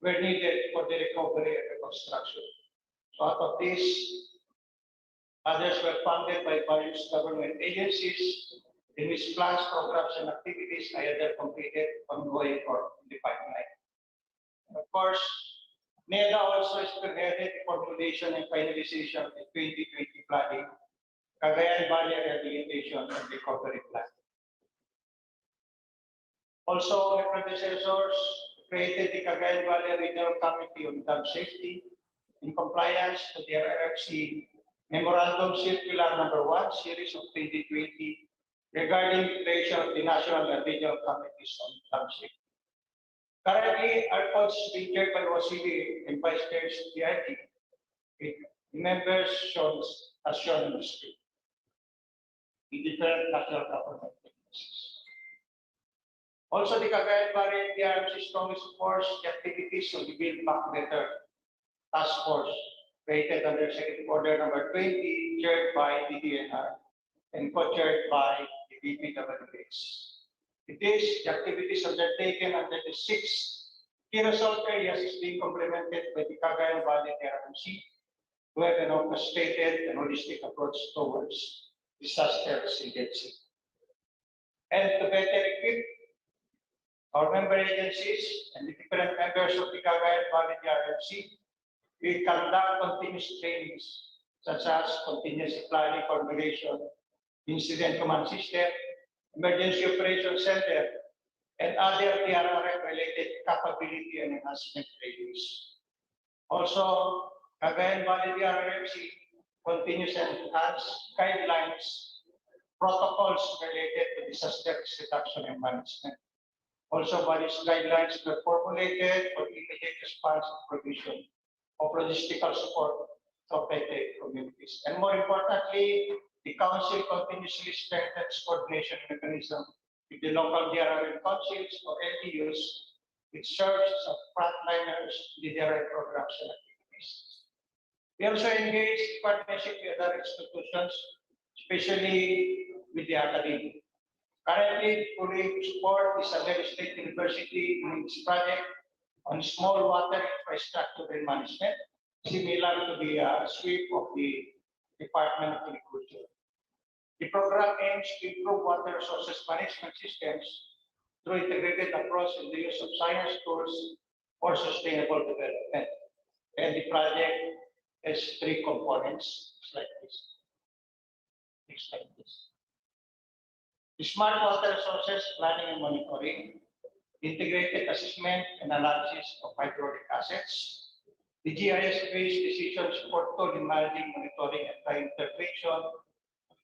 were needed for the recovery and reconstruction. So out of this, others were funded by various government agencies in which plans, programs, and activities are either completed, ongoing, or in the pipeline. And of course, NEDA also spearheaded the formulation and finalization of the 2020 flooding, Cagayan Valley Rehabilitation and Recovery Plan. Also, my predecessors created the Cagayan Valley Regional Committee on Dam Safety in compliance to the RRC Memorandum Circular Number 1, Series of 2020, regarding the creation of the National and Regional Committees on Dam Safety. Currently, our coach is being chaired by Wasili and Vice Chair PRT. The members as shown on the screen in different national government agencies. Also, the Cagayan Valley DRMC strongly supports the activities of the Build Back Better Task Force created under Executive Order Number 20, chaired by the DNR and co-chaired by the BPWH. It is the activities undertaken under the 6 key result areas is being complemented by the Cagayan Valley DRMC to have an orchestrated and holistic approach towards disaster resiliency. And to better equip our member agencies and the different members of the Cagayan Valley DRMC, we conduct continuous trainings such as contingency planning formulation, incident command system, emergency operations center, and other TRRM-related capability and enhancement trainings. Also, Cagayan Valley DRMC continues to enhance guidelines, protocols related to disaster risk reduction and management. Also, various guidelines were formulated for immediate response and provision of logistical support to affected communities. And more importantly, the Council continuously strengthens coordination mechanism with the local DRRM councils or LDUs, which serves as frontliners in the DRRM programs and activities. We also engage in partnership with other institutions, especially with the academy. Currently, we support Isabela State University in its project on small water infrastructure and management, similar to the sweep of the Department of Agriculture. The program aims to improve water resources management systems through integrated approach in the use of science tools for sustainable development. And the project has 3 components, just like this. Next slide, please. The smart water resources planning and monitoring, integrated assessment and analysis of hydraulic assets, the GIS-based decision support tool in managing, monitoring, and time intervention of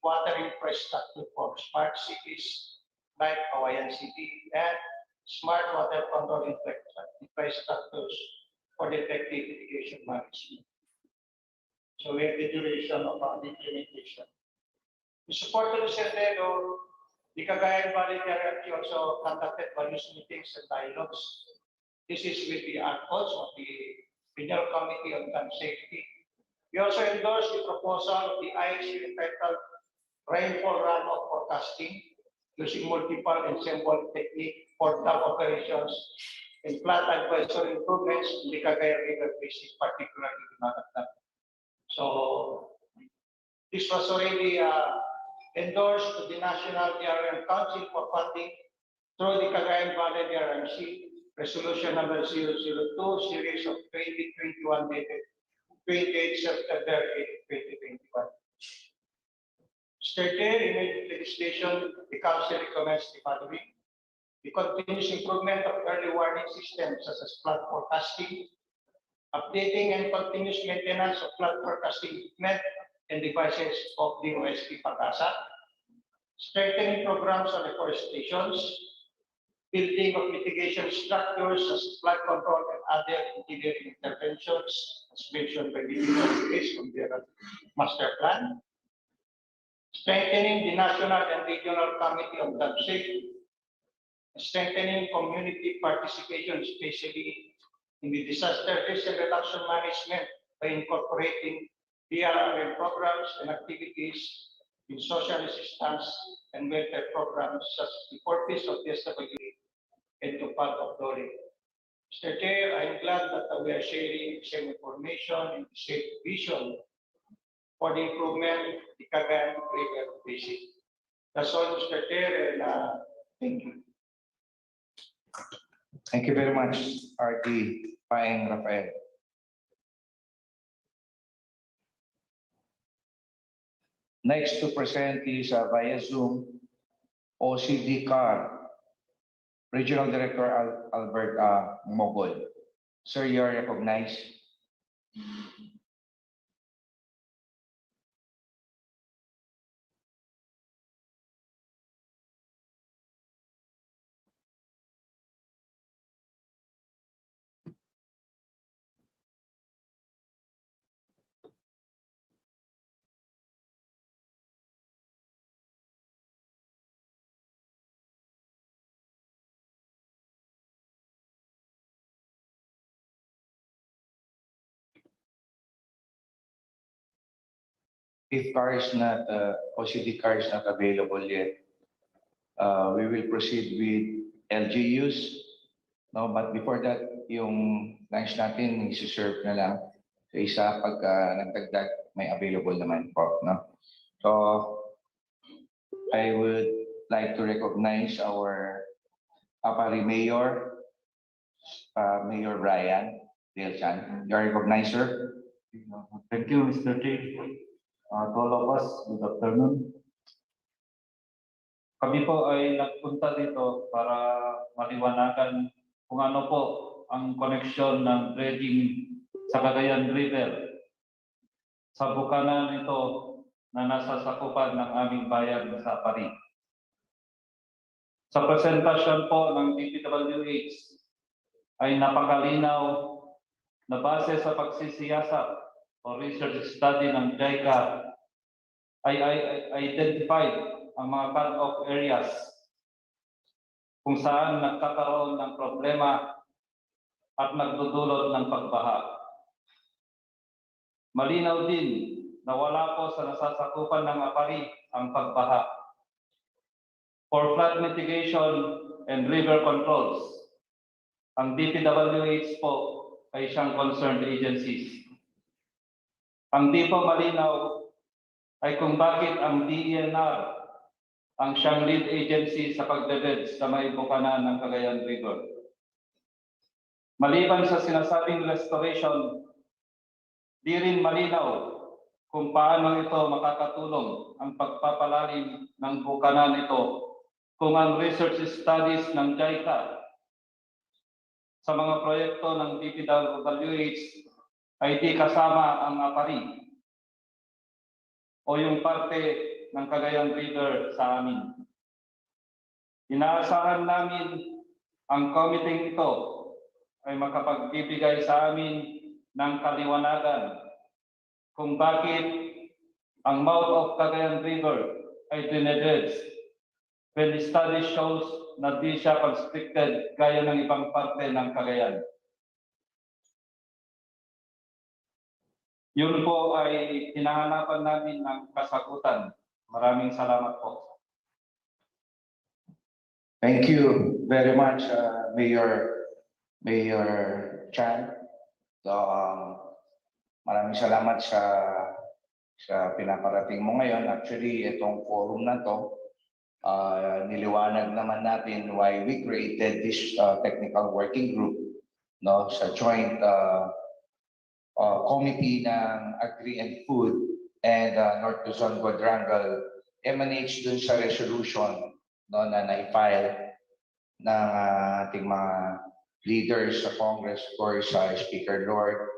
water infrastructure for smart cities like Hawaiian City, and smart water control infrastructures for the effective irrigation management. So we have the duration of the implementation. To support the Sendero, the Cagayan Valley Directory also conducted various meetings and dialogues. This is with the ARCOS of the Regional Committee on Gun Safety. We also endorsed the proposal of the ISU entitled Rainfall Runoff Forecasting using multiple and symbolic technique for dam operations and flood advisory improvements in the Cagayan River Basin, particularly the Malawakang. So this was already endorsed to the National DRM Council for funding through the Cagayan Valley DRMC Resolution number 002 series of 2021 dated 28 September 2021. Mr. Chair, in legislation, the Council recommends the following: the continuous improvement of early warning systems such as flood forecasting, updating and continuous maintenance of flood forecasting equipment and devices of the OSP Pag-asa, strengthening programs on reforestations, building of mitigation structures as flood control and other engineering interventions, as mentioned by the Minister from their master plan, strengthening the National and Regional Committee on Dam Safety, strengthening community participation, especially in the disaster risk and reduction management by incorporating DRRM programs and activities in social assistance and welfare programs such as the purpose of the SWA and to part of DORE. Mr. Chair, I am glad that we are sharing the same information and the same vision for the improvement of the Cagayan River Basin. That's all, Mr. Chair, and thank you. Thank you very much, RT Paeng Rafael. Next to present is via Zoom, OCD CAR, Regional Director Albert Mogol. Sir, you are recognized. If car is not, OCD car is not available yet, we will proceed with LGUs. No, but before that, yung lunch natin, isi-serve na lang sa isa pag nagdagdag, may available naman po. No? So, I would like to recognize our Apari Mayor, Mayor Brian Delchan. You are recognized, sir. Thank you, Mr. Chief. To all of us, good afternoon. Kami po ay nagpunta dito para maliwanagan kung ano po ang koneksyon ng dredging sa Cagayan River sa bukanan ito na nasa sakupan ng aming bayan sa Apari. Sa presentasyon po ng DPWH ay napakalinaw na base sa pagsisiyasat o research study ng JICA ay identified ang mga cut-off areas kung saan nagkakaroon ng problema at nagdudulot ng pagbaha. Malinaw din na wala po sa nasasakupan ng Apari ang pagbaha. For flood mitigation and river controls, ang DPWH po ay siyang concerned agencies. Ang di pa malinaw ay kung bakit ang DENR ang siyang lead agency sa pagdedredge sa may bukanan ng Cagayan River. Maliban sa sinasabing restoration, di rin malinaw kung paano ito makakatulong ang pagpapalalim ng bukanan ito kung ang research studies ng JICA sa mga proyekto ng DPWH ay di kasama ang Apari o yung parte ng Cagayan River sa amin. Inaasahan namin ang committee ito ay makapagbibigay sa amin ng kaliwanagan kung bakit ang mouth of Cagayan River ay dinedredge when the study shows na di siya constricted gaya ng ibang parte ng Cagayan. Yun po ay hinahanapan namin ng kasagutan. Maraming salamat po. Thank you very much, Mayor Chan. So, maraming salamat sa pinaparating mo ngayon. Actually, itong forum na to, niliwanag naman natin why we created this technical working group, no, sa joint committee ng Agri and Food and North Luzon Quadrangle emanates dun sa resolution, no, na na-file ng ating mga leaders sa Congress, of course, Speaker Lord,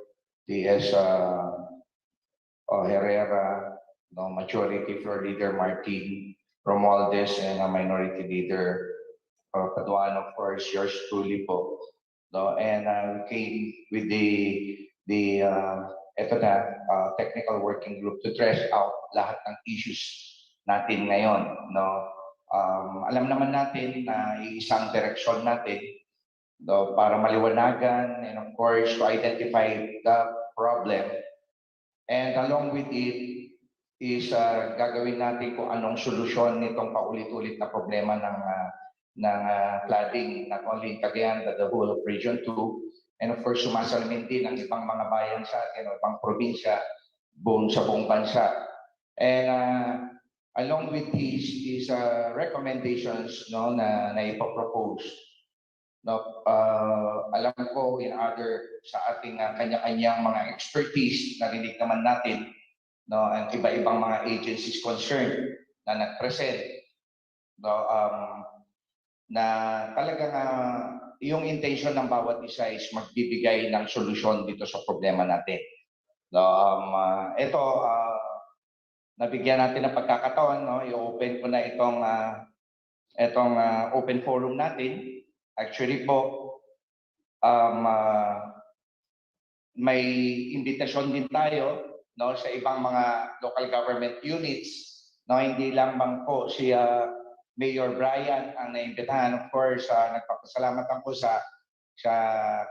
DS Herrera, no, Majority Floor Leader Martin Romualdez, and Minority Leader Paduan, of course, yours truly po. No, and we came with the technical working group to trash out lahat ng issues natin ngayon. No, alam naman natin na isang direksyon natin, no, para maliwanagan and of course to identify the problem, and along with it is gagawin natin kung anong solusyon nitong paulit-ulit na problema ng flooding, not only in Cagayan but the whole of Region 2, and of course sumasalamin din ang ibang mga bayan sa atin o ibang probinsya sa buong bansa. And along with these is recommendations, no, na ipopropose. No, alam ko in other sa ating kanya-kanyang mga expertise, narinig naman natin, no, ang iba-ibang mga agencies concerned na nag-present, no, na talagang yung intention ng bawat isa is magbibigay ng solusyon dito sa problema natin. No, ito nabigyan natin ng pagkakataon, no, i-open ko na itong open forum natin. Actually po, may invitasyon din tayo, no, sa ibang mga local government units, no, hindi lang bang po si Mayor Brian ang naimbitahan. Of course, nagpapasalamat ako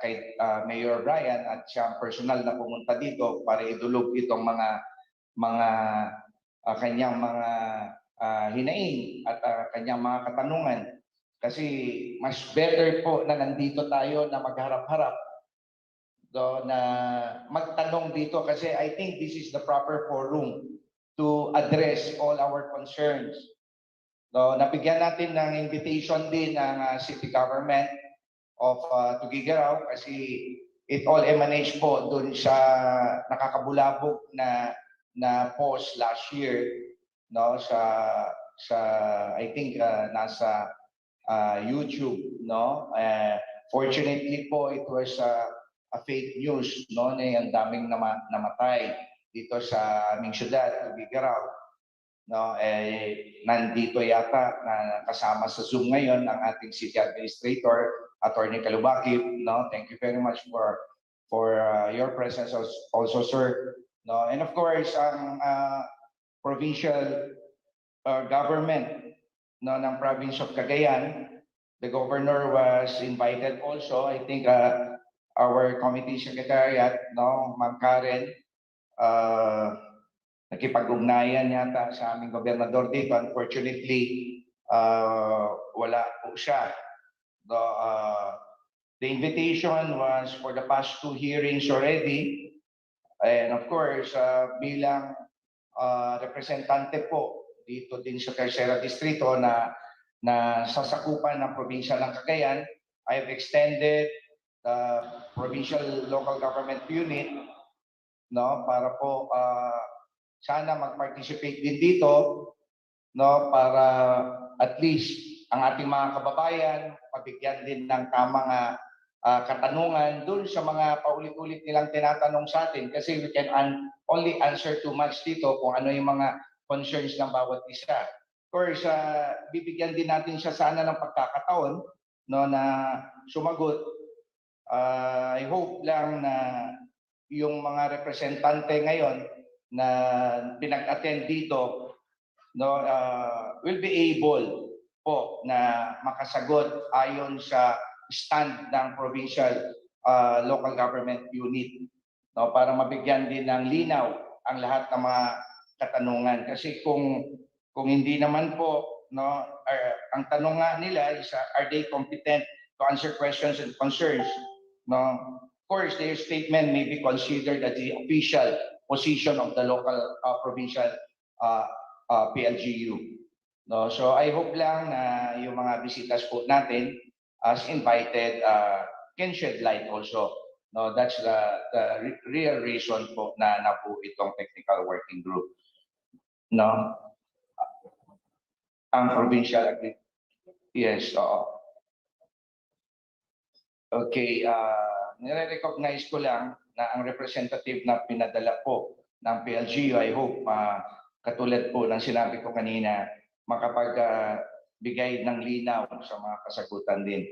kay Mayor Brian at siya ang personal na pumunta dito para idulog itong mga kanyang mga hinaing at kanyang mga katanungan. Kasi mas better po na nandito tayo na magharap-harap, do, na magtanong dito, kasi I think this is the proper forum to address all our concerns. Do, nabigyan natin ng invitation din ng city government of TUGUEGARAO kasi it all emanates po dun sa nakakabulabog na post last year, no, sa I think nasa YouTube, no. Fortunately po it was a fake news, no, na ang daming namatay dito sa aming syudad, TUGUEGARAO, no. Nandito yata na kasama sa Zoom ngayon ang ating city administrator, Attorney Kalubakib, no. Thank you very much for your presence also, sir, no. And of course ang provincial government, no, ng province of Cagayan, the governor was invited also. I think our committee secretariat, no, Ma'am Karen, nakipag-ugnayan yata sa aming gobernador dito. Unfortunately, wala po siya. The invitation was for the past 2 hearings already, and of course, bilang representante po dito din sa Tercera Distrito na sasakupan ng probinsya ng Cagayan, I have extended the provincial local government unit, no, para po sana mag-participate din dito, no, para at least ang ating mga kababayan mabigyan din ng tamang katanungan dun sa mga paulit-ulit nilang tinatanong sa atin, kasi we can only answer too much dito kung ano yung mga concerns ng bawat isa. Of course, bibigyan din natin siya sana ng pagkakataon, no, na sumagot. I hope lang na yung mga representante ngayon na pinag-attend dito will be able po na makasagot ayon sa stand ng provincial local government unit para mabigyan din ng linaw ang lahat ng mga katanungan. Kasi kung hindi naman po ang tanong nga nila is are they competent to answer questions and concerns? Of course, their statement may be considered as the official position of the local provincial PLGU. So I hope lang na yung mga bisitas po natin as invited can shed light also. That's the real reason po na nabuo itong technical working group. Ang provincial yes, oo. Okay, nire-recognize ko lang na ang representative na pinadala po ng PLGU, I hope katulad po ng sinabi ko kanina, makapagbigay ng linaw sa mga kasagutan din.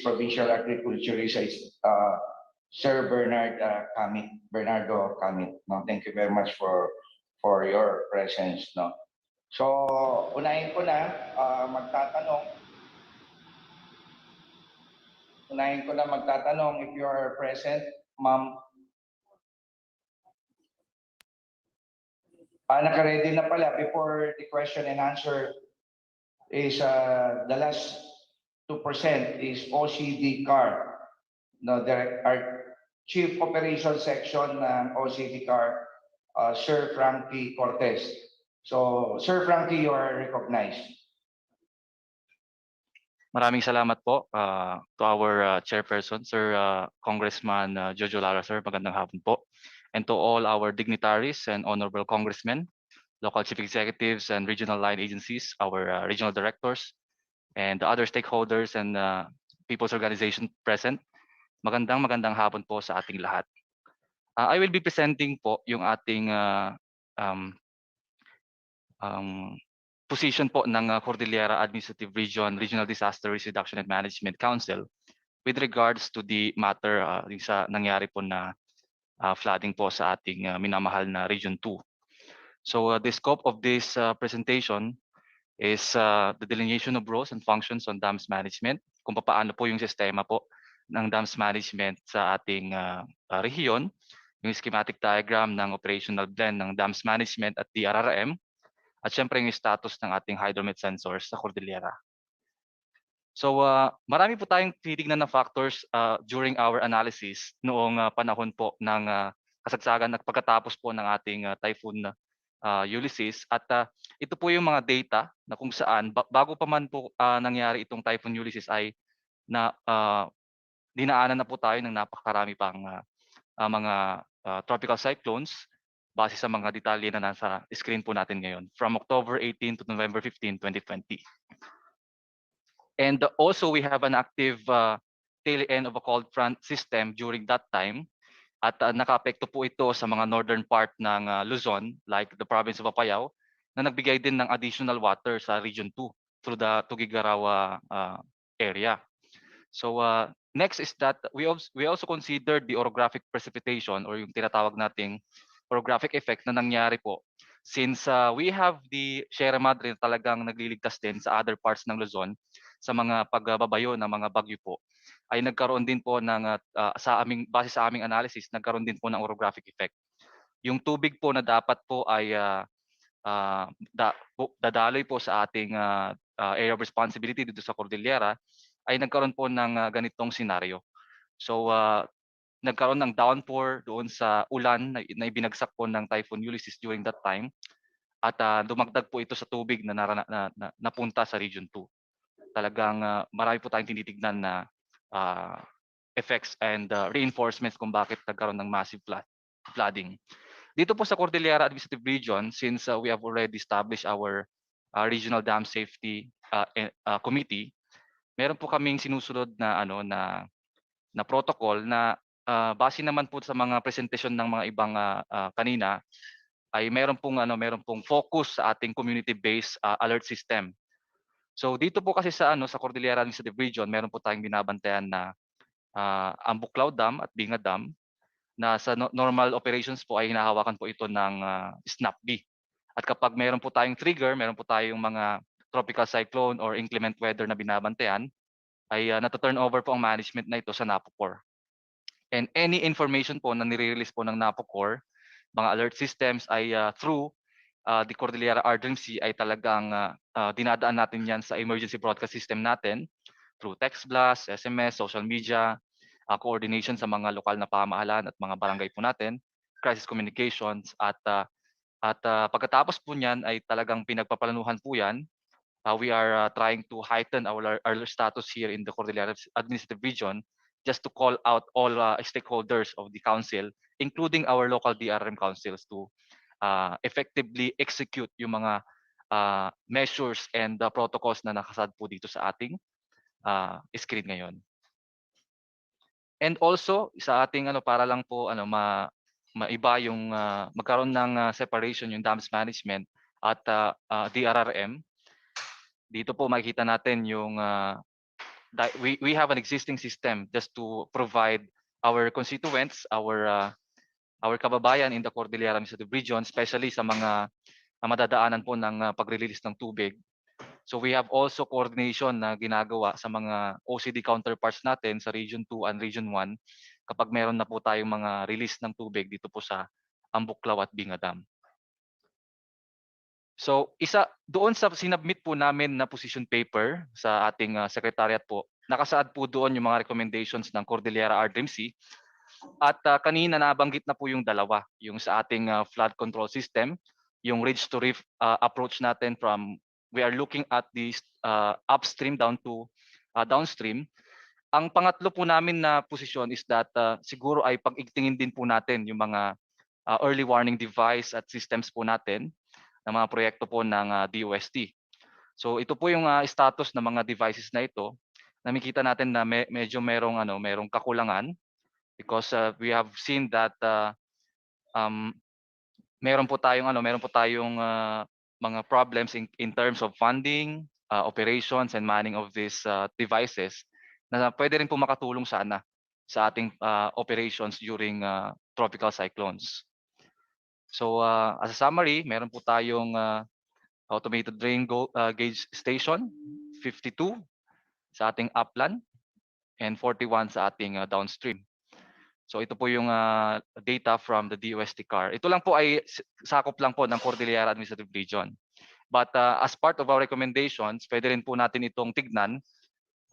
Provincial agriculturist Sir Bernardo Camit. Thank you very much for your presence. So, unahin ko na magtatanong if you are present, ma'am. Naka-ready na pala before the question and answer is the last 2% is OCD CAR. Our Chief Operation Section ng OCD CAR, Sir Frankie Cortez. So, Sir Frankie, you are recognized. Maraming salamat po to our Chairperson, Sir Congressman Jojo Lara, sir. Magandang hapon po. And to all our dignitaries and honorable congressmen, local chief executives and regional line agencies, our regional directors, and the other stakeholders and people's organization present. Magandang hapon po sa ating lahat. I will be presenting po yung ating position po ng Cordillera Administrative Region Regional Disaster Risk Reduction and Management Council with regards to the matter sa nangyari po na flooding po sa ating minamahal na Region 2. So the scope of this presentation is the delineation of roles and functions on dams management, kung paano po yung sistema po ng dams management sa ating rehiyon, yung schematic diagram ng operational blend ng dams management at DRRM, at syempre yung status ng ating hydromet sensors sa Cordillera. So marami po tayong titignan na factors during our analysis noong panahon po ng kasagsagan at pagkatapos po ng ating Typhoon Ulysses. At ito po yung mga data na kung saan bago pa man po nangyari itong Typhoon Ulysses ay dinaanan na po tayo ng napakarami pang mga tropical cyclones base sa mga detalye na nasa screen po natin ngayon from October 18 to November 15, 2020. And also we have an active tail end of a cold front system during that time. At nakaapekto po ito sa mga northern part ng Luzon, like the province of Apayao, na nagbigay din ng additional water sa Region 2 through the TUGUEGARAO area. So next is that we also considered the orographic precipitation or yung tinatawag nating orographic effect na nangyari po since we have the Sierra Madre na talagang nagliligtas din sa other parts ng Luzon sa mga pagbabayo ng mga bagyo po, ay nagkaroon din po ng base sa aming analysis, nagkaroon din po ng orographic effect. Yung tubig po na dapat po ay dadaloy po sa ating area of responsibility dito sa Cordillera ay nagkaroon po ng ganitong senaryo. So nagkaroon ng downpour doon sa ulan na ibinagsak po ng Typhoon Ulysses during that time at dumagdag po ito sa tubig na napunta sa Region 2. Talagang marami po tayong tinitignan na effects and reinforcements kung bakit nagkaroon ng massive flooding. Dito po sa Cordillera Administrative Region, since we have already established our Regional Dam Safety Committee, meron po kaming sinusunod na na protocol na base naman po sa mga presentation ng mga ibang kanina ay meron pong focus sa ating community-based alert system. So dito po kasi sa Cordillera Administrative Region, meron po tayong binabantayan na ang Buklaw Dam at Binga Dam na sa normal operations po ay hinahawakan po ito ng SNAPB. At kapag meron po tayong trigger, meron po tayong mga tropical cyclone or inclement weather na binabantayan, ay nata-turn over po ang management na ito sa NAPOCOR. And any information po na nire-release po ng NAPOCOR, mga alert systems ay through the Cordillera RDMC ay talagang dinadaan natin yan sa emergency broadcast system natin through text blast, SMS, social media, coordination sa mga lokal na pamahalaan at mga barangay po natin, crisis communications at pagkatapos po niyan ay talagang pinagpaplanuhan po yan. We are trying to heighten our status here in the Cordillera Administrative Region just to call out all stakeholders of the council, including our local DRM councils to effectively execute yung mga measures and protocols na nakasad po dito sa ating screen ngayon. And also sa ating para lang po maiba yung magkaroon ng separation yung damage management at DRRM. Dito po makikita natin yung we have an existing system just to provide our constituents, our kababayan in the Cordillera Administrative Region, especially sa mga madadaanan po ng pag-release ng tubig. So we have also coordination na ginagawa sa mga OCD counterparts natin sa Region 2 and Region 1 kapag meron na po tayong mga release ng tubig dito po sa Ambuklaw at Binga Dam. So doon sa sinubmit po namin na position paper sa ating secretariat po, nakasaad po doon yung mga recommendations ng Cordillera RDMC at kanina nabanggit na po yung dalawa, yung sa ating flood control system, yung ridge to reef approach natin from we are looking at the upstream down to downstream. Ang pangatlo po namin na posisyon is that siguro ay pag-igtingin din po natin yung mga early warning device at systems po natin ng mga proyekto po ng DOST. So ito po yung status ng mga devices na ito. Nakikita natin na medyo merong kakulangan because we have seen that meron po tayong mga problems in terms of funding, operations and manning of these devices na pwede rin po makatulong sana sa ating operations during tropical cyclones. So as a summary, meron po tayong automated drain gauge station, 52 sa ating upland and 41 sa ating downstream. So ito po yung data from the DOST CAR. Ito lang po ay sakop lang po ng Cordillera Administrative Region. But as part of our recommendations, pwede rin po natin itong tignan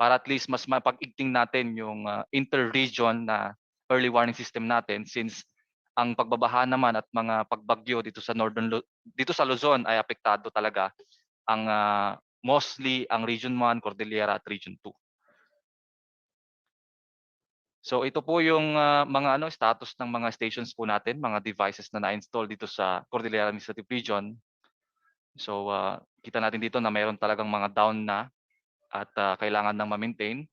para at least mas mapag-igting natin yung inter-region na early warning system natin since ang pagbabaha naman at mga pagbagyo dito sa Luzon ay apektado talaga ang mostly ang Region 1, Cordillera at Region 2. So ito po yung mga status ng mga stations po natin, mga devices na na-install dito sa Cordillera Administrative Region. So kita natin dito na mayroon talagang mga down na at kailangan nang ma-maintain.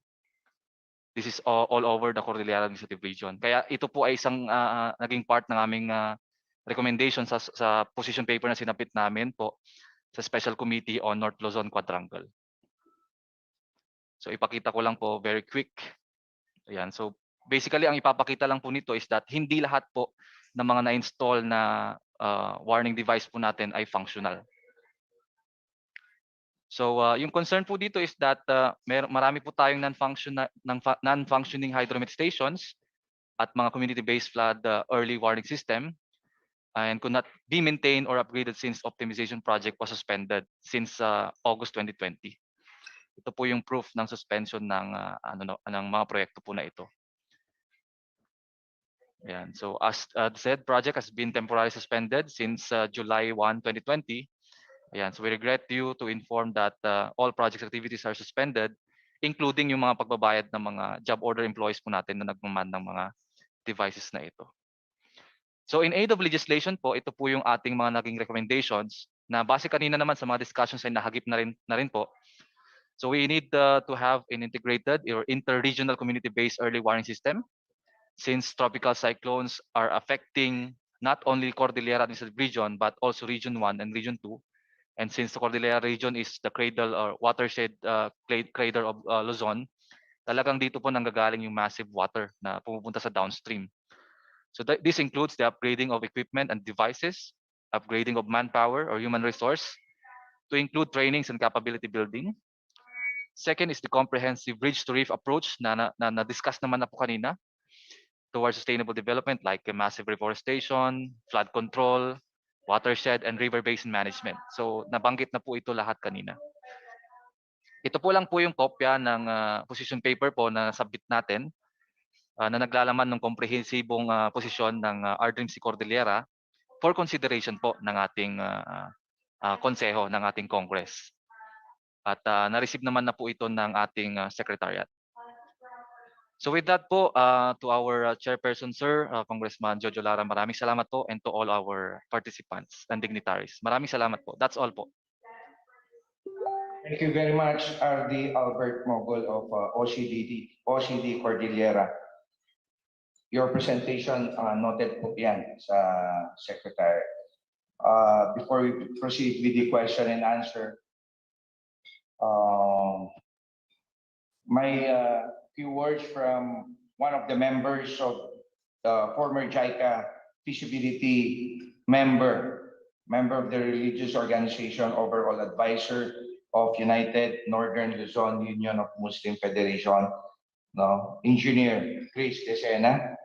This is all over the Cordillera Administrative Region. Kaya ito po ay isang naging part ng aming recommendation sa position paper na sinapit namin po sa Special Committee on North Luzon Quadrangle. So ipakita ko lang po very quick. Ayan. So basically ang ipapakita lang po nito is that hindi lahat po ng mga na-install na warning device po natin ay functional. So yung concern po dito is that marami po tayong non-functioning hydromet stations at mga community-based flood early warning system and could not be maintained or upgraded since optimization project was suspended since August 2020. Ito po yung proof ng suspension ng mga proyekto po na ito. Ayan. So as said, project has been temporarily suspended since July 1, 2020. Ayan, so we regret you to inform that all project activities are suspended, including yung mga pagbabayad ng mga job order employees po natin na nagmaman ng mga devices na ito. So in aid of legislation po, ito po yung ating mga naging recommendations na base kanina naman sa mga discussions ay nahagip na rin po. So we need to have an integrated or inter-regional community-based early warning system since tropical cyclones are affecting not only Cordillera Administrative Region but also Region 1 and Region 2. And since the Cordillera region is the cradle or watershed cradle of Luzon, talagang dito po nanggagaling yung massive water na pumupunta sa downstream. So this includes the upgrading of equipment and devices, upgrading of manpower or human resource, to include trainings and capability building. Second is the comprehensive bridge to reef approach na na-discuss naman na po kanina, towards sustainable development like massive reforestation, flood control, watershed, and river basin management. So nabanggit na po ito lahat kanina. Ito po lang po yung kopya ng position paper po na submit natin na naglalaman ng komprehensibong posisyon ng RDRIMC Cordillera for consideration po ng ating konseho, ng ating Congress. At na-receive naman na po ito ng ating Secretariat. So with that po, to our Chairperson, Sir, Congressman Jojo Lara, maraming salamat po, and to all our participants and dignitaries. Maraming salamat po. That's all po. Thank you very much, RD Albert Mogol of OCD Cordillera. Your presentation noted po yan sa Secretary. Before we proceed with the question and answer, my few words from one of the members of the former JICA feasibility member of the religious organization, overall advisor of United Northern Luzon Union of Muslim Federation, Engineer Chris Desena.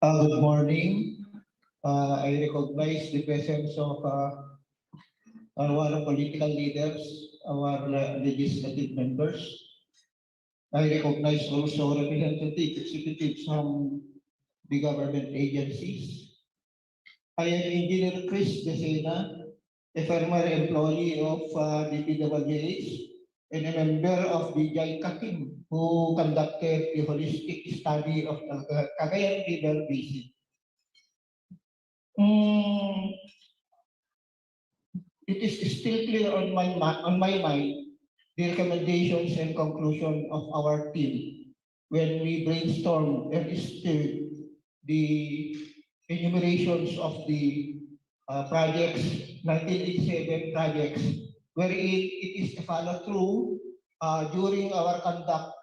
Good morning. I recognize the presence of our political leaders, our legislative members. I recognize also representatives, executives from the government agencies. I am Engineer Chris Desena, a former employee of the PWH and a member of the JICA team who conducted the holistic study of the Cagayan River Basin. It is still clear on my mind the recommendations and conclusion of our team when we brainstorm and steer the enumerations of the projects, 1987 projects, wherein it is a follow-through during our conduct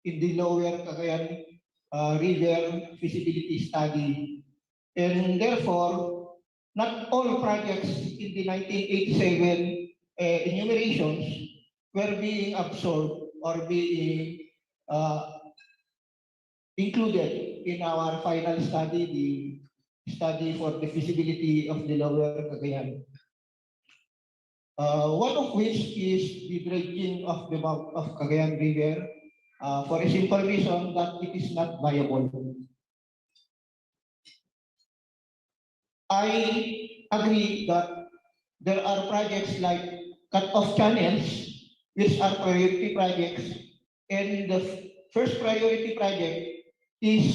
in the lower Cagayan River feasibility study. And therefore, not all projects in the 1987 enumerations were being absorbed or being included in our final study, the study for the feasibility of the lower Cagayan. One of which is the dredging of the mouth of Cagayan River for a simple reason that it is not viable. I agree that there are projects like cut-off channels, which are priority projects, and the first priority project is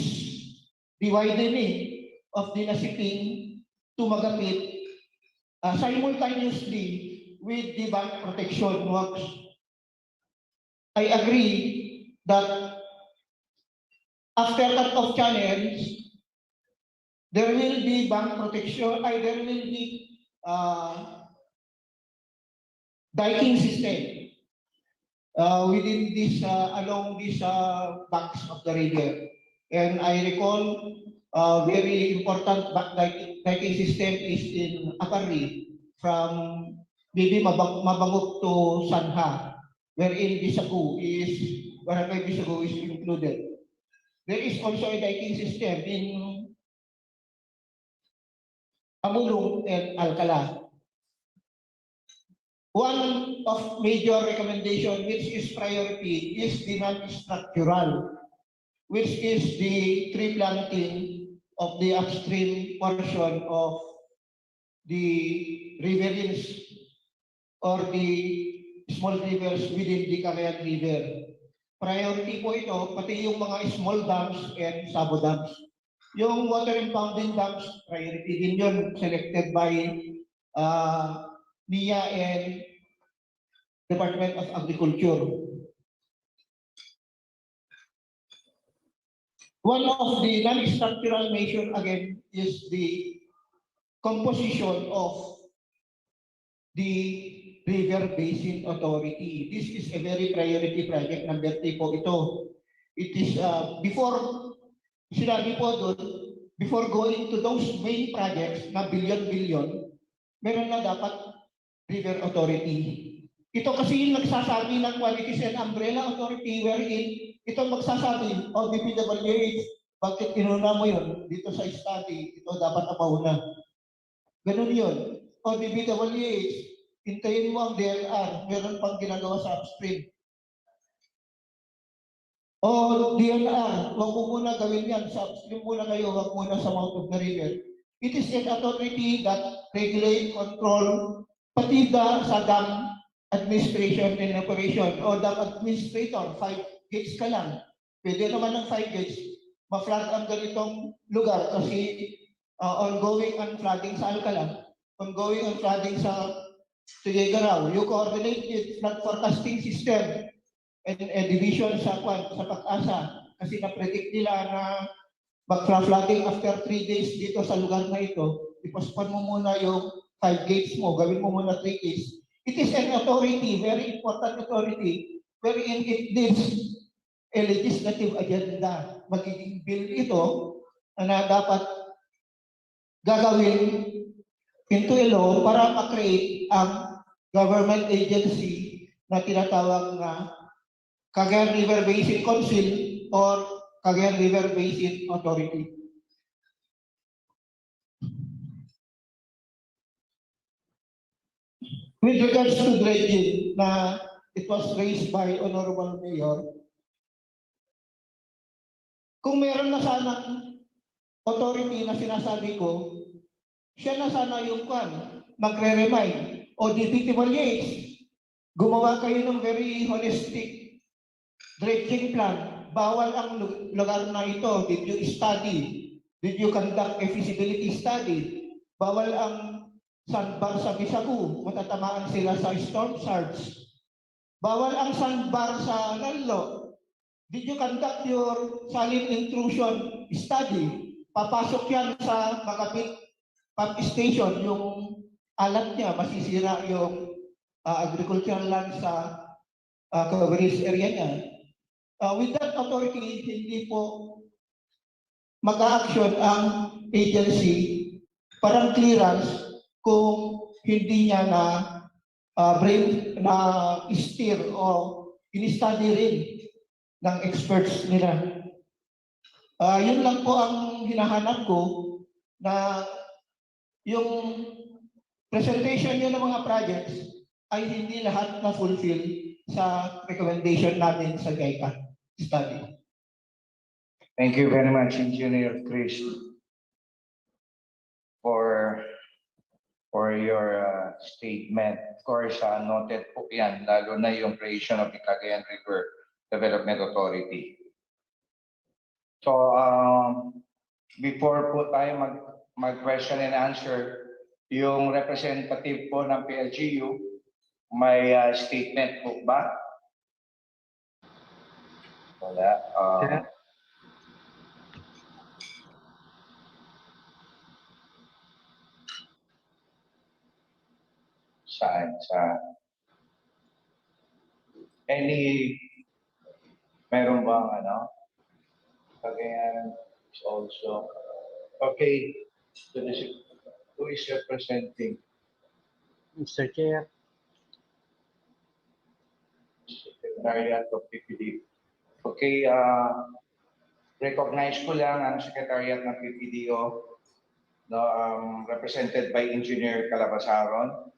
the widening of the Nasiping to Magapit simultaneously with the bank protection works. I agree that after cut-off channels, there will be bank protection, there will be diking system within this, along these banks of the river. And I recall very important diking system is in Akari from maybe Mabangok to Sanha, wherein Bisagu is, Barangay Bisagu is included. There is also a diking system in Amulong and Alcala. One of major recommendation which is priority is the non-structural, which is the tree planting of the upstream portion of the riverines or the small rivers within the Cagayan River. Priority po ito, pati yung mga small dams and sabo dams. Yung water impounding dams, priority din yun, selected by NIA and Department of Agriculture. One of the non-structural measure again is the composition of the River Basin Authority. This is a very priority project. Number 3 po ito. It is before sinabi po doon, before going to those main projects na billion-billion, meron na dapat River Authority. Ito kasi yung nagsasabi ng Qualities and Umbrella Authority wherein ito magsasabi, o DPWH, bakit inuna mo yun dito sa study, ito dapat na mauna. Ganun yun. O DPWH, hintayin mo ang DLR, meron pang ginagawa sa upstream. O DLR, huwag mo muna gawin yan, sa upstream muna kayo, huwag muna sa mouth of the river. It is an authority that regulate, control, pati sa dam administration and operation o dam administrator, 5 gates ka lang. Pwede naman ng 5 gates, ma-flood ang ganitong lugar kasi ongoing ang flooding sa Alcala, ongoing ang flooding sa TUGUEGARAO. You coordinate with flood forecasting system and division sa Pag-asa kasi na-predict nila na mag-flooding after 3 days dito sa lugar na ito. I-postpone mo muna yung 5 gates mo, gawin mo muna 3 gates. It is an authority, very important authority, wherein it needs a legislative agenda. Magiging bill ito na dapat gagawin into a law para ma-create ang government agency na tinatawag na Cagayan River Basin Council or Cagayan River Basin Authority. With regards to dredging na it was raised by Honorable Mayor, kung meron na sanang authority na sinasabi ko, siya na sana yung magre-remind o DPWH, gumawa kayo ng very holistic dredging plan. Bawal ang lugar na ito. Did you study? Did you conduct a feasibility study? Bawal ang sandbar sa Bisagu. Matatamaan sila sa storm surge. Bawal ang sandbar sa Nallo. Did you conduct your saline intrusion study? Papasok yan sa Makapit Pump Station. Yung alat niya, masisira yung agricultural land sa coverage area niya. With that authority, hindi po mag-a-action ang agency parang clearance kung hindi niya na steer o in-study rin ng experts nila. Yun lang po ang hinahanap ko na yung presentation niyo ng mga projects ay hindi lahat na fulfill sa recommendation namin sa GAICA study. Thank you very much, Engineer Chris, for your statement. Of course, noted po yan, lalo na yung creation of the Cagayan River Development Authority. So, before po tayo mag-question and answer, yung representative po ng PLGU, may statement po ba? Wala. Saan? Meron bang Cagayan is also, okay, so who is representing? Mr. Chair. Secretariat of PPD. Okay, recognize ko lang ang Secretariat ng PPDO, represented by Engineer Calabazaron.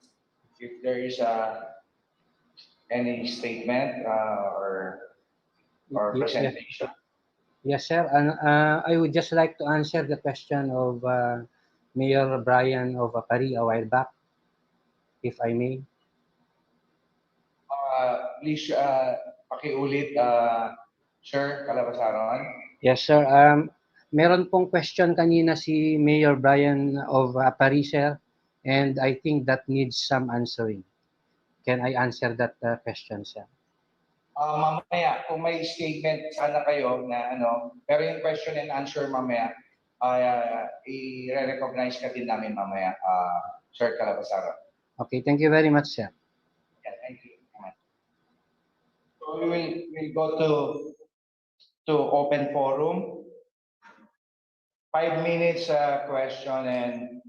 If there is any statement or presentation. Yes, sir. I would just like to answer the question of Mayor Brian of Apari a while back, if I may. Please, pakiulit, Sir Calabazaron. Yes, sir. Meron pong question kanina si Mayor Brian of Apari, sir, and I think that needs some answering. Can I answer that question, sir? Mamaya, kung may statement sana kayo na pero yung question and answer mamaya, i-recognize ka din namin mamaya, Sir Calabasara. Okay, thank you very much, sir. Yeah, thank you. So we'll go to open forum. 5 minutes question and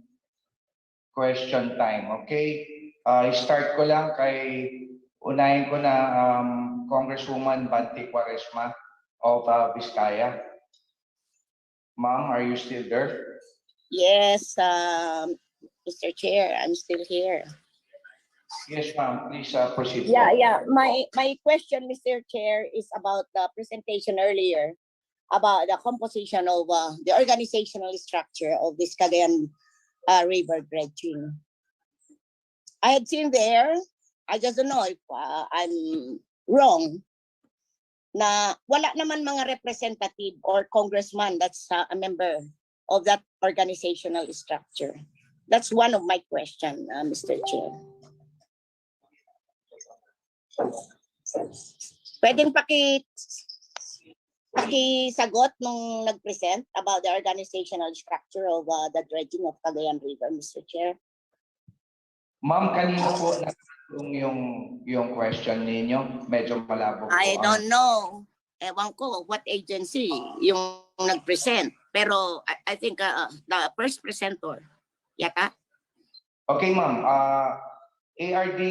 question time. Okay? Start ko lang unahin ko na Congresswoman Banti Quaresma of Vizcaya. Ma'am, are you still there? Yes, Mr. Chair, I'm still here. Yes, ma'am. Please proceed. Yeah. My question, Mr. Chair, is about the presentation earlier about the composition of the organizational structure of this Cagayan River dredging. I had seen there, I just don't know if I'm wrong, na wala naman mga representative or congressman that's a member of that organizational structure. That's one of my questions, Mr. Chair. Pwedeng pakisagot nung nag-present about the organizational structure of the dredging of Cagayan River, Mr. Chair. Ma'am, kanino po yung question ninyo? Medyo malabo po. I don't know. Ewan ko what agency yung nag-present. Pero I think the first presenter, yata. Okay, ma'am. ARD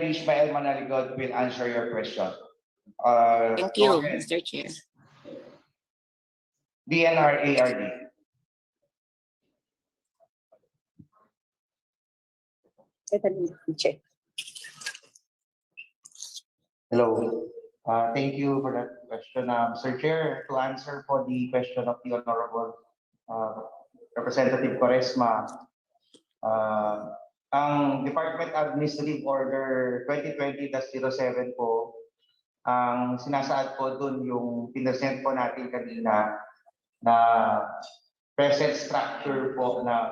Ismael Manaligod will answer your question. Thank you, Mr. Chair. DNR ARD. Hello. Thank you for that question. Sir Chair, to answer for the question of the Honorable Representative Quaresma, ang Department Administrative Order 2020-07 po, ang sinasaad po dun yung pinresent po natin kanina na present structure po ng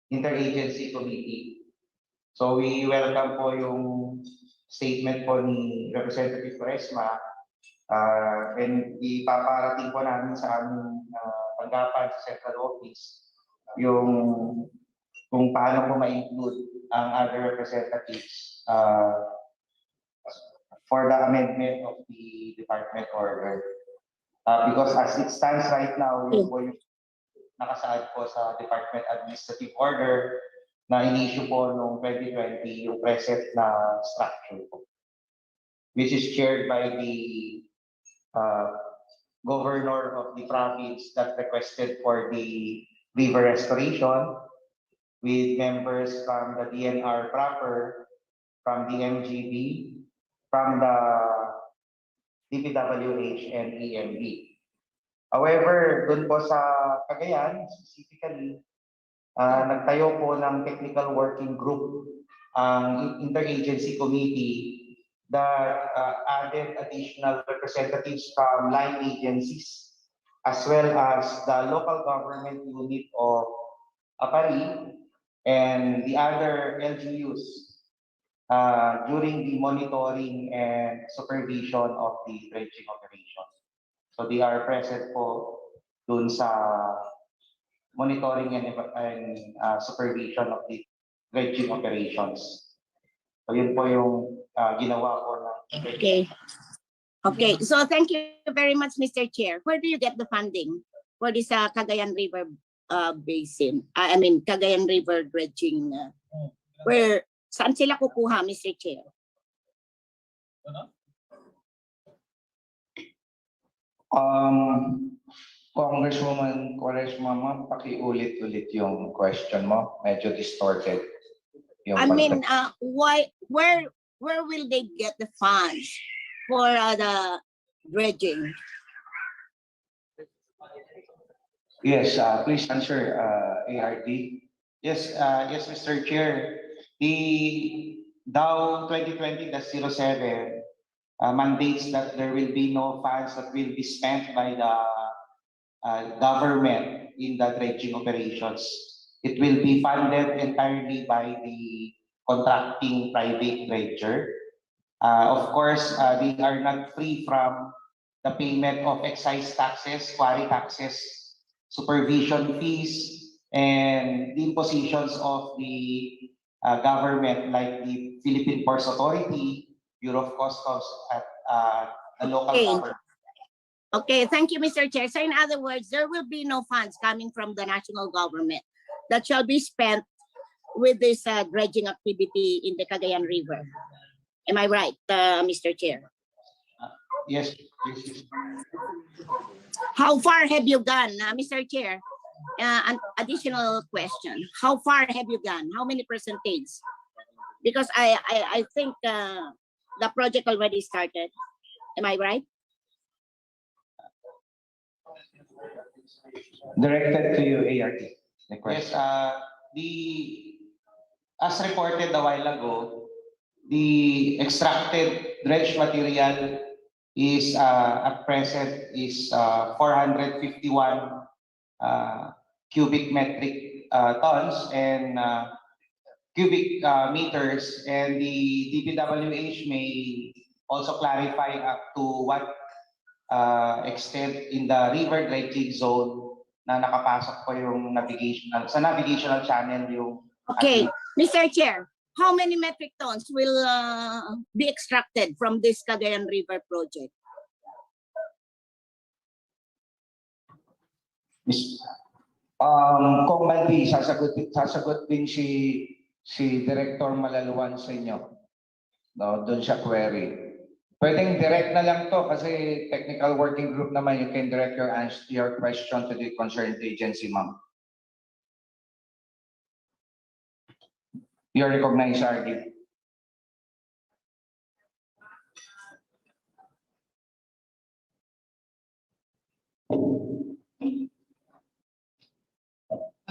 Interagency Committee. So we welcome po yung statement po ni Representative Quaresma and ipaparating po namin sa aming tanggapan sa Central Office yung kung paano po ma-include ang other representatives for the amendment of the department order. Because as it stands right now, yun po yung nakasaad po sa Department Administrative Order na in-issue po noong 2020 yung present na structure po, which is chaired by the governor of the province that requested for the river restoration, with members from the DNR proper, from the MGB, from the DPWH and EMB. However, dun po sa Cagayan, specifically, nagtayo po ng technical working group ang Interagency Committee that added additional representatives from line agencies as well as the local government unit of Apari and the other LGUs during the monitoring and supervision of the dredging operation. So they are present po dun sa monitoring and supervision of the dredging operations. So yun po yung ginawa ko na. Okay, so thank you very much, Mr. Chair. Where do you get the funding for this Cagayan River basin? I mean, Cagayan River dredging. Saan sila kukuha, Mr. Chair? Congresswoman Quaresma, ma'am, pakiulit-ulit yung question mo. Medyo distorted. I mean, where will they get the funds for the dredging? Yes, please answer, ARD. Yes, Mr. Chair. The DAO 2020-07 mandates that there will be no funds that will be spent by the government in the dredging operations. It will be funded entirely by the contracting private dredger. Of course, they are not free from the payment of excise taxes, quarry taxes, supervision fees, and the impositions of the government like the Philippine Ports Authority, Bureau of Customs at the local Okay. government. Okay, thank you, Mr. Chair. So in other words, there will be no funds coming from the national government that shall be spent with this dredging activity in the Cagayan River. Am I right, Mr. Chair? Yes, yes. How far have you gone, Mr. Chair? An additional question. How far have you gone? How many percentage? Because I think the project already started. Am I right? Directed to you, ART. The Yes, question. as reported a while ago, the extracted dredge material is at present is 451 cubic metric tons and cubic meters, and the DPWH may also clarify up to what extent in the river dredging zone na nakapasok po yung navigational channel yung Okay, Mr. Chair, how many metric tons will be extracted from this Cagayan River project? Kung Maldi, sasagot din si Director Malaluan sa inyo. No, doon siya query. Pwedeng direct na lang to kasi technical working group naman, you can direct your question to the concerned agency, ma'am. You're recognized, RD.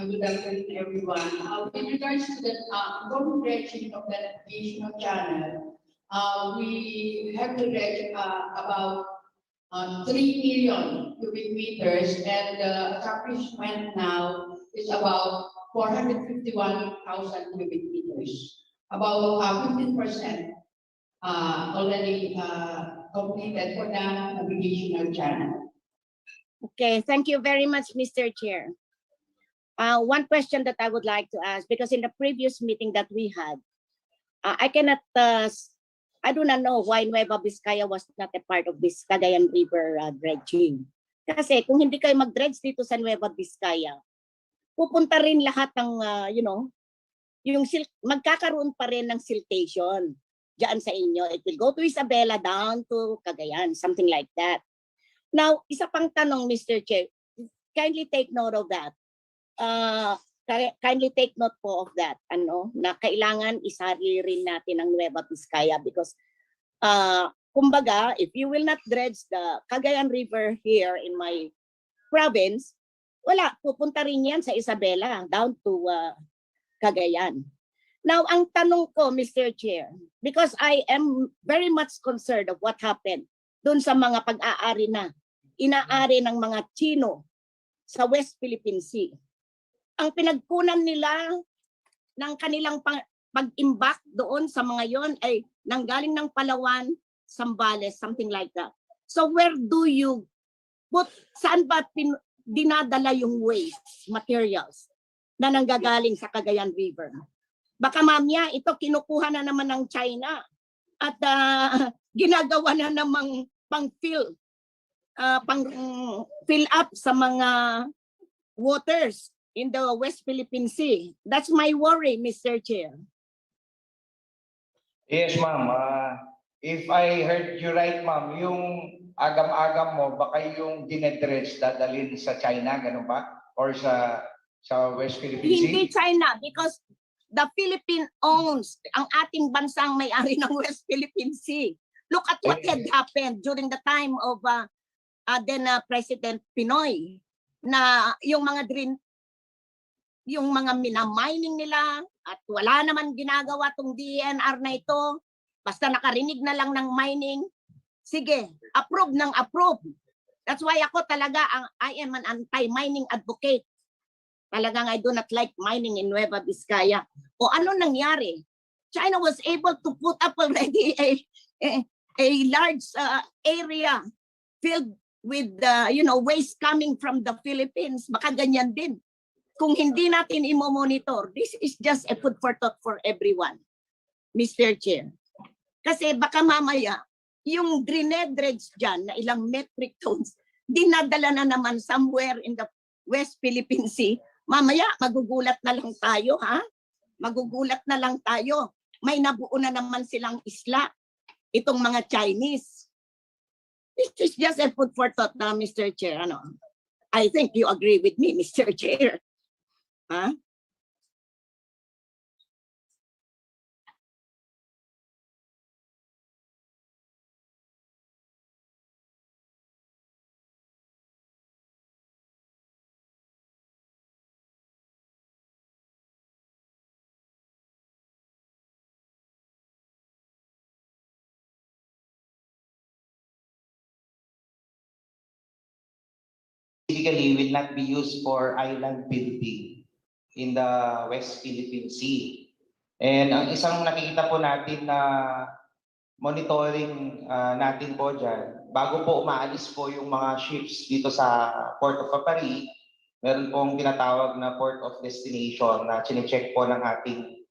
Good afternoon, everyone. With regards to the road dredging of the navigational channel, we have to dredge about 3 million cubic meters, and the accomplishment now is about 451,000 cubic meters. About 15% already completed for the navigational channel. Okay, thank you very much, Mr. Chair. One question that I would like to ask, because in the previous meeting that we had, I do not know why Nueva Vizcaya was not a part of this Cagayan River dredging. Kasi kung hindi kayo mag-dredge dito sa Nueva Vizcaya, pupunta rin lahat ng, magkakaroon pa rin ng siltation dyan sa inyo. It will go to Isabela down to Cagayan, something like that. Now, isa pang tanong, Mr. Chair, kindly take note of that. Kindly take note po of that, na kailangan isali rin natin ang Nueva Vizcaya because, kumbaga, if you will not dredge the Cagayan River here in my province, wala, pupunta rin yan sa Isabela, down to Cagayan. Now, ang tanong ko, Mr. Chair, because I am very much concerned of what happened doon sa mga pag-aari na, inaari ng mga Chino sa West Philippine Sea. Ang pinagkunan nila ng kanilang pag-imbak doon sa mga yon ay nanggaling ng Palawan, Zambales, something like that. So where do you put, saan ba dinadala yung waste materials na nanggagaling sa Cagayan River? Baka mamaya ito kinukuha na naman ng China at ginagawa na namang pang-fill up sa mga waters in the West Philippine Sea. That's my worry, Mr. Chair. Yes, ma'am. If I heard you right, ma'am, yung agam-agam mo, baka yung dinedredge dadalhin sa China, ganun ba? Or sa West Philippine Sea? Hindi China, because the Philippine owns, ang ating bansang may-ari ng West Philippine Sea. Look at what had happened during the time of then President Pinoy, na yung mga minamining nila at wala naman ginagawa tong DNR na ito, basta nakarinig na lang ng mining, sige, approve ng approve. That's why ako talaga, I am an anti-mining advocate. Talagang I do not like mining in Nueva Vizcaya. O ano nangyari? China was able to put up already a large area filled with waste coming from the Philippines, baka ganyan din. Kung hindi natin i-monitor, this is just a food for thought for everyone, Mr. Chair. Kasi baka mamaya, yung dredge dyan na ilang metric tons, dinadala na naman somewhere in the West Philippine Sea. Mamaya, magugulat na lang tayo, ha? Magugulat na lang tayo. May nabuo na naman silang isla, itong mga Chinese. This is just a food for thought na, Mr. Chair. Ano? I think you agree with me, Mr. Chair. Huh? Typically will not be used for island building in the West Philippine Sea. And ang isang nakikita po natin na monitoring natin po dyan, bago po umaalis po yung mga ships dito sa Port of Capari, meron pong tinatawag na Port of Destination na chinecheck po ng ating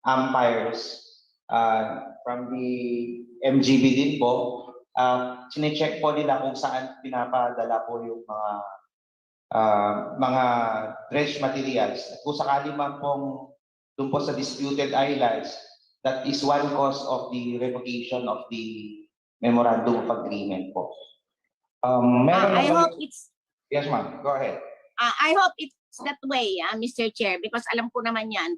umpires from the MGB din po. Chinecheck po nila kung saan pinapadala po yung mga dredge materials. At kung sakali man pong doon po sa disputed islands, that is one cause of the revocation of the memorandum of agreement po. I hope it's... Yes, ma'am. Go ahead. I hope it's that way, Mr. Chair, because alam ko naman yan,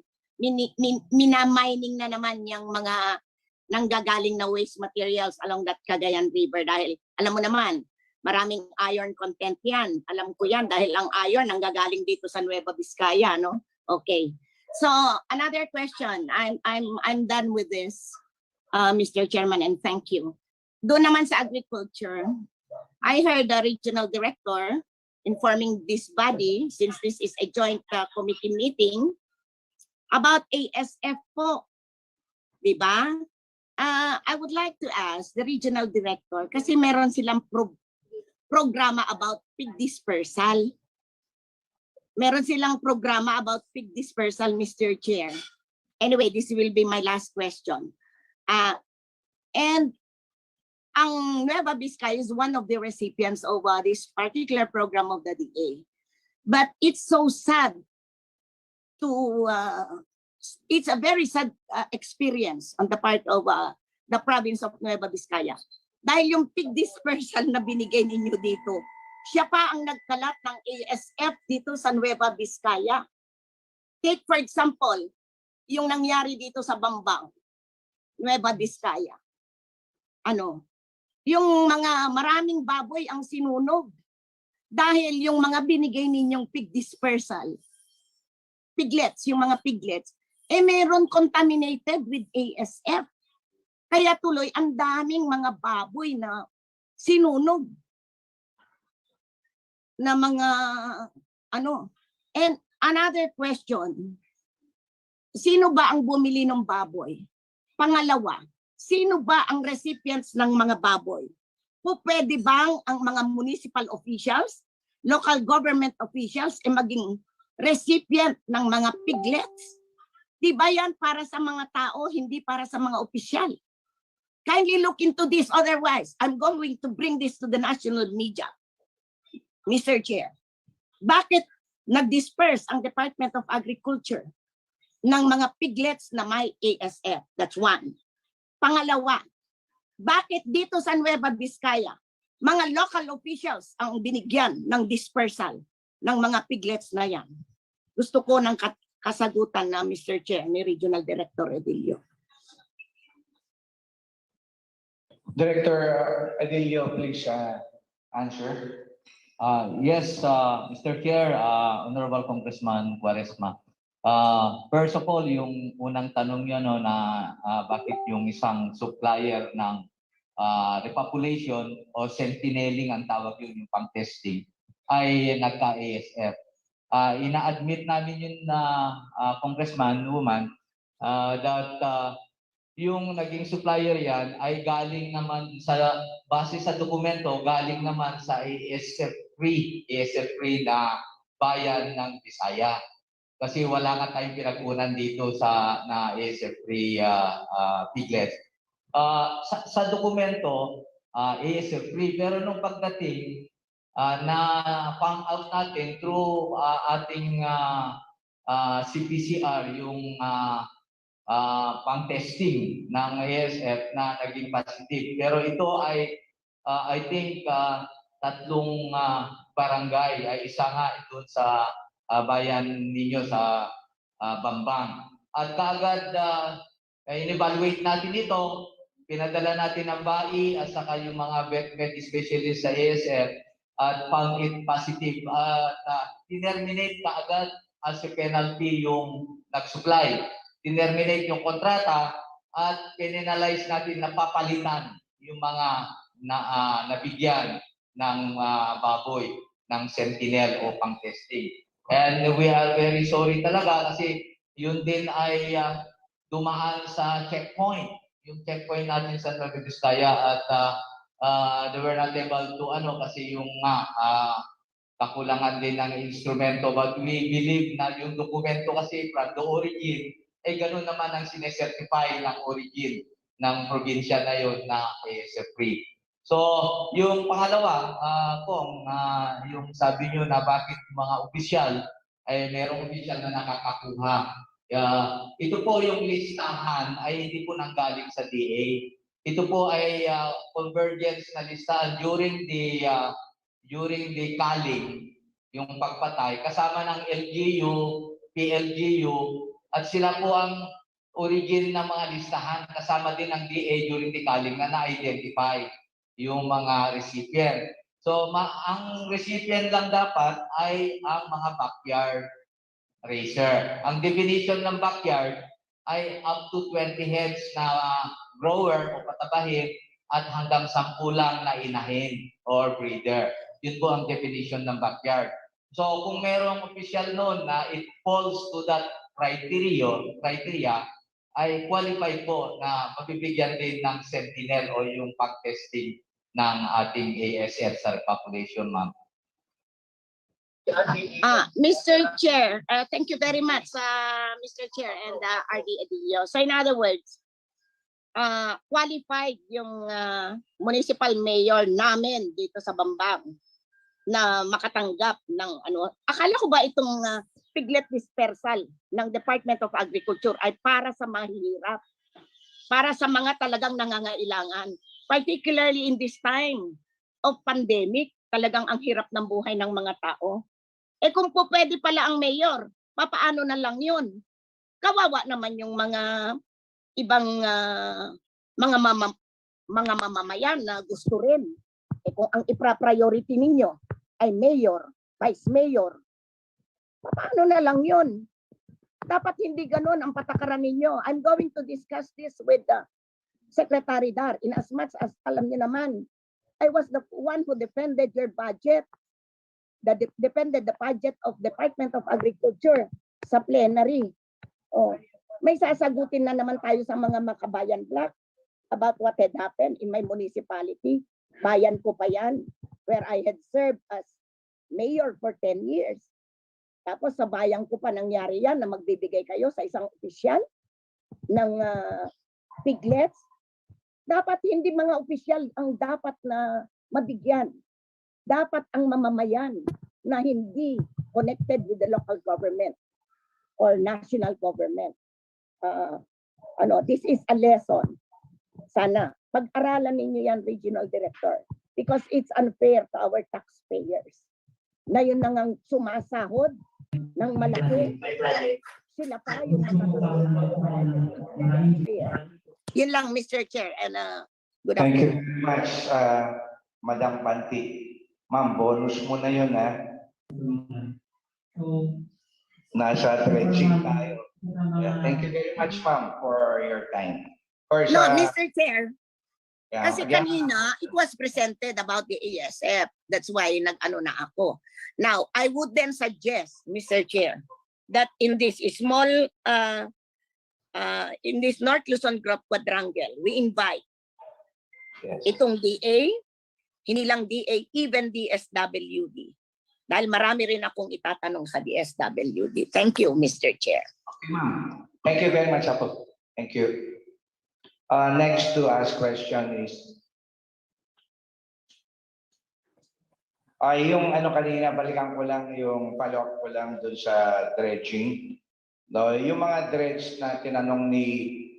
minamining na naman yung mga nanggagaling na waste materials along that Cagayan River dahil alam mo naman, maraming iron content yan. Alam ko yan dahil ang iron nanggagaling dito sa Nueva Vizcaya, no? Okay. So another question. I'm done with this, Mr. Chairman, and thank you. Doon naman sa agriculture, I heard the regional director informing this body, since this is a joint committee meeting, about ASF po. Diba? I would like to ask the regional director, kasi meron silang programa about pig dispersal. Meron silang programa about pig dispersal, Mr. Chair. Anyway, this will be my last question. And ang Nueva Vizcaya is one of the recipients of this particular program of the DA. But it's so sad to, it's a very sad experience on the part of the province of Nueva Vizcaya. Dahil yung pig dispersal na binigay ninyo dito, siya pa ang nagkalat ng ASF dito sa Nueva Vizcaya. Take for example, yung nangyari dito sa Bambang, Nueva Vizcaya. Ano? Yung mga maraming baboy ang sinunog dahil yung mga binigay ninyong pig dispersal, piglets, yung mga piglets, meron contaminated with ASF. Kaya tuloy, ang daming mga baboy na sinunog na mga ano. And another question, sino ba ang bumili ng baboy? Pangalawa, sino ba ang recipients ng mga baboy? Pwede bang ang mga municipal officials, local government officials, maging recipient ng mga piglets? Diba yan para sa mga tao, hindi para sa mga opisyal? Kindly look into this, otherwise I'm going to bring this to the national media. Mr. Chair, bakit nag-disperse ang Department of Agriculture ng mga piglets na may ASF? That's one. Pangalawa, bakit dito sa Nueva Vizcaya, mga local officials ang binigyan ng dispersal ng mga piglets na yan? Gusto ko ng kasagutan na Mr. Chair ni Regional Director Edilio. Director Edilio, please answer. Yes, Mr. Chair, Honorable Congressman Cuaresma. First of all, yung unang tanong niyo no, na bakit yung isang supplier ng repopulation o sentineling ang tawag yun, yung pang-testing, ay nagka-ASF. Ina-admit namin yun na Congressman, woman, that yung naging supplier yan ay galing naman sa, base sa dokumento, galing naman sa ASF-free na bayan ng Bisaya. Kasi wala nga tayong pinag-unan dito sa na ASF-free piglets. Sa dokumento, ASF-free, pero nung pagdating, na pang out natin through ating CPCR, yung pang-testing ng ASF na naging positive. Pero ito ay, I think, 3 barangay, ay isa nga doon sa bayan ninyo sa Bambang. At kaagad, in-evaluate natin ito, pinadala natin ang BAI at saka yung mga vet specialist sa ASF at found it positive. Terminate kaagad as a penalty yung nag-supply. Terminate yung kontrata at penalize natin na papalitan yung mga nabigyan ng baboy ng sentinel o pang-testing. And we are very sorry talaga kasi yun din ay dumaan sa checkpoint. Yung checkpoint natin sa Nueva Vizcaya at they were not able to kasi yung kakulangan din ng instrumento. But we believe na yung dokumento kasi from the origin, ganun naman ang sinesertify ng origin ng probinsya na yun na ASF-free. So, yung pangalawa, yung sabi nyo na bakit mga opisyal, ay merong opisyal na nakakakuha. Ito po yung listahan ay hindi po nanggaling sa DA. Ito po ay convergence na listahan during the calling, yung pagpatay, kasama ng LGU, PLGU, at sila po ang origin ng mga listahan. Kasama din ng DA during the calling na na-identify yung mga recipient. So, ang recipient lang dapat ay ang mga backyard raiser. Ang definition ng backyard ay up to 20 heads na grower o patabahin at hanggang 10 lang na inahin or breeder. Yun po ang definition ng backyard. So, kung merong official noon na it falls to that criteria, ay qualified po na mabibigyan din ng sentinel o yung pag-testing ng ating ASF sa population, ma'am. Mr. Chair, thank you very much, Mr. Chair and RD Edilio. So in other words, qualified yung municipal mayor namin dito sa Bambang na makatanggap ng akala ko ba itong piglet dispersal ng Department of Agriculture ay para sa mga hirap, para sa mga talagang nangangailangan, particularly in this time of pandemic, talagang ang hirap ng buhay ng mga tao. Kung po pwede pala ang mayor, papaano na lang yun? Kawawa naman yung mga ibang mga mamamayan na gusto rin. Kung ang ipra-priority ninyo ay mayor, vice mayor, paano na lang yun? Dapat hindi ganun ang patakaran ninyo. I'm going to discuss this with Secretary Dar. In as much as alam niyo naman, I was the one who defended your budget, defended the budget of Department of Agriculture sa plenary. May sasagutin na naman tayo sa mga makabayan block about what had happened in my municipality. Bayan ko pa yan, where I had served as mayor for 10 years. Tapos sa bayan ko pa nangyari yan na magbibigay kayo sa isang opisyal ng piglets. Dapat hindi mga opisyal ang dapat na mabigyan. Dapat ang mamamayan na hindi connected with the local government or national government. This is a lesson. Sana pag-aralan ninyo yan, Regional Director, because it's unfair to our taxpayers na yun nang sumasahod ng malaki. Sila pa yung yun lang, Mr. Chair, and good afternoon. Thank you very much, Madam Panti. Ma'am, bonus mo na yun, ha? Nasa dredging tayo. Yeah, thank you very much, ma'am, for your time. Course, no, Mr. Chair, yeah, kasi kanina, it was presented about the ASF. That's why nag-ano na ako. Now, I would then suggest, Mr. Chair, that in this small in this North Luzon Group Quadrangle, we invite Yes. itong DA, hindi lang DA, even DSWD. Dahil marami rin akong itatanong sa DSWD. Thank you, Mr. Chair. Okay, ma'am. Thank you very much, Apo. Thank you. Next to ask question is yung ano kanina, balikan ko lang yung follow-up ko lang dun sa dredging. No, yung mga dredge na tinanong ni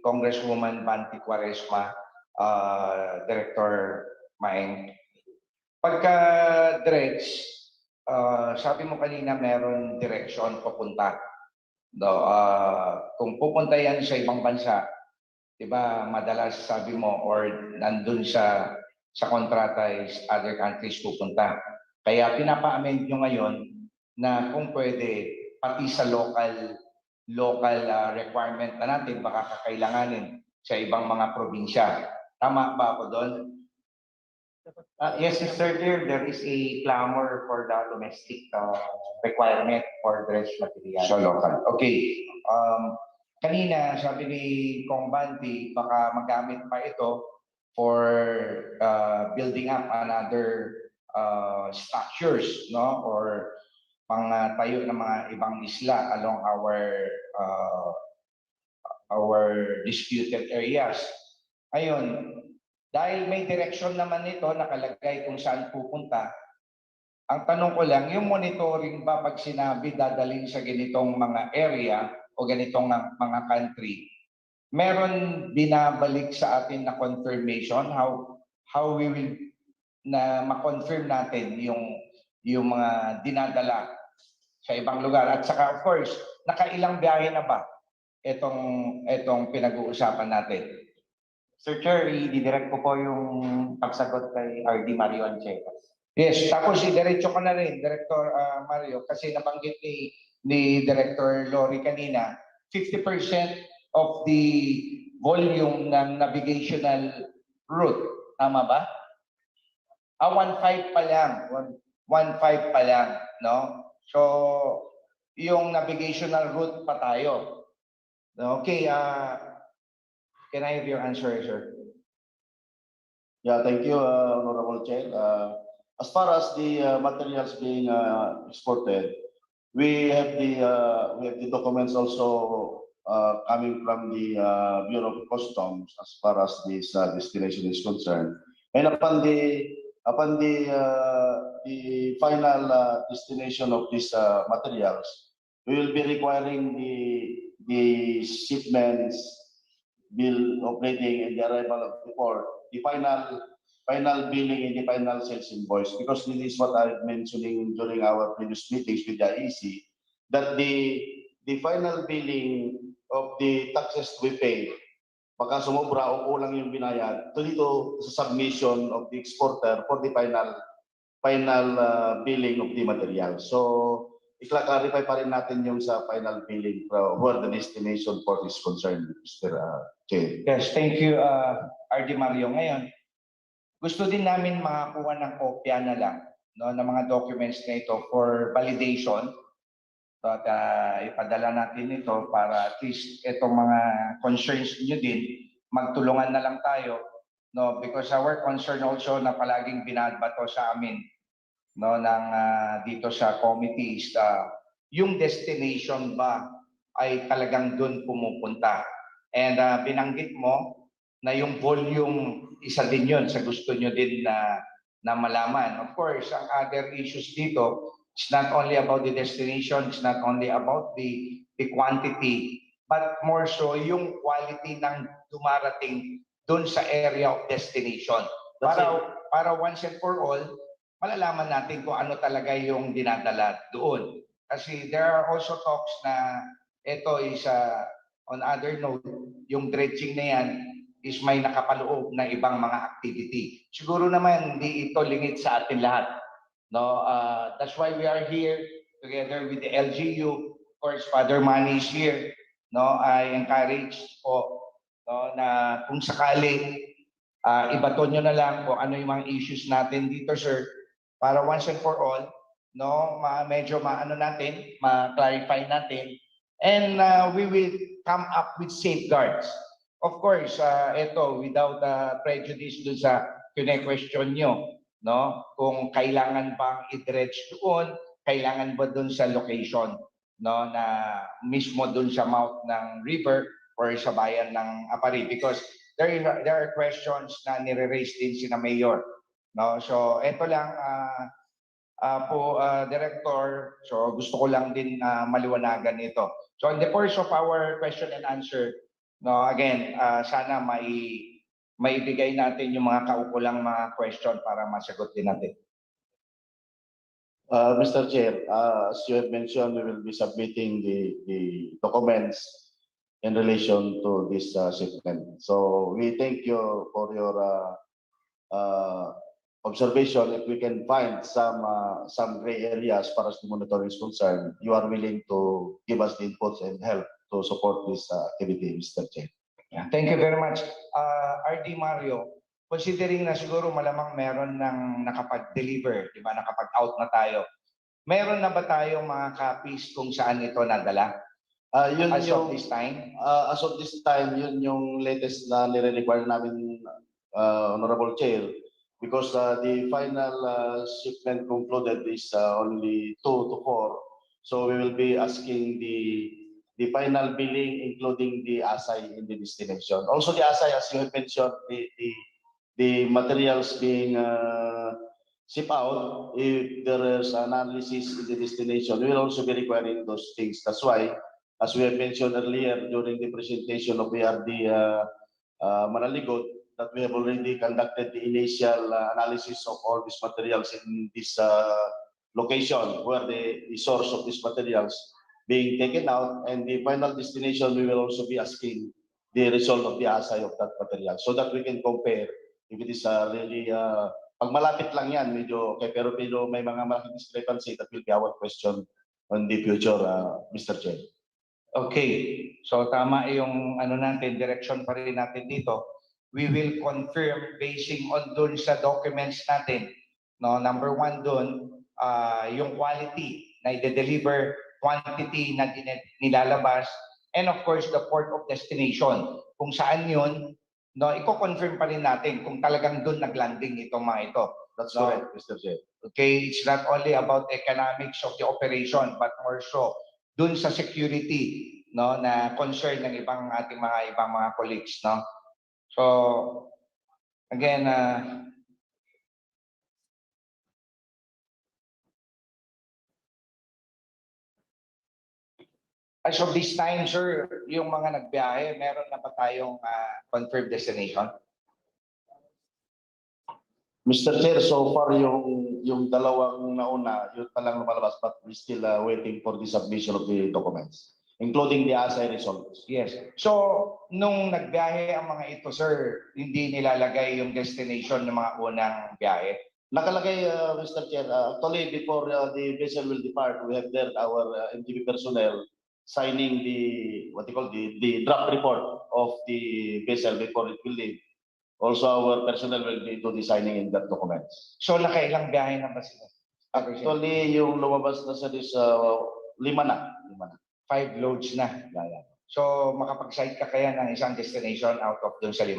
Congresswoman Banti Quaresma, Director Maeng. Pagka dredge, sabi mo kanina meron direksyon papunta. No, kung pupunta yan sa ibang bansa, 'di ba, madalas sabi mo or nandun sa kontrata is other countries pupunta. Kaya pinapa-amend nyo ngayon na kung pwede pati sa local requirement na natin baka kakailanganin sa ibang mga probinsya. Tama ba ako doon? Yes, Mr. Chair, there is a clamor for the domestic requirement for dredge material. So local. Okay. Kanina sabi ni Kong Banti baka magamit pa ito for building up another structures, no, or mga tayo ng mga ibang isla along our disputed areas. Ayun, dahil may direction naman nito nakalagay kung saan pupunta. Ang tanong ko lang, yung monitoring ba pag sinabi dadalhin sa ganitong mga area o ganitong mga country, meron binabalik sa atin na confirmation how we will na ma-confirm natin yung mga dinadala sa ibang lugar. At saka of course, nakailang biyahe na ba itong pinag-uusapan natin? Sir Chair, i-direct ko po yung pagsagot kay RD Mario Anchetas. Yes, tapos i-diretso ko na rin, Director Mario, kasi nabanggit ni Director Lori kanina, 50% of the volume ng navigational route. Tama ba? 1.5 pa lang. 1.5 pa lang, no? So, yung navigational route pa tayo. Okay, can I have your answer, sir? Yeah, thank you, Honorable Chair. As far as the materials being exported, we have the documents also coming from the Bureau of Customs as far as this destination is concerned. And upon the final destination of these materials, we will be requiring the shipments, bill operating, and the arrival of the port, the final billing and the final sales invoice, because this is what I'm mentioning during our previous meetings with the IEC, that the final billing of the taxes we pay, baka sumobra o kulang yung binayad, dito sa submission of the exporter for the final billing of the material. So, i-clarify pa rin natin yung sa final billing where the destination port is concerned, Mr. Chair. Yes, thank you, RD Mario. Ngayon, gusto din namin makakuha ng kopya na lang, no, ng mga documents na ito for validation. At ipadala natin ito para at least itong mga concerns niyo din, magtulungan na lang tayo, no, because our concern also na palaging binabato sa amin, no, ng dito sa committee is yung destination ba ay talagang doon pumupunta. And binanggit mo na yung volume, isa din yun sa gusto nyo din na malaman. Of course, ang other issues dito, it's not only about the destination, it's not only about the quantity, but more so yung quality ng dumarating doon sa area of destination. Para once and for all, malalaman natin kung ano talaga yung dinadala doon. Kasi there are also talks na ito is on other note, yung dredging na yan is may nakapaloob na ibang mga activity. Siguro naman hindi ito lingid sa atin lahat. No, that's why we are here together with the LGU. Of course, Father Manny is here. No, I encourage po, no, na kung sakali ibato nyo na lang kung ano yung mga issues natin dito, sir, para once and for all, no, medyo ma-clarify natin And we will come up with safeguards. Of course, ito, without prejudice dun sa kine-question nyo, no? Kung kailangan bang i-dredge doon, kailangan ba dun sa location, no? Na mismo dun sa mouth ng river or sa bayan ng Apari. Because there are questions na nire-raise din sina Mayor, no? So, ito lang, Director, so gusto ko lang din maliwanagan ito. So in the course of our question and answer, no, again, sana maibigay natin yung mga kaukulang mga question para masagot din natin. Mr. Chair, as you have mentioned, we will be submitting the documents in relation to this shipment. So we thank you for your observation. If we can find some gray areas as far as the monitoring is concerned, you are willing to give us the inputs and help to support this activity, Mr. Chair. Yeah, thank you very much. RD Mario, considering na siguro malamang meron ng nakapag-deliver, di ba, nakapag-out na tayo, meron na ba tayong mga copies kung saan ito nadala? As of this time? As of this time, yun yung latest na nire-require namin, Honorable Chair, because the final shipment concluded is only 2 to 4. So we will be asking the final billing, including the ASAI in the destination. Also the ASAI, as you have mentioned, the materials being shipped out, if there is an analysis in the destination, we will also be requiring those things. That's why, as we have mentioned earlier during the presentation of ARD Manaligot, that we have already conducted the initial analysis of all these materials in this location, where the source of these materials being taken out, and the final destination, we will also be asking the result of the ASAI of that material so that we can compare if it is really, pag malapit lang yan, medyo okay, pero may mga malaking discrepancy, that will be our question on the future, Mr. Chair. Okay, so tama yung ano natin, direction pa rin natin dito. We will confirm basing on dun sa documents natin. No, number 1 dun, yung quality na i-deliver, quantity na nilalabas, and of course the port of destination. Kung saan yun, no, i-confirm pa rin natin kung talagang dun naglanding itong mga ito. That's correct, Mr. Chair. Okay, it's not only about economics of the operation, but more so dun sa security, no, na concern ng ibang ating mga colleagues, no. So again, as of this time, sir, yung mga nagbiyahe, meron na ba tayong confirmed destination? Mr. Chair, so far yung dalawang nauna, yun pa lang lumalabas, but we still waiting for the submission of the documents, including the ASAI results. Yes. So, nung nagbiyahe ang mga ito, sir, hindi nilalagay yung destination ng mga unang biyahe? Nakalagay, Mr. Chair, actually before the vessel will depart, we have there our MTB personnel signing the draft report of the vessel before it will leave. Also, our personnel will be doing the signing in that documents. So, nakailang biyahe na ba sila? Actually, yung lumabas na sa this, 5 na. 5 loads na. So, makapag-site ka kaya ng isang destination out of dun sa 5?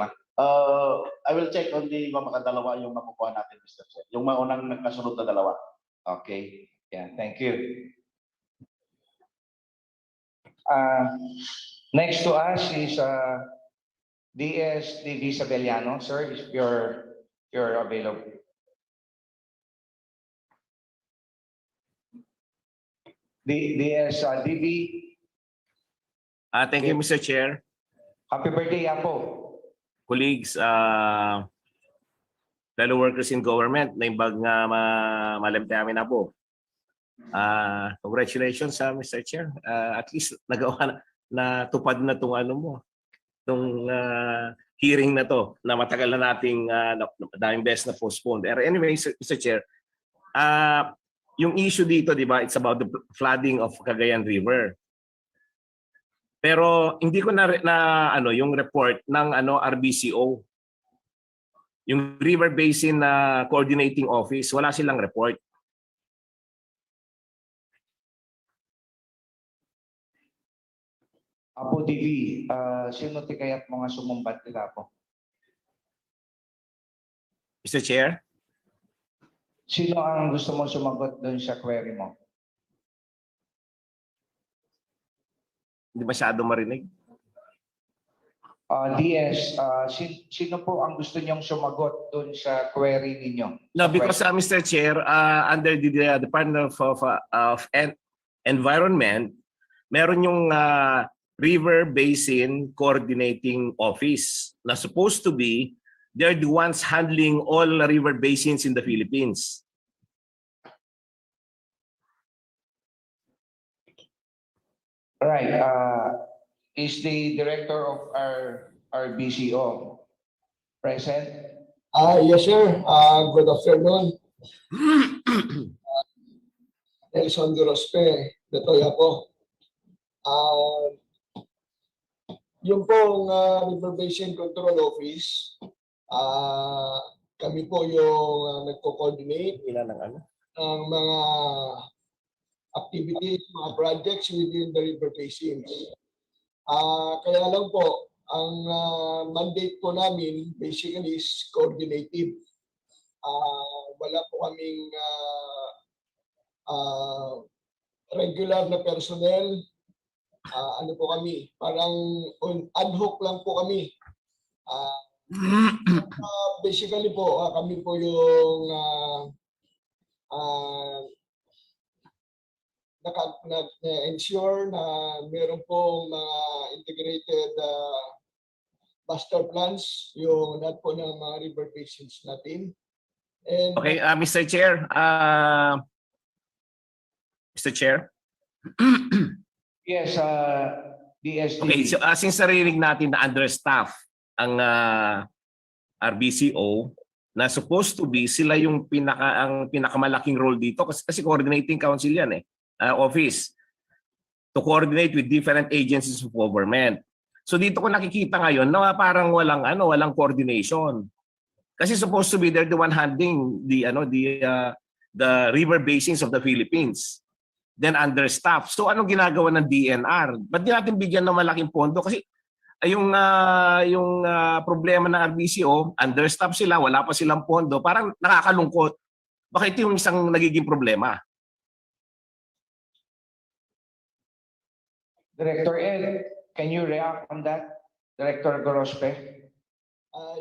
I will check on the makadalawa yung makukuha natin, Mr. Chair. Yung maunang nagkasunod na 2. Okay. Yeah, thank you. Next to us is DS Isabeliano, sir, if you're available. DS DB. Thank you, Mr. Chair. Happy birthday, Apo. Colleagues, fellow workers in government, naimbag nga malamdamin na po. Congratulations, Mr. Chair. At least nagawa na tupad na itong ano mo, itong hearing na to na matagal na nating daming beses na postponed. Anyway, Mr. Chair, yung issue dito, di ba, it's about the flooding of Cagayan River. Pero hindi ko na yung report ng RBCO. Yung River Basin Coordinating Office, wala silang report. Apo DV, sino ti kayat mga sumumbat nila po? Mr. Chair? Sino ang gusto mo sumagot doon sa query mo? Hindi masyado marinig. DS, sino po ang gusto niyong sumagot doon sa query ninyo? No, because Mr. Chair, under the Department of Environment, meron yung River Basin Coordinating Office na supposed to be, they're the ones handling all river basins in the Philippines. Right. Is the director of our BCO present? Yes, sir. Good afternoon. Nelson Durospe, Detoya po. Yung pong River Basin Control Office, kami po yung nagko-coordinate ng mga activities, mga projects within the river basins. Kaya lang po, ang mandate po namin basically is coordinative. Wala po kaming regular na personnel. Ano po kami, parang ad hoc lang po kami. Basically po, kami po yung nag-ensure na meron pong mga integrated master plans, yung lahat po ng mga river basins natin. And, okay, Mr. Chair. Mr. Chair. Yes, DSD. Okay, so since narinig natin na understaff ang RBCO, na supposed to be sila yung pinakamalaking role dito kasi coordinating council yan office to coordinate with different agencies of government. So dito ko nakikita ngayon na parang walang coordination. Kasi supposed to be they're the one handling the river basins of the Philippines. Then understaffed. So anong ginagawa ng DNR? Ba't di natin bigyan ng malaking pondo? Kasi yung problema ng RBCO, understaffed sila, wala pa silang pondo, parang nakakalungkot. Bakit yung isang nagiging problema? Director Ed, can you react on that? Director Gorospe?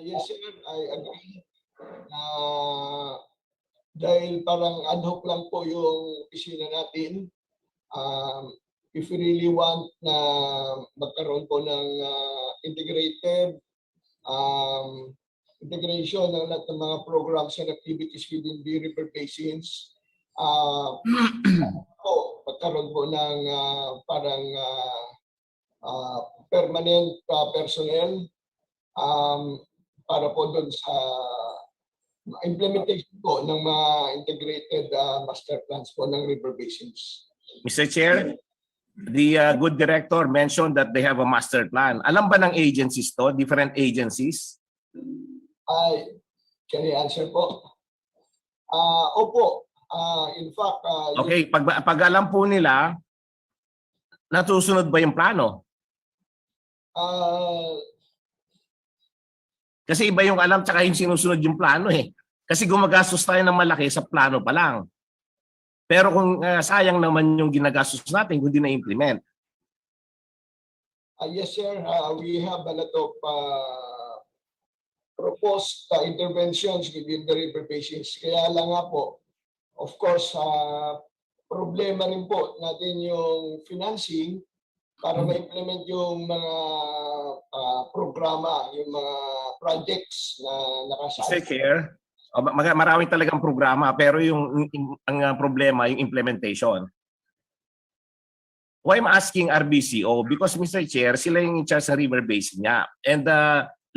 yes, sir, I agree. Dahil parang ad hoc lang po yung opisina natin. If we really want na magkaroon po ng integrated integration ng lahat ng mga programs and activities within the river basins, magkaroon po ng parang permanent personnel para po doon sa implementation po ng mga integrated master plans po ng river basins. Mr. Chair, the good director mentioned that they have a master plan. Alam ba ng agencies to, different agencies? Can I answer po? Opo. In fact, okay, pag alam po nila, natusunod ba yung plano? Kasi iba yung alam tsaka yung sinusunod yung plano Kasi gumagastos tayo ng malaki sa plano pa lang. Pero kung sayang naman yung ginagastos natin kung di na-implement. Yes, sir. We have a lot of proposed interventions within the river basins. Kaya lang nga po, of course, problema rin po natin yung financing para ma-implement yung mga programa, yung mga projects na nakasaad. Mr. Chair, maraming talagang programa pero ang problema yung implementation. Why I'm asking RBCO? Because Mr. Chair, sila yung in charge sa river basin niya. And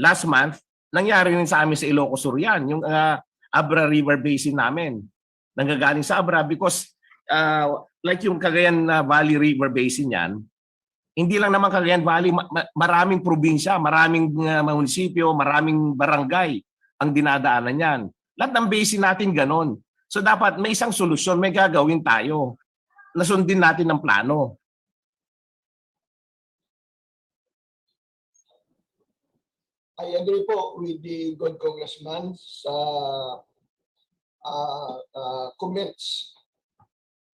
last month, nangyari rin sa amin sa Ilocos Sur yan, yung Abra River Basin namin. Nanggagaling sa Abra because like yung Cagayan Valley River Basin yan, hindi lang naman Cagayan Valley, maraming probinsya, maraming munisipyo, maraming barangay ang dinadaanan yan. Lahat ng basin natin ganon. So dapat may isang solusyon, may gagawin tayo. Nasundin natin ng plano. I agree po with the good congressman sa comments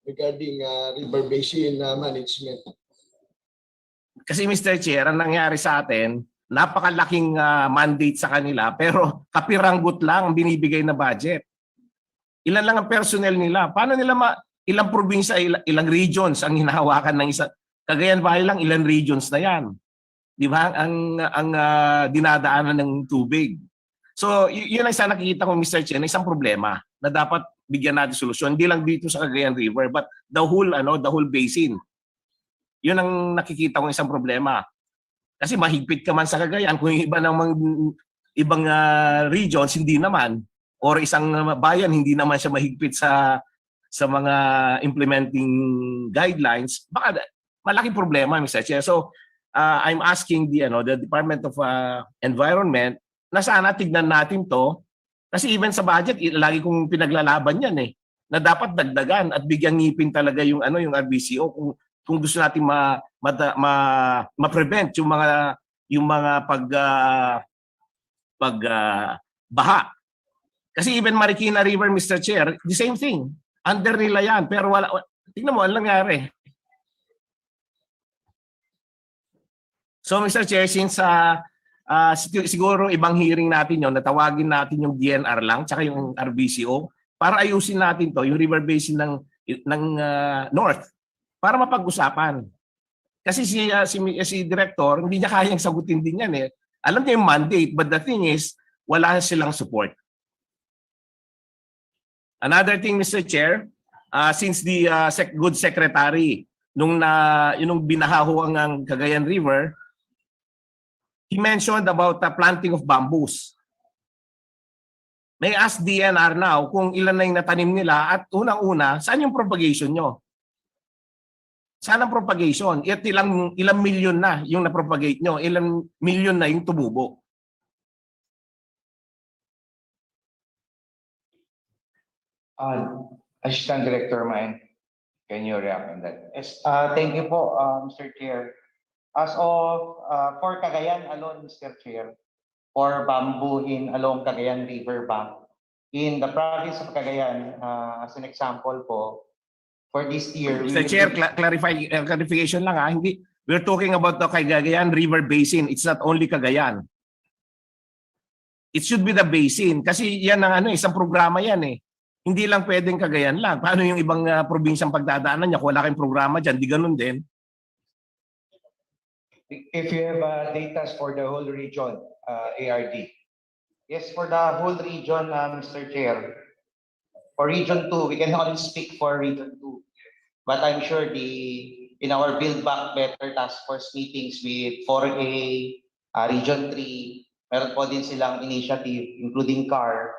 regarding river basin management. Kasi Mr. Chair, ang nangyari sa atin, napakalaking mandate sa kanila pero kapiranggot lang ang binibigay na budget. Ilan lang ang personnel nila? Paano nila ilang probinsya, ilang regions ang hinahawakan ng isa? Cagayan Valley lang, ilang regions na yan. Di ba? Ang dinadaanan ng tubig. So, yun ang isa nakikita ko, Mr. Chair, na isang problema na dapat bigyan natin solusyon. Hindi lang dito sa Cagayan River, but the whole basin. Yun ang nakikita ko isang problema. Kasi mahigpit ka man sa Cagayan, kung iba namang ibang regions, hindi naman. Or isang bayan, hindi naman siya mahigpit sa mga implementing guidelines, baka malaking problema, Mr. Chair. So, I'm asking the Department of Environment na sana tignan natin to kasi even sa budget lagi kong pinaglalaban yan na dapat dagdagan at bigyan ngipin talaga yung RBCO kung gusto natin ma-prevent yung mga baha. Kasi even Marikina River, Mr. Chair, the same thing. Under nila yan pero wala, tingnan mo ano nangyari. So Mr. Chair, since siguro ibang hearing natin yon, natawagin natin yung DNR lang tsaka yung RBCO para ayusin natin to yung river basin ng North para mapag-usapan. Kasi si Director, hindi niya kayang sagutin din yan Alam niya yung mandate, but the thing is, wala silang support. Another thing, Mr. Chair, since the good secretary nung binaha ang Cagayan River, he mentioned about the planting of bamboos. May ask DNR now kung ilan na yung natanim nila at unang-una, saan yung propagation nyo? Saan ang propagation? At ilang milyon na yung na-propagate nyo? Ilang milyon na yung tumubo? Assistant Director Mine, can you react on that? Yes, thank you po, Mr. Chair. As of for Cagayan alone, Mr. Chair, for bamboo along Cagayan River bank, in the province of Cagayan, as an example po, for this year... Mr. Chair, clarification lang hindi, we're talking about the Cagayan River Basin. It's not only Cagayan. It should be the basin. Kasi yan ang isang programa yan Hindi lang pwedeng Cagayan lang. Paano yung ibang probinsyang pagdadaanan niya? Kung wala kayong programa dyan, di ganun din. If you have data for the whole region, ARD. Yes, for the whole region, Mr. Chair. For Region 2, we can only speak for Region 2. But I'm sure in our Build Back Better Task Force meetings with 4A, Region 3, meron po din silang initiative, including CAR.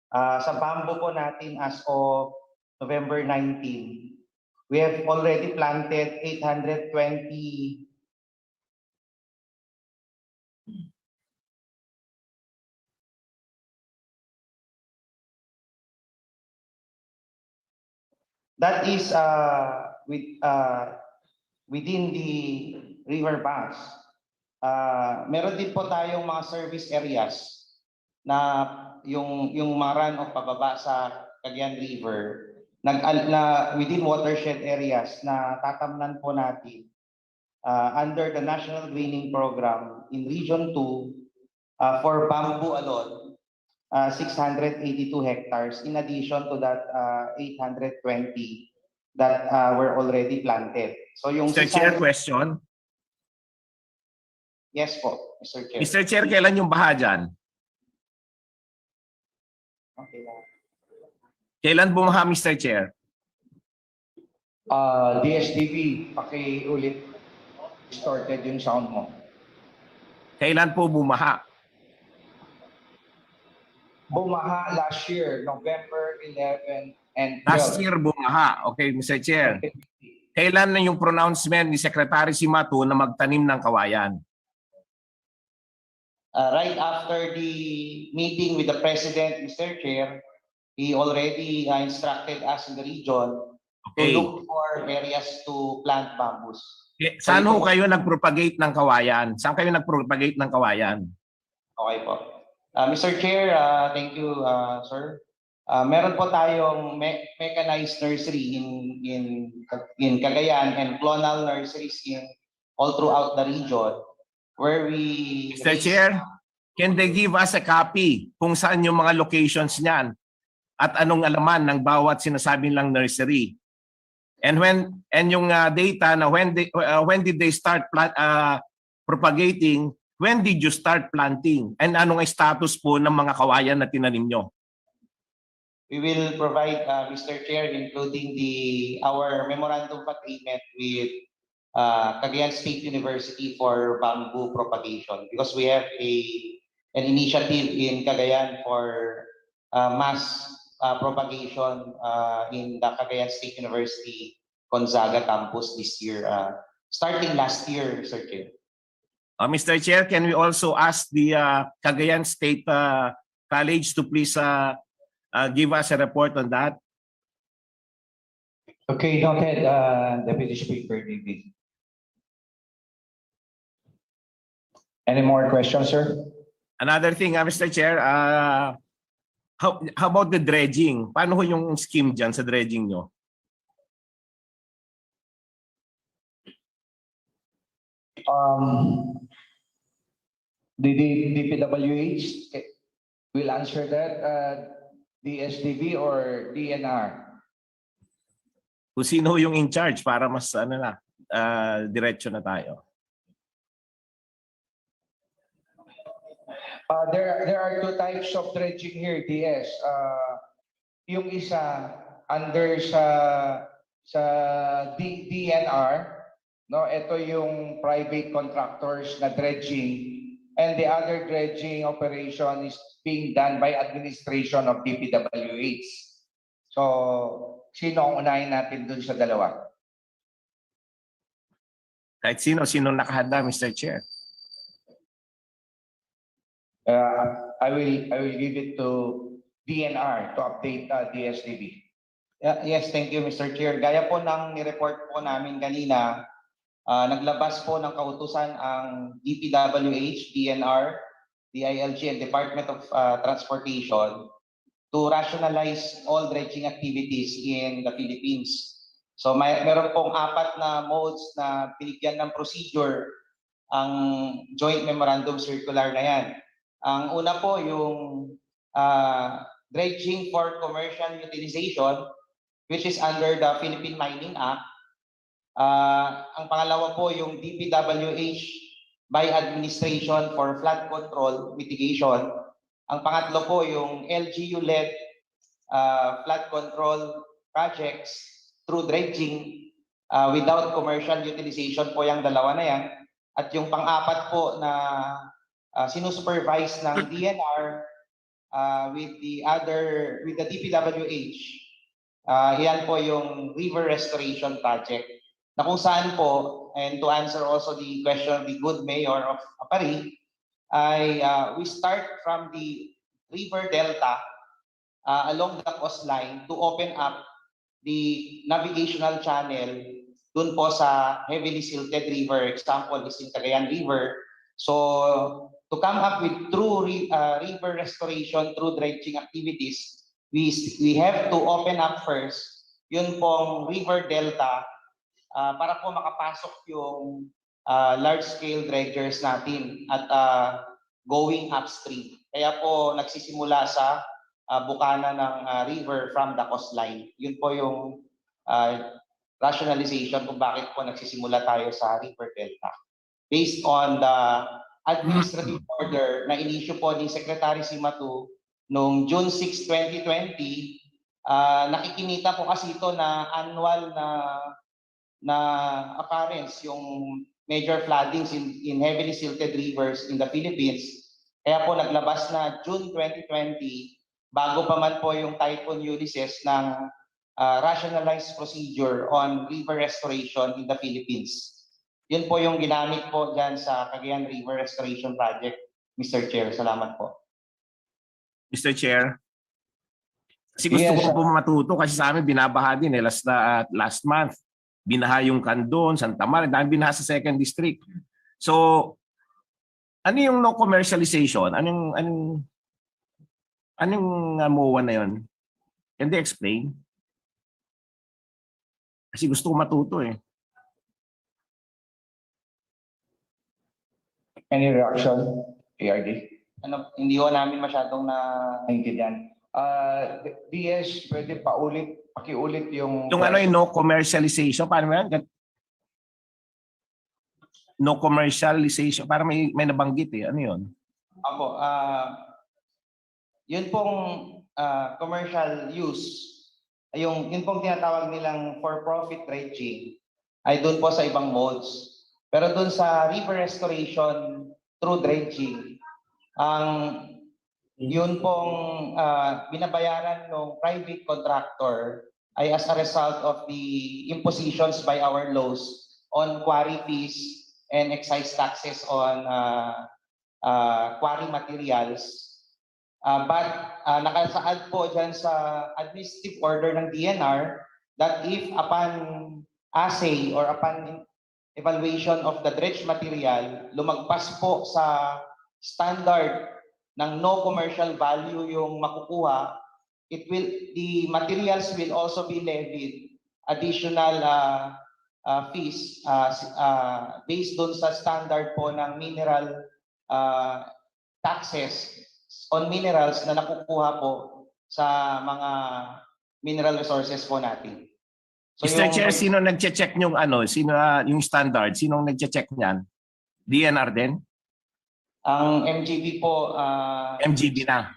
Sa bamboo po natin as of November 19, we have already planted 820 that is within the river banks. Meron din po tayong mga service areas na yung maran o pababa sa Cagayan River na within watershed areas na tatamnan po natin under the National Greening Program in Region 2 for bamboo alone, 682 hectares in addition to that 820 that were already planted. So yung Mr. Chair, question. Yes po, Mr. Chair. Mr. Chair, kailan yung baha dyan? Okay lang. Kailan bumaha, Mr. Chair? DSDB, paki-ulit. Distorted yung sound mo. Kailan po bumaha? Bumaha last year, November 11 and 12. Last year bumaha. Okay, Mr. Chair. Kailan na yung pronouncement ni Secretary Simatu na magtanim ng kawayan? Right after the meeting with the President, Mr. Chair, he already instructed us in the region to look for areas to plant bamboos. Saan ho kayo nag-propagate ng kawayan? Saan kayo nag-propagate ng kawayan? Okay po. Mr. Chair, thank you, sir. Meron po tayong mechanized nursery in Cagayan and clonal nurseries in all throughout the region where we... Mr. Chair, can they give us a copy kung saan yung mga locations niyan at anong alaman ng bawat sinasabing lang nursery? And yung data na when did they start propagating, when did you start planting, and anong status po ng mga kawayan na tinanim nyo? We will provide, Mr. Chair, including our memorandum of agreement with Cagayan State University for bamboo propagation, because we have an initiative in Cagayan for mass propagation in the Cagayan State University Gonzaga campus this year, starting last year, Mr. Chair. Mr. Chair, can we also ask the Cagayan State College to please give us a report on that? Okay, noted, Deputy Speaker David. Any more questions, sir? Another thing, Mr. Chair, how about the dredging? Paano ho yung scheme dyan sa dredging nyo? The DPWH will answer that, DSDB or DNR? Kung sino yung in charge para mas diretso na tayo. There are two types of dredging here, DS. Yung isa under sa DNR, no, ito yung private contractors na dredging, and the other dredging operation is being done by administration of DPWH. So, sino ang unahin natin dun sa dalawa? Kahit sino nakahanda, Mr. Chair. I will give it to DNR to update DSDB. Yes, thank you, Mr. Chair. Gaya po ng ni-report po namin kanina, naglabas po ng kautusan ang DPWH, DNR, DILG, and Department of Transportation to rationalize all dredging activities in the Philippines. So meron pong 4 na modes na binigyan ng procedure ang joint memorandum circular na yan. Ang una po yung dredging for commercial utilization, which is under the Philippine Mining Act. Ang pangalawa po yung DPWH by administration for flood control mitigation. Ang pangatlo po yung LGU-led flood control projects through dredging without commercial utilization po yung dalawa na yan. At yung pang-apat po na sinusupervise ng DNR with the DPWH. Yan po yung river restoration project na kung saan po, and to answer also the question of the good mayor of Apari, we start from the river delta along the coastline to open up the navigational channel dun po sa heavily silted river. Example is in Cagayan River. So to come up with true river restoration through dredging activities, we have to open up first yun pong river delta para po makapasok yung large-scale dredgers natin at going upstream. Kaya po nagsisimula sa bukana ng river from the coastline. Yun po yung rationalization kung bakit po nagsisimula tayo sa river delta. Based on the administrative order na inisyu po ni Secretary Simatu noong June 6, 2020, nakikinita po kasi ito na annual na occurrence yung major floodings in heavily silted rivers in the Philippines. Kaya po naglabas na June 2020, bago pa man po yung Typhoon Ulysses ng rationalized procedure on river restoration in the Philippines. Yun po yung ginamit po dyan sa Cagayan River Restoration Project, Mr. Chair. Salamat po. Mr. Chair, kasi gusto ko po matuto kasi sa amin binabaha din last month. Binaha yung Candon, Santa Maria, dahil binaha sa 2nd District. So, Ano yung no commercialization? Anong MOA na yun? Can they explain? Kasi gusto ko matuto eh. Any reaction, ARD? Hindi ko namin masyadong Naintindihan. DS, pwede pakiulit yung... Yung ano yung no commercialization, paano yan? No commercialization, para may nabanggit eh. Ano yun? Opo, yun pong commercial use, yun pong tinatawag nilang for-profit dredging ay doon po sa ibang modes. Pero doon sa river restoration through dredging, yun pong binabayaran ng private contractor ay as a result of the impositions by our laws on quarry fees and excise taxes on quarry materials. But nakasaad po dyan sa administrative order ng DNR that if upon assay or upon evaluation of the dredged material, lumagpas po sa standard ng no commercial value yung makukuha, the materials will also be levied additional fees based doon sa standard po ng mineral taxes on minerals na nakukuha po sa mga mineral resources po natin. So Mr. Chair, sino nagche-check yung sino yung standard? Sino nagche-check niyan? DNR din? Ang MGB po MGB na.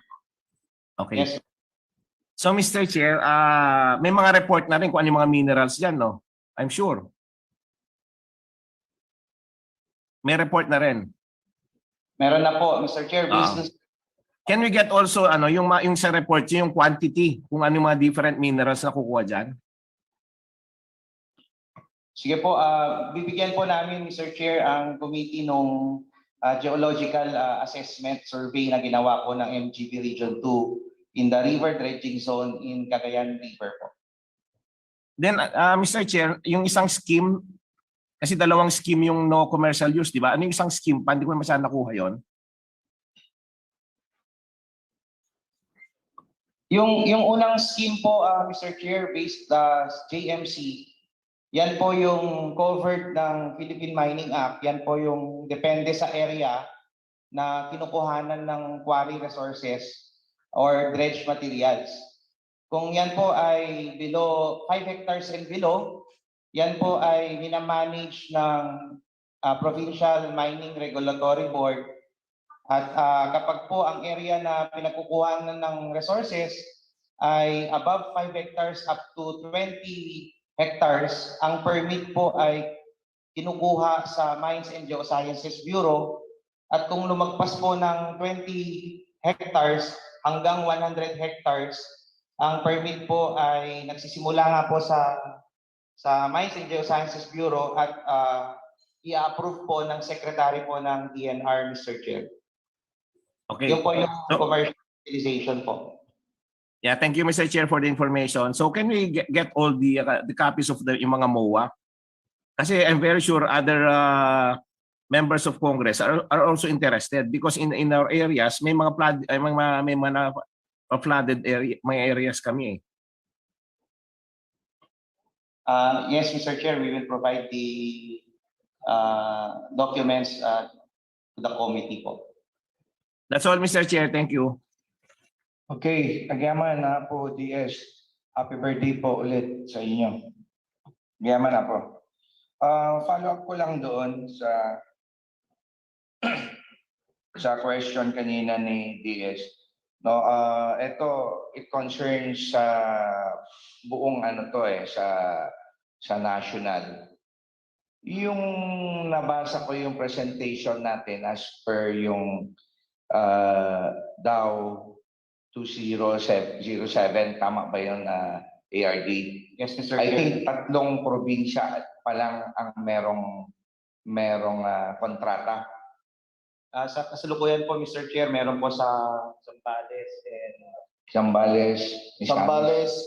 Okay. Yes. So Mr. Chair, may mga report na rin kung ano yung mga minerals diyan, no? I'm sure. May report na rin. Meron na po, Mr. Chair. Can we get also yung sa report yung quantity kung ano yung mga different minerals na kukuha diyan? Sige po, bibigyan po namin, Mr. Chair, ang committee nung geological assessment survey na ginawa po ng MGB Region 2 in the river dredging zone in Cagayan River po. Then, Mr. Chair, yung isang scheme, kasi dalawang scheme yung no commercial use, di ba? Ano yung isang scheme pa? Hindi ko masyadong nakuha yon. Yung unang scheme po, Mr. Chair, based JMC, yan po yung covered ng Philippine Mining Act. Yan po yung depende sa area na kinukuhanan ng quarry resources or dredge materials. Kung yan po ay below 5 hectares and below, yan po ay minamanage ng Provincial Mining Regulatory Board. At kapag po ang area na pinagkukuhanan ng resources ay above 5 hectares up to 20 hectares, ang permit po ay kinukuha sa Mines and Geosciences Bureau. At kung lumagpas po ng 20 hectares hanggang 100 hectares, ang permit po ay nagsisimula nga po sa Mines and Geosciences Bureau at i-approve po ng Secretary po ng DNR, Mr. Chair. Okay. Yung po yung commercialization po. Yeah, thank you, Mr. Chair, for the information. So can we get all the copies of yung mga MOA? Kasi I'm very sure other members of Congress are also interested because in our areas may mga flooded area, mga areas kami. Yes, Mr. Chair, we will provide the documents to the committee po. That's all, Mr. Chair. Thank you. Okay, agayaman na po, DS. Happy birthday po ulit sa inyo. Agayaman na po. Follow up ko lang doon sa question kanina ni DS. No, it concerns sa buong sa national. Yung nabasa ko yung presentation natin as per yung DAO 2007, tama ba yun, ARD? Yes, Mr. I think 3 probinsya pa lang ang merong kontrata. Sa kasalukuyan po, Mr. Chair, meron po sa Zambales,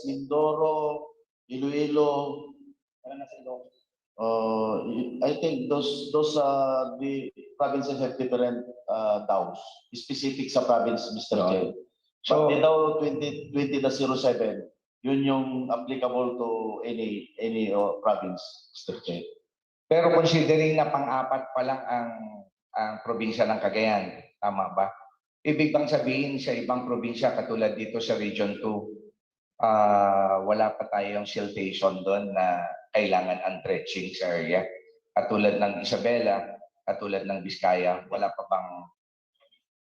Mindoro, Iloilo. I think those are the provinces have different DAOs, specific sa province, Mr. Chair. So- So, the DAO 2020-07, yun yung applicable to any province, Mr. Chair. Pero considering na pang-apat pa lang ang probinsya ng Cagayan, tama ba? Ibig bang sabihin sa ibang probinsya katulad dito sa Region 2, wala pa tayong siltation doon na kailangan unstretching sa area? Katulad ng Isabela, katulad ng Vizcaya, wala pa bang...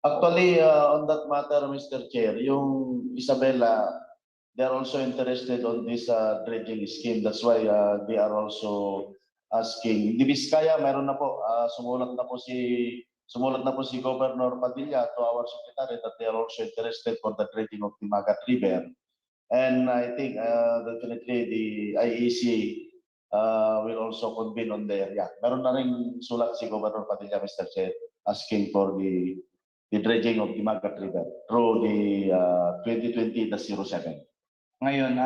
Actually, on that matter, Mr. Chair, yung Isabela, they're also interested on this dredging scheme. That's why they are also asking. Di Vizcaya, meron na po. Sumulat na po si Governor Padilla to our secretary that they are also interested for the dredging of the Magat River. And I think definitely the IEC will also convene on there. Yeah, meron na rin sulat si Governor Padilla, Mr. Chair, asking for the dredging of the Magat River through the 2020-07. Ngayon,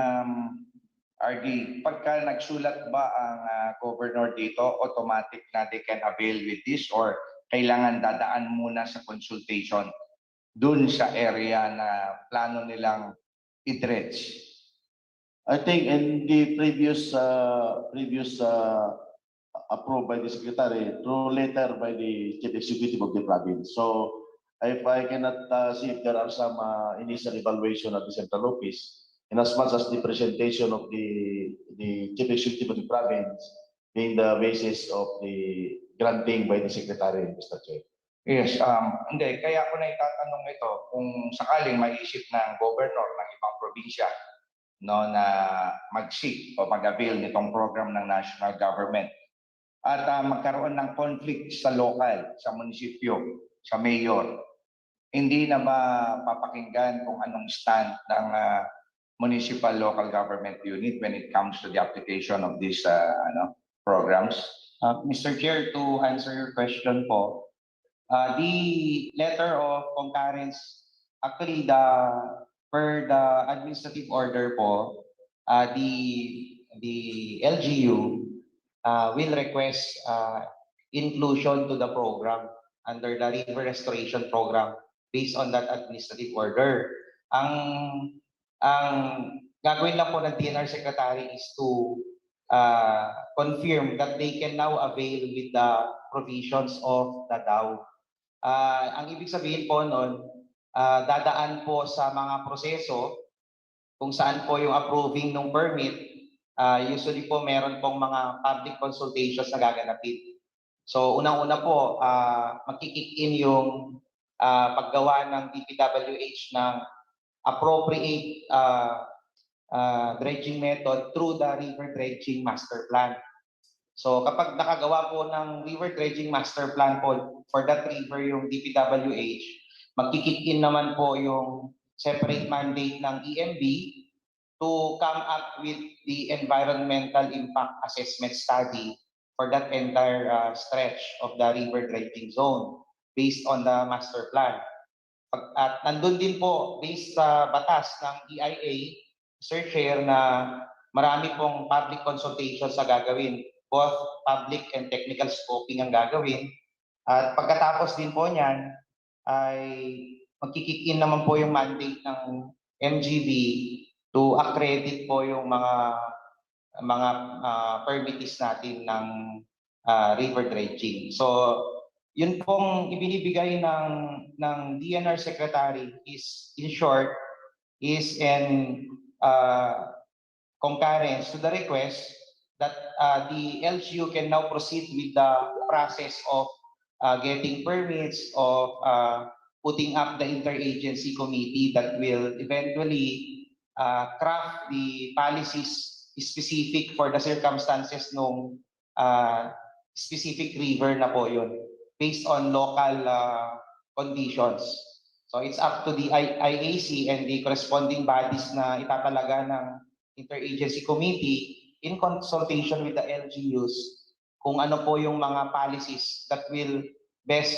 RD, pagka nagsulat ba ang governor dito, automatic na they can avail with this or kailangan dadaan muna sa consultation dun sa area na plano nilang i-dredge? I think in the previous approved by the secretary through letter by the chief executive of the province. So if I cannot see if there are some initial evaluation at the central office, in as much as the presentation of the chief executive of the province being the basis of the granting by the secretary, Mr. Chair. Yes, hindi. Kaya ko na itatanong ito kung sakaling maisip ng governor ng ibang probinsya no, na mag-seek o mag-avail nitong program ng national government at magkaroon ng conflict sa local, sa munisipyo, sa mayor. Hindi na ba papakinggan kung anong stand ng municipal local government unit when it comes to the application of these programs? Mr. Chair, to answer your question po, the letter of concurrence, actually per the administrative order po, the LGU will request inclusion to the program under the river restoration program based on that administrative order. Ang gagawin lang po ng DNR Secretary is to confirm that they can now avail with the provisions of the DAO. Ang ibig sabihin po nun, dadaan po sa mga proseso kung saan po yung approving ng permit. Usually po meron pong mga public consultations na gaganapin. So unang-una po, magkikik in yung paggawa ng DPWH ng appropriate dredging method through the river dredging master plan. So kapag nakagawa po ng river dredging master plan po for that river yung DPWH, magkikik in naman po yung separate mandate ng EMB to come up with the environmental impact assessment study for that entire stretch of the river dredging zone based on the master plan. At nandun din po based sa batas ng EIA, Sir Chair, na marami pong public consultations na gagawin, both public and technical scoping ang gagawin. At pagkatapos din po niyan, ay magkikik in naman po yung mandate ng MGB to accredit po yung mga permittees natin ng river dredging. So yun pong ibinibigay ng DNR Secretary is, in short, is in concurrence to the request that the LGU can now proceed with the process of getting permits, of putting up the interagency committee that will eventually craft the policies specific for the circumstances ng specific river na po yun, based on local conditions. So it's up to the IAC and the corresponding bodies na itatalaga ng interagency committee in consultation with the LGUs kung ano po yung mga policies that will best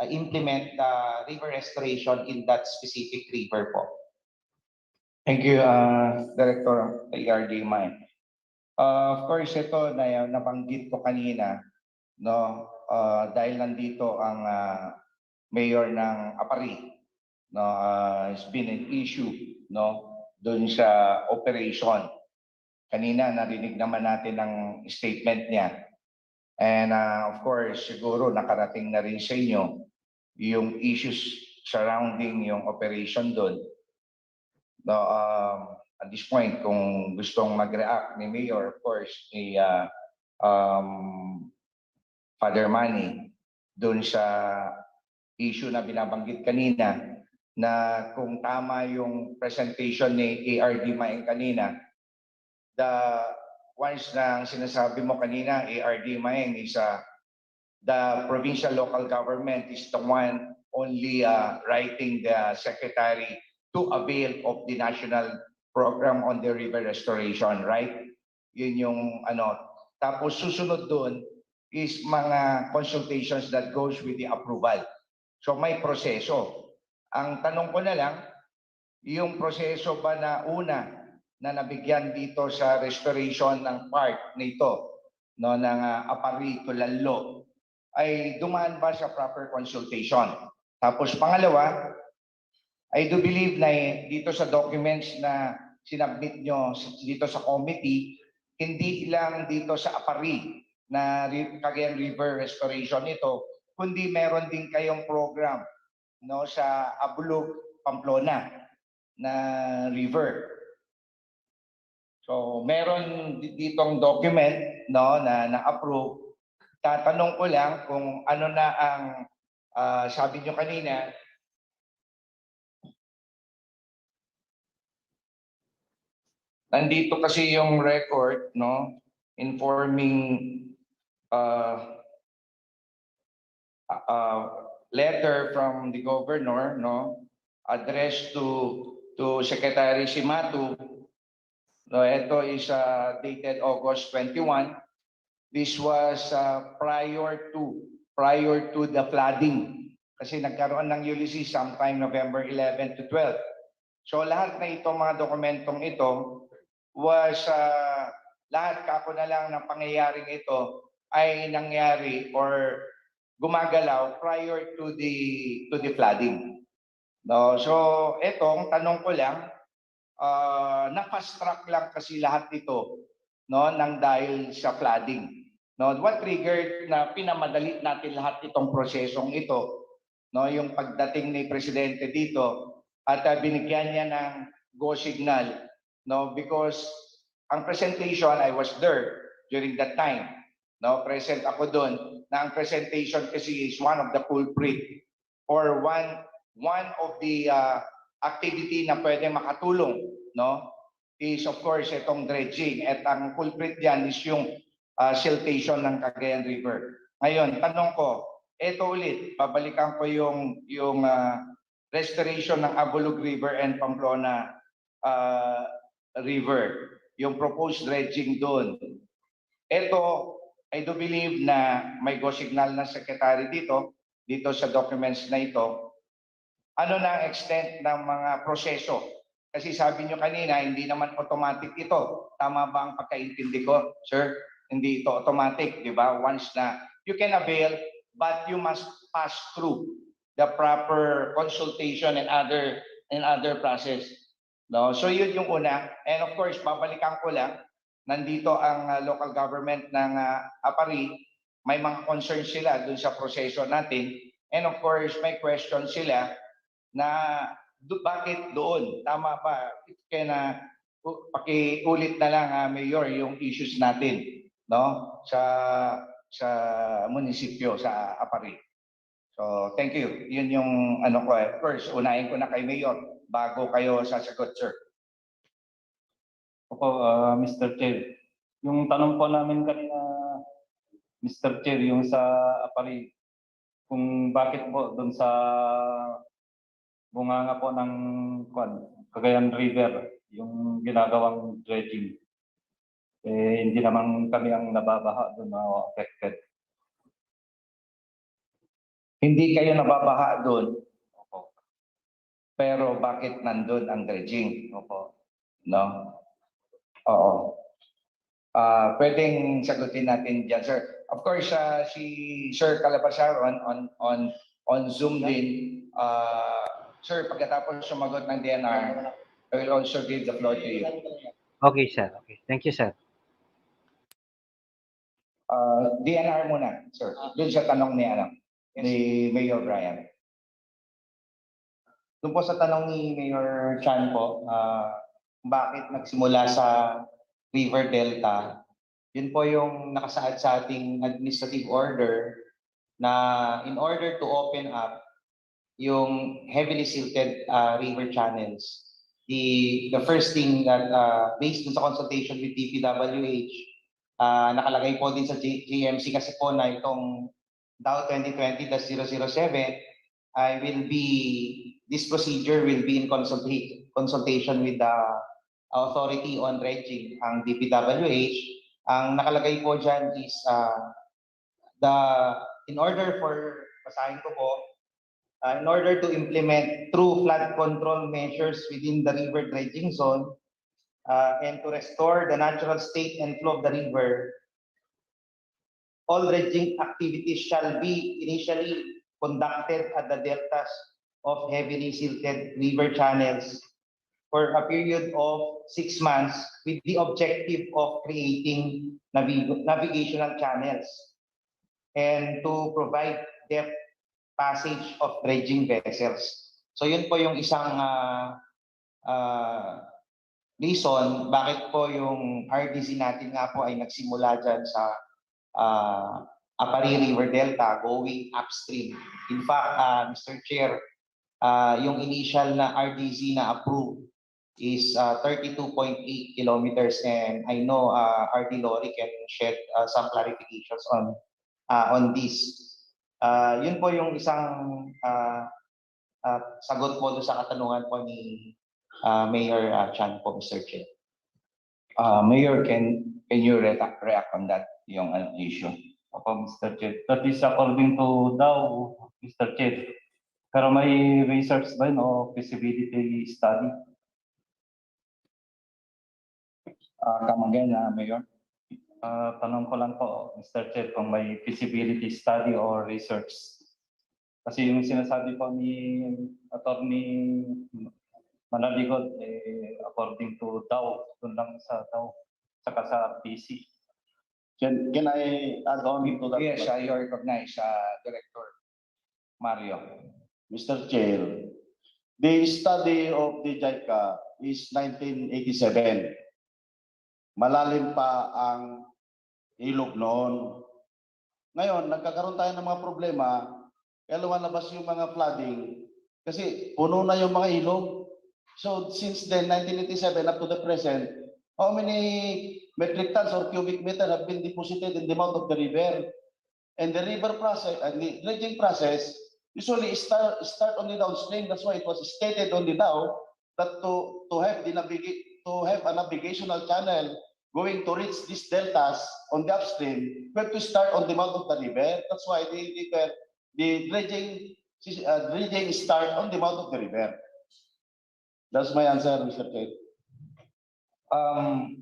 implement the river restoration in that specific river po. Thank you, Director ARD May. Of course, ito na nabanggit ko kanina no, dahil nandito ang mayor ng Apari, no, has been an issue, no, doon sa operation. Kanina narinig naman natin ang statement niya. And of course, siguro nakarating na rin sa inyo yung issues surrounding yung operation doon. No, at this point, kung gustong mag-react ni Mayor, of course, ni Father Manny, doon sa issue na binabanggit kanina, na kung tama yung presentation ni ARD Maeng kanina, the ones na sinasabi mo kanina, ARD Maeng, is the provincial local government is the one only writing the secretary to avail of the national program on the river restoration, right? Yun yung ano. Tapos susunod doon is mga consultations that goes with the approval. So may proseso. Ang tanong ko na lang, yung proseso ba na una na nabigyan dito sa restoration ng park nito, no, ng Apari to Lalo, ay dumaan ba sa proper consultation? Tapos pangalawa, I do believe na dito sa documents na sinabmit nyo dito sa committee, hindi lang dito sa Apari na Cagayan River Restoration ito, kundi meron din kayong program, no, sa Abulug, Pamplona na river. So meron ditong document, no, na na-approve. Tatanong ko lang kung ano na ang sabi nyo kanina, nandito kasi yung record, no, informing letter from the governor, no, addressed to Secretary Simatu. No, ito is dated August 21. This was prior to the flooding, kasi nagkaroon ng Ulysses sometime November 11 to 12. So lahat na itong mga dokumentong ito was lahat kako na lang ng pangyayaring ito ay nangyari or gumagalaw prior to the flooding. No, so etong tanong ko lang, na-fast track lang kasi lahat ito, no, nang dahil sa flooding. No, what triggered na pinamadali natin lahat itong prosesong ito, no, yung pagdating ni Presidente dito at binigyan niya ng go signal, no, because ang presentation, I was there during that time, no, present ako doon, na ang presentation kasi is one of the culprit or one of the activity na pwede makatulong, no, is of course itong dredging, at ang culprit diyan is yung siltation ng Cagayan River. Ngayon, tanong ko, ito ulit, babalikan ko yung restoration ng Abulug River and Pamplona River, yung proposed dredging doon. Ito, I do believe na may go signal ng secretary dito sa documents na ito. Ano na ang extent ng mga proseso? Kasi sabi nyo kanina, hindi naman automatic ito. Tama ba ang pagkaintindi ko, sir? Hindi ito automatic, di ba? Once na you can avail, but you must pass through the proper consultation and other process. No? So yun yung una. And of course, babalikan ko lang, nandito ang local government ng Apari, may mga concerns sila dun sa proseso natin. And of course, may question sila na bakit doon? Tama ba? Kaya pakiulit na lang, Mayor, yung issues natin, no, sa munisipyo, sa Apari. So, thank you. Yun yung ano ko. First, unahin ko na kay Mayor bago kayo sasagot, sir. Opo, Mr. Chair. Yung tanong po namin kanina, Mr. Chair, yung sa Apari, kung bakit po doon sa bunganga po ng Cagayan River, yung ginagawang dredging, hindi naman kami ang nababaha doon na affected. Hindi kayo nababaha doon. Opo. Pero bakit nandun ang dredging? Opo. No? Oo. Pwedeng sagutin natin dyan, sir. Of course, si Sir Calabasar on Zoom din. Sir, pagkatapos sumagot ng DNR, I will also give the floor to you. Okay, sir. Okay. Thank you, sir. DNR muna, sir. Doon sa tanong ni Mayor Brian. Doon po sa tanong ni Mayor Chan po, bakit nagsimula sa River Delta, yun po yung nakasaad sa ating administrative order na in order to open up yung heavily silted river channels, the first thing that based sa consultation with DPWH, nakalagay po din sa JMC kasi po na itong DAO 2020-007, this procedure will be in consultation with the authority on dredging, ang DPWH. Ang nakalagay po dyan is in order to implement true flood control measures within the river dredging zone and to restore the natural state and flow of the river, all dredging activities shall be initially conducted at the deltas of heavily silted river channels for a period of 6 months with the objective of creating navigational channels and to provide depth passage of dredging vessels. So yun po yung isang reason bakit po yung RDC natin nga po ay nagsimula dyan sa Apari River Delta going upstream. In fact, Mr. Chair, yung initial na RDC na approved is 32.8 kilometers, and I know RD Lori can shed some clarifications on this. Yun po yung isang sagot po sa katanungan po ni Mayor Chan po, Mr. Chair. Mayor, can you react on that, yung issue? Opo, Mr. Chair. That is according to DAO, Mr. Chair. Pero may research ba yun o feasibility study? Come again, Mayor. Tanong ko lang po, Mr. Chair, kung may feasibility study or research. Kasi yung sinasabi po ni Attorney Manaligot, according to DAO, doon lang sa DAO, saka sa RTC. Can I add on to that? Yes, I recognize Director Mario. Mr. Chair, the study of the JICA is 1987. Malalim pa ang ilog noon. Ngayon, nagkakaroon tayo ng mga problema, kaya lumalabas yung mga flooding kasi puno na yung mga ilog. So since then, 1987 up to the present, how many metric tons or cubic meter have been deposited in the mouth of the river? And the river process, and the dredging process, usually start on the downstream. That's why it was stated on the DAO that to have a navigational channel going to reach these deltas on the upstream, we have to start on the mouth of the river. That's why the dredging start on the mouth of the river. That's my answer, Mr. Chair.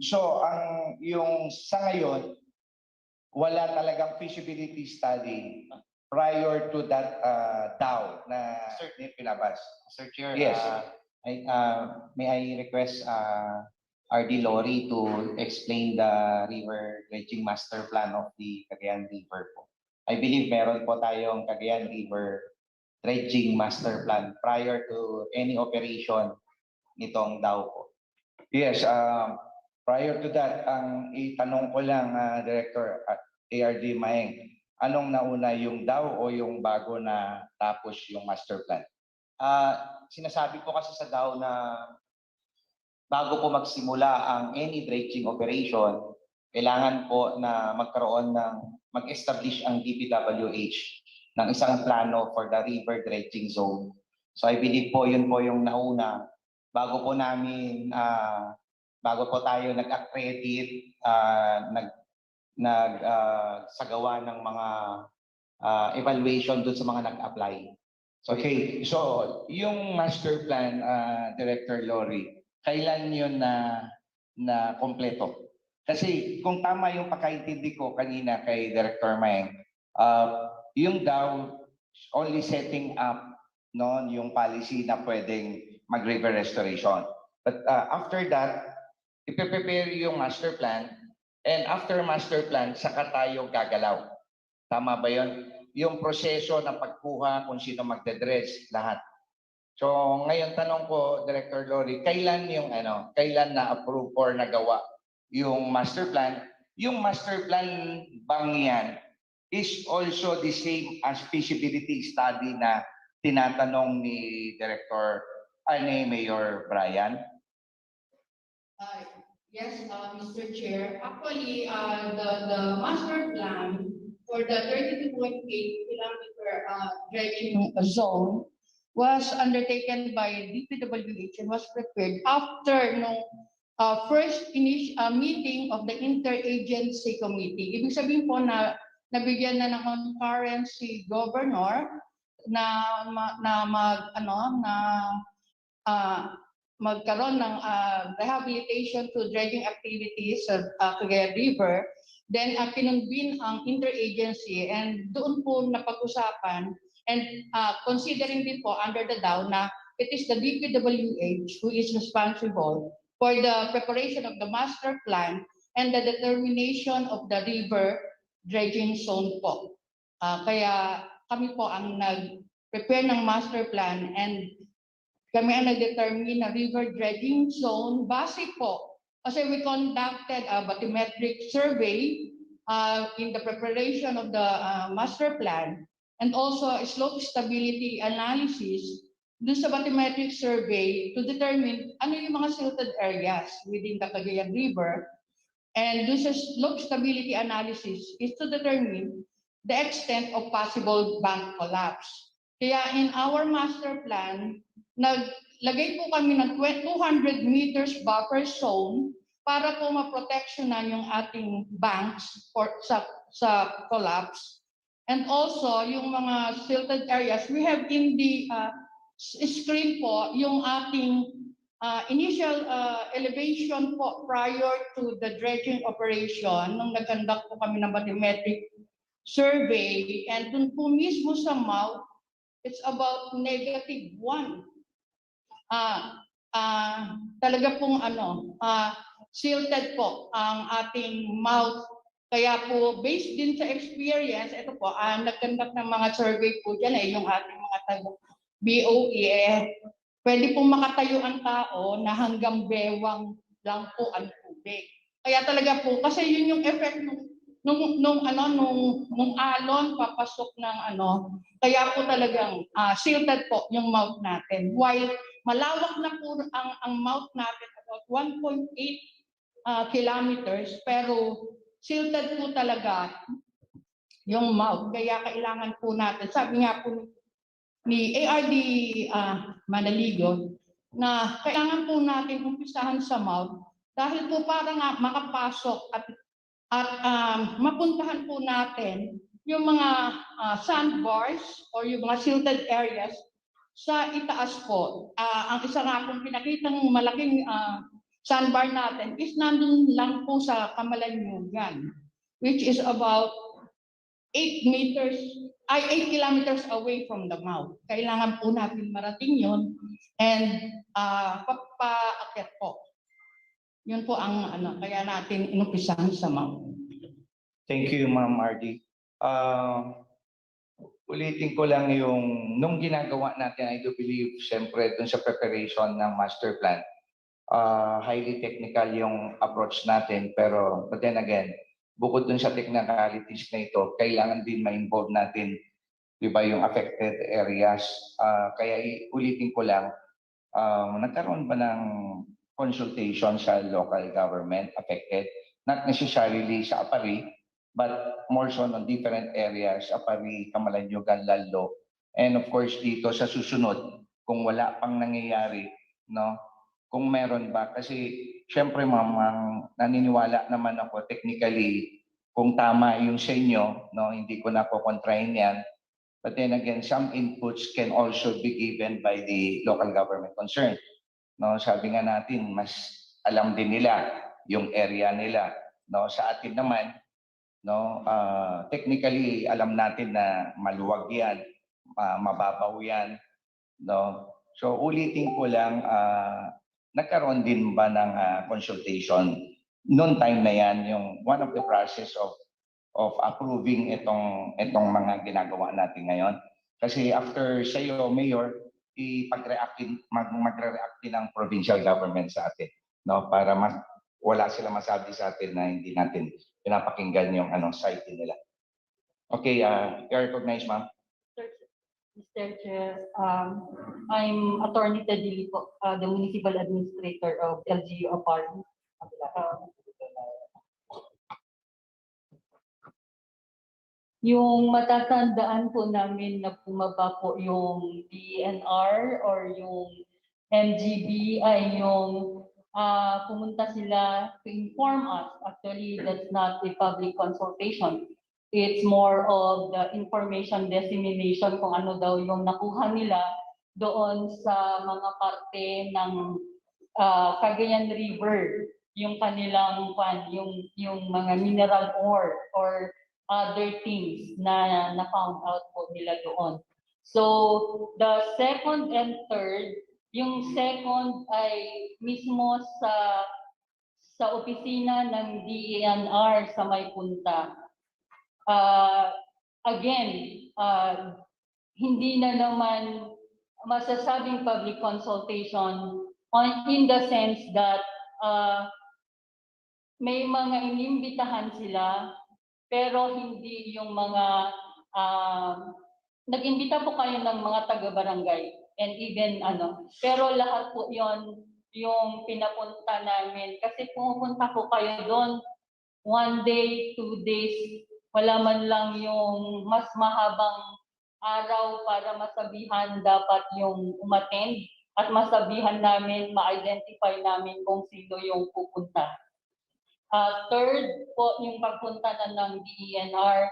So yung sa ngayon, wala talagang feasibility study prior to that DAO na pinabas. Sir Chair, Yes. may I request RD Lori to explain the river dredging master plan of the Cagayan River po. I believe meron po tayong Cagayan River dredging master plan prior to any operation nitong DAO po. Yes, prior to that, ang itanong ko lang, Director ARD Maeng, anong nauna, yung DAO o yung bago na tapos yung master plan? Sinasabi po kasi sa DAO na bago po magsimula ang any dredging operation, kailangan po na mag-establish ang DPWH ng isang plano for the river dredging zone. So I believe po yun po yung nauna bago po tayo nag-accredit, sagawa ng mga evaluation dun sa mga nag-apply. Okay, so yung master plan, Director Lori, kailan yun na kompleto? Kasi kung tama yung pagkaintindi ko kanina kay Director Maeng, yung daw only setting up no yung policy na pwedeng mag-river restoration. But after that, ipe-prepare yung master plan, and after master plan, saka tayo gagalaw. Tama ba yun? Yung proseso ng pagkuha, kung sino magdedress, lahat. So ngayon tanong ko, Director Lori, kailan na-approve or nagawa yung master plan? Yung master plan bang yan is also the same as feasibility study na tinatanong ni Mayor Brian? Yes, Mr. Chair. Actually, the master plan for the 32.8 kilometer dredging zone was undertaken by DPWH and was prepared after first meeting of the interagency committee. Ibig sabihin po na nabigyan na ng concurrence si Governor magkaroon ng rehabilitation to dredging activities sa Cagayan River. Then kinonvene ang interagency, and doon po napag-usapan, and considering din po under the DAO na it is the DPWH who is responsible for the preparation of the master plan and the determination of the river dredging zone po. Kaya kami po ang nag-prepare ng master plan, and kami ang nag-determine na river dredging zone base po. Kasi we conducted a bathymetric survey in the preparation of the master plan, and also a slope stability analysis dun sa bathymetric survey to determine ano yung mga silted areas within the Cagayan River. And dun sa slope stability analysis is to determine the extent of possible bank collapse. Kaya in our master plan, naglagay po kami ng 200 meters buffer zone para po maproteksyonan yung ating banks sa collapse. And also, yung mga silted areas, we have in the screen po yung ating initial elevation po prior to the dredging operation nung nag-conduct po kami ng bathymetric survey. And dun po mismo sa mouth, it's about -1. Talaga pong silted po ang ating mouth. Kaya po, based din sa experience, ito po, nag-conduct ng mga survey po dyan yung ating mga BOE, pwede pong makatayo ang tao na hanggang bewang lang po ang tubig. Kaya talaga po, kasi yun yung effect nung alon papasok ng kaya po talagang silted po yung mouth natin. While malawak na po ang mouth natin, about 1.8 kilometers, pero silted po talaga yung mouth. Kaya kailangan po natin, sabi nga po ni ARD Manaligo, na kailangan po natin umpisahan sa mouth dahil po para nga makapasok at mapuntahan po natin yung mga sandbars or yung mga silted areas sa itaas po. Ang isa nga pong pinakitang malaking sandbar natin is nandun lang po sa Kamalanyugan, which is about 8 kilometers away from the mouth. Kailangan po natin marating yun, and papaakyat po. Yun po ang kaya natin inumpisahan sa mouth. Thank you, Ma'am Mardy. Ulitin ko lang yung nung ginagawa natin, I do believe, siyempre dun sa preparation ng master plan, highly technical yung approach natin, pero but then again, bukod dun sa technicalities na ito, kailangan din ma-involve natin, di ba, yung affected areas. Kaya ulitin ko lang, nagkaroon ba ng consultation sa local government affected? Not necessarily sa Apari, but more so on different areas, Apari, Camalanyugan, Lalo. And of course, dito sa susunod, kung wala pang nangyayari, no? Kung meron ba, kasi syempre ma'am, naniniwala naman ako technically kung tama yung sa inyo, no, hindi ko na kukontrahin yan. But then again, some inputs can also be given by the local government concerned. No, sabi nga natin, mas alam din nila yung area nila. no? Sa atin naman, no, technically alam natin na maluwag 'yan, mababaw 'yan, no? So ulitin ko lang, nagkaroon din ba ng consultation noon time na 'yan, yung one of the process of approving itong mga ginagawa natin ngayon? Kasi after sa iyo, Mayor, magre-react din ang provincial government sa atin, no, para wala sila masabi sa atin na hindi natin pinapakinggan yung side nila. Okay, you recognize, ma'am. Mr. Chair, I'm Attorney Teddy po, the Municipal Administrator of LGU Apartment. Yung matatandaan po namin na bumaba po yung DNR or yung MGB ay yung pumunta sila to inform us. Actually, that's not a public consultation. It's more of the information dissemination kung ano daw yung nakuha nila doon sa mga parte ng Cagayan River, yung kanilang yung mga mineral ore or other things na na-found out po nila doon. So, the second and third, yung second ay mismo sa opisina ng DENR sa may punta. Again, hindi na naman masasabing public consultation in the sense that may mga inimbitahan sila, pero hindi yung mga nag-imbita po kayo ng mga taga-barangay and even pero lahat po yon yung pinapunta namin kasi pumupunta po kayo doon 1 day, 2 days, wala man lang yung mas mahabang araw para masabihan dapat yung umattend at masabihan namin, ma-identify namin kung sino yung pupunta. Third po, yung pagpunta na ng DENR,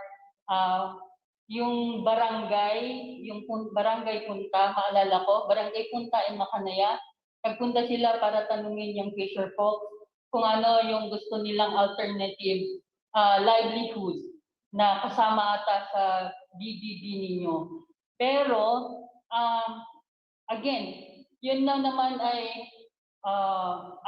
yung barangay punta, maalala ko, barangay punta in Makanaya, nagpunta sila para tanungin yung fisher folk kung ano yung gusto nilang alternative livelihood na kasama ata sa BBB ninyo. Pero, again, yun na naman ay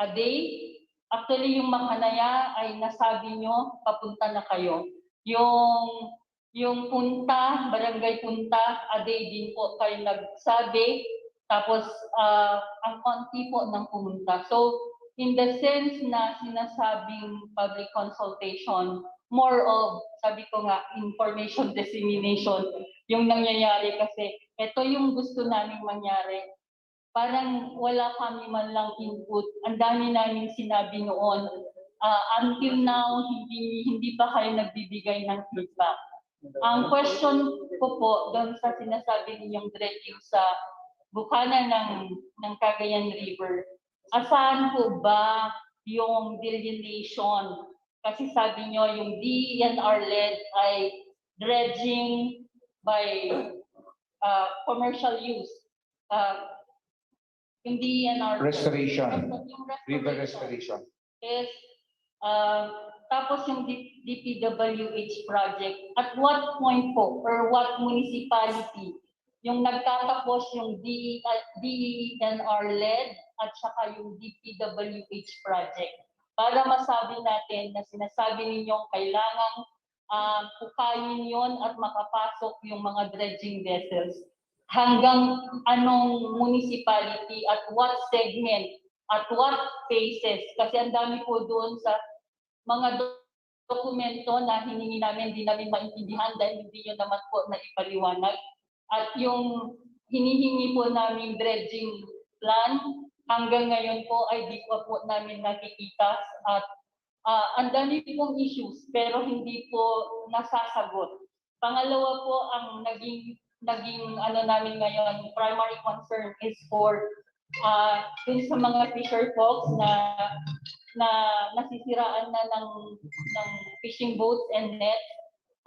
a day. Actually, yung Makanaya ay nasabi nyo, papunta na kayo. Yung punta, barangay punta, a day din po kayo nagsabi. Tapos, ang konti po ng pumunta. So, in the sense na sinasabing public consultation, more of, sabi ko nga, information dissemination, yung nangyayari kasi, ito yung gusto naming mangyari. Parang wala kami man lang input. Ang dami namin sinabi noon. Until now, hindi pa kayo nagbibigay ng feedback. Ang question ko po doon sa sinasabi ninyong dredging sa bukana ng Cagayan River, asahan po ba yung delineation? Kasi sabi nyo, yung DENR-led ay dredging by commercial use. Yung DENR restoration, river restoration. Yes. Tapos yung DPWH project, at what point po or what municipality yung nagtatapos yung DENR-led at saka yung DPWH project? Para masabi natin na sinasabi ninyong kailangang pukayin yon at makapasok yung mga dredging vessels. Hanggang anong municipality at what segment at what phases? Kasi ang dami po doon sa mga dokumento na hiningi namin, hindi namin maintindihan dahil hindi nyo naman po na ipaliwanag. At yung hinihingi po namin dredging plan, hanggang ngayon po ay di po namin nakikita. At ang dami pong issues pero hindi po nasasagot. Pangalawa po, ang naging namin ngayon, primary concern is for dun sa mga fisher folks na nasisiraan na ng fishing boats and nets.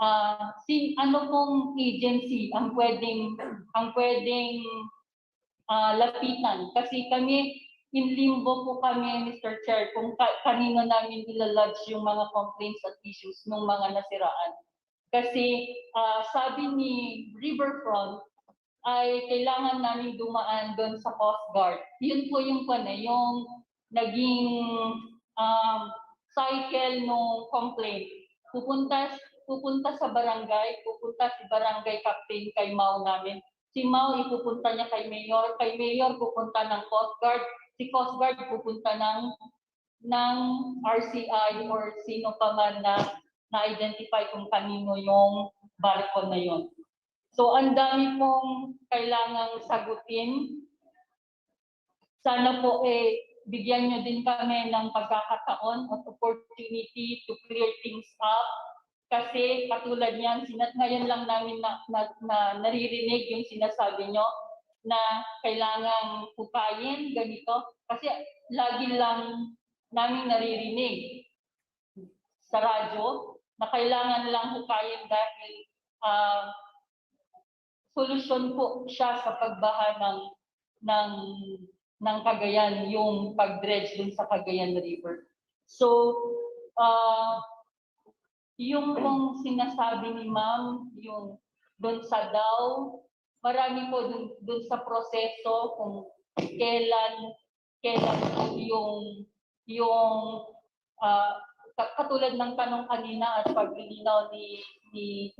Ano pong agency ang pwedeng lapitan? Kasi kami in limbo po kami, Mr. Chair, kung kanino namin ilalodge yung mga complaints at issues ng mga nasiraan. Kasi sabi ni Riverfront ay kailangan namin dumaan doon sa Coast Guard. Yun po yung naging cycle ng complaint. Pupunta sa barangay, pupunta si barangay captain kay Mau namin. Si Mau ipupunta niya kay Mayor pupunta ng Coast Guard, si Coast Guard pupunta ng RCI or sino pa man na na-identify kung kanino yung barko na yon. So ang dami pong kailangang sagutin. Sana po bigyan nyo din kami ng pagkakataon at opportunity to clear things up. Kasi katulad niyan, ngayon lang namin naririnig yung sinasabi nyo na kailangang hukayin, ganito. Kasi lagi lang namin naririnig sa radyo na kailangan lang hukayin dahil solusyon po siya sa pagbaha ng Cagayan, yung pag-dredge dun sa Cagayan River. So, yung kung sinasabi ni Ma'am, yung dun sa daw, marami po dun sa proseso kung kailan yung katulad ng tanong kanina at paglilinaw ni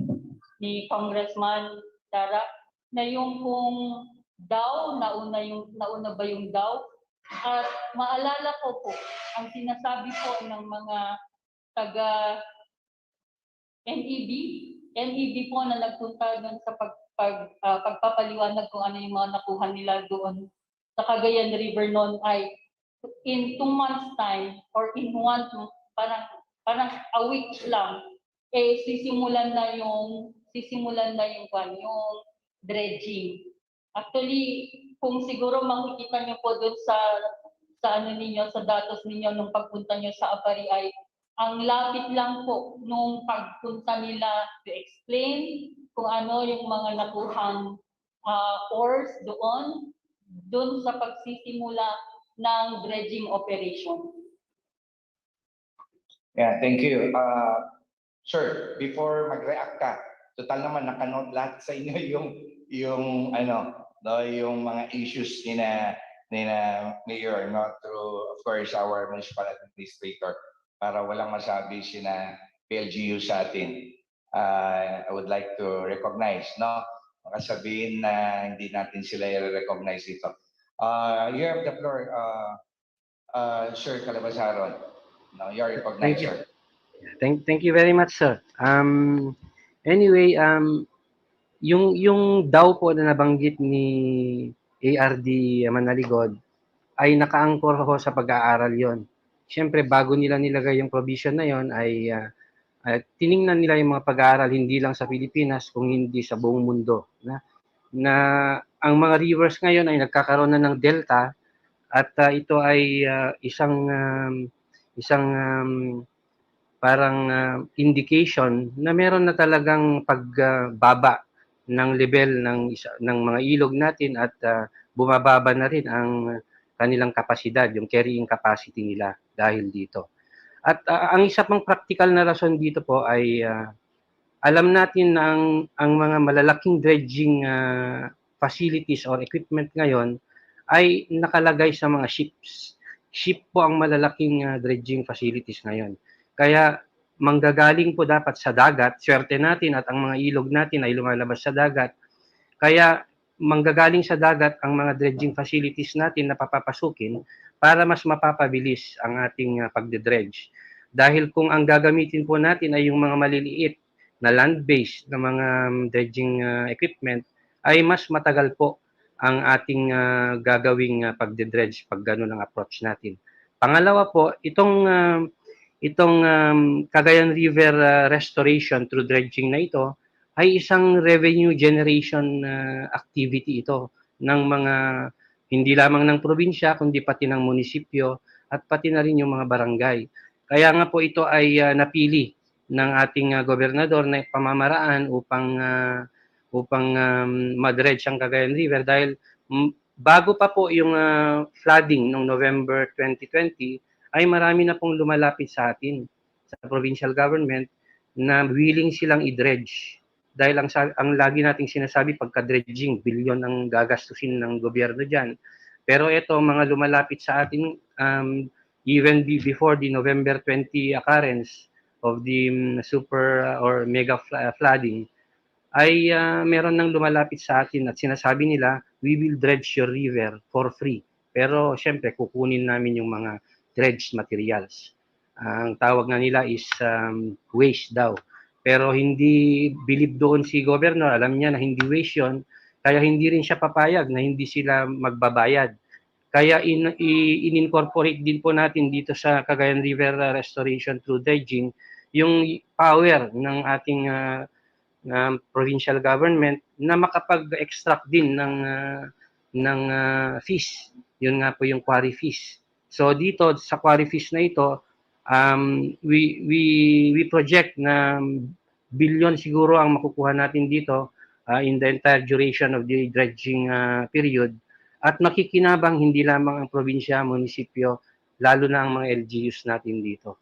Congressman Lara, na yung kung daw, nauna ba yung daw? At maalala ko po, ang sinasabi po ng mga taga NEB po na nagpunta doon sa pagpapaliwanag kung ano yung mga nakuha nila doon sa Cagayan River noon ay in 2 months time or in 1 month, parang a week lang, sisimulan na yung dredging. Actually, kung siguro makikita niyo po doon sa datos ninyo nung pagpunta niyo sa Apari ay ang lapit lang po nung pagpunta nila to explain kung ano yung mga nakuhang ores doon sa pagsisimula ng dredging operation. Yeah, thank you. Sir, before mag-react ka, total naman nakanote lahat sa inyo yung mga issues ni na Mayor, through of course our municipal administrator, para walang masabi sina PLGU sa atin. I would like to recognize, makasabihin na hindi natin sila i-recognize dito. You have the floor, Sir Calabazaron. No, you are recognized, sir. Thank you very much, sir. Anyway, yung daw po na nabanggit ni ARD Manaligod ay nakaangkor ho sa pag-aaral yon. Siyempre, bago nila nilagay yung provision na yon ay tiningnan nila yung mga pag-aaral hindi lang sa Pilipinas kung hindi sa buong mundo na ang mga rivers ngayon ay nagkakaroon na ng delta at ito ay isang parang indication na meron na talagang pagbaba ng level ng mga ilog natin at bumababa na rin ang kanilang kapasidad, yung carrying capacity nila dahil dito. At ang isa pang practical na rason dito po ay alam natin na ang mga malalaking dredging facilities or equipment ngayon ay nakalagay sa mga ships. Ship po ang malalaking dredging facilities ngayon. Kaya manggagaling po dapat sa dagat, swerte natin at ang mga ilog natin ay lumalabas sa dagat. Kaya manggagaling sa dagat ang mga dredging facilities natin na papapasukin para mas mapapabilis ang ating pagdedredge. Dahil kung ang gagamitin po natin ay yung mga maliliit na land-based na mga dredging equipment, ay mas matagal po ang ating gagawing pagdedredge pag gano'n ang approach natin. Pangalawa po, itong Cagayan River restoration through dredging na ito ay isang revenue generation activity ito ng mga hindi lamang ng probinsya kundi pati ng munisipyo at pati na rin yung mga barangay. Kaya nga po ito ay napili ng ating gobernador na pamamaraan upang ma-dredge ang Cagayan River dahil bago pa po yung flooding noong November 2020, ay marami na pong lumalapit sa atin, sa provincial government, na willing silang i-dredge. Dahil ang lagi nating sinasabi, pagka-dredging, bilyon ang gagastusin ng gobyerno dyan. Pero ito, mga lumalapit sa atin, even before the November 20 occurrence of the super or mega flooding, ay meron nang lumalapit sa atin at sinasabi nila, we will dredge your river for free. Pero syempre, kukunin namin yung mga dredged materials. Ang tawag nga nila is waste daw. Pero hindi believe doon si governor, alam niya na hindi waste yun, kaya hindi rin siya papayag na hindi sila magbabayad. Kaya in-incorporate din po natin dito sa Cagayan River Restoration through dredging yung power ng ating provincial government na makapag-extract din ng fees. Yun nga po yung quarry fees. So dito sa quarry fees na ito, we project na bilyon siguro ang makukuha natin dito in the entire duration of the dredging period. At makikinabang hindi lamang ang probinsya, munisipyo, lalo na ang mga LGUs natin dito.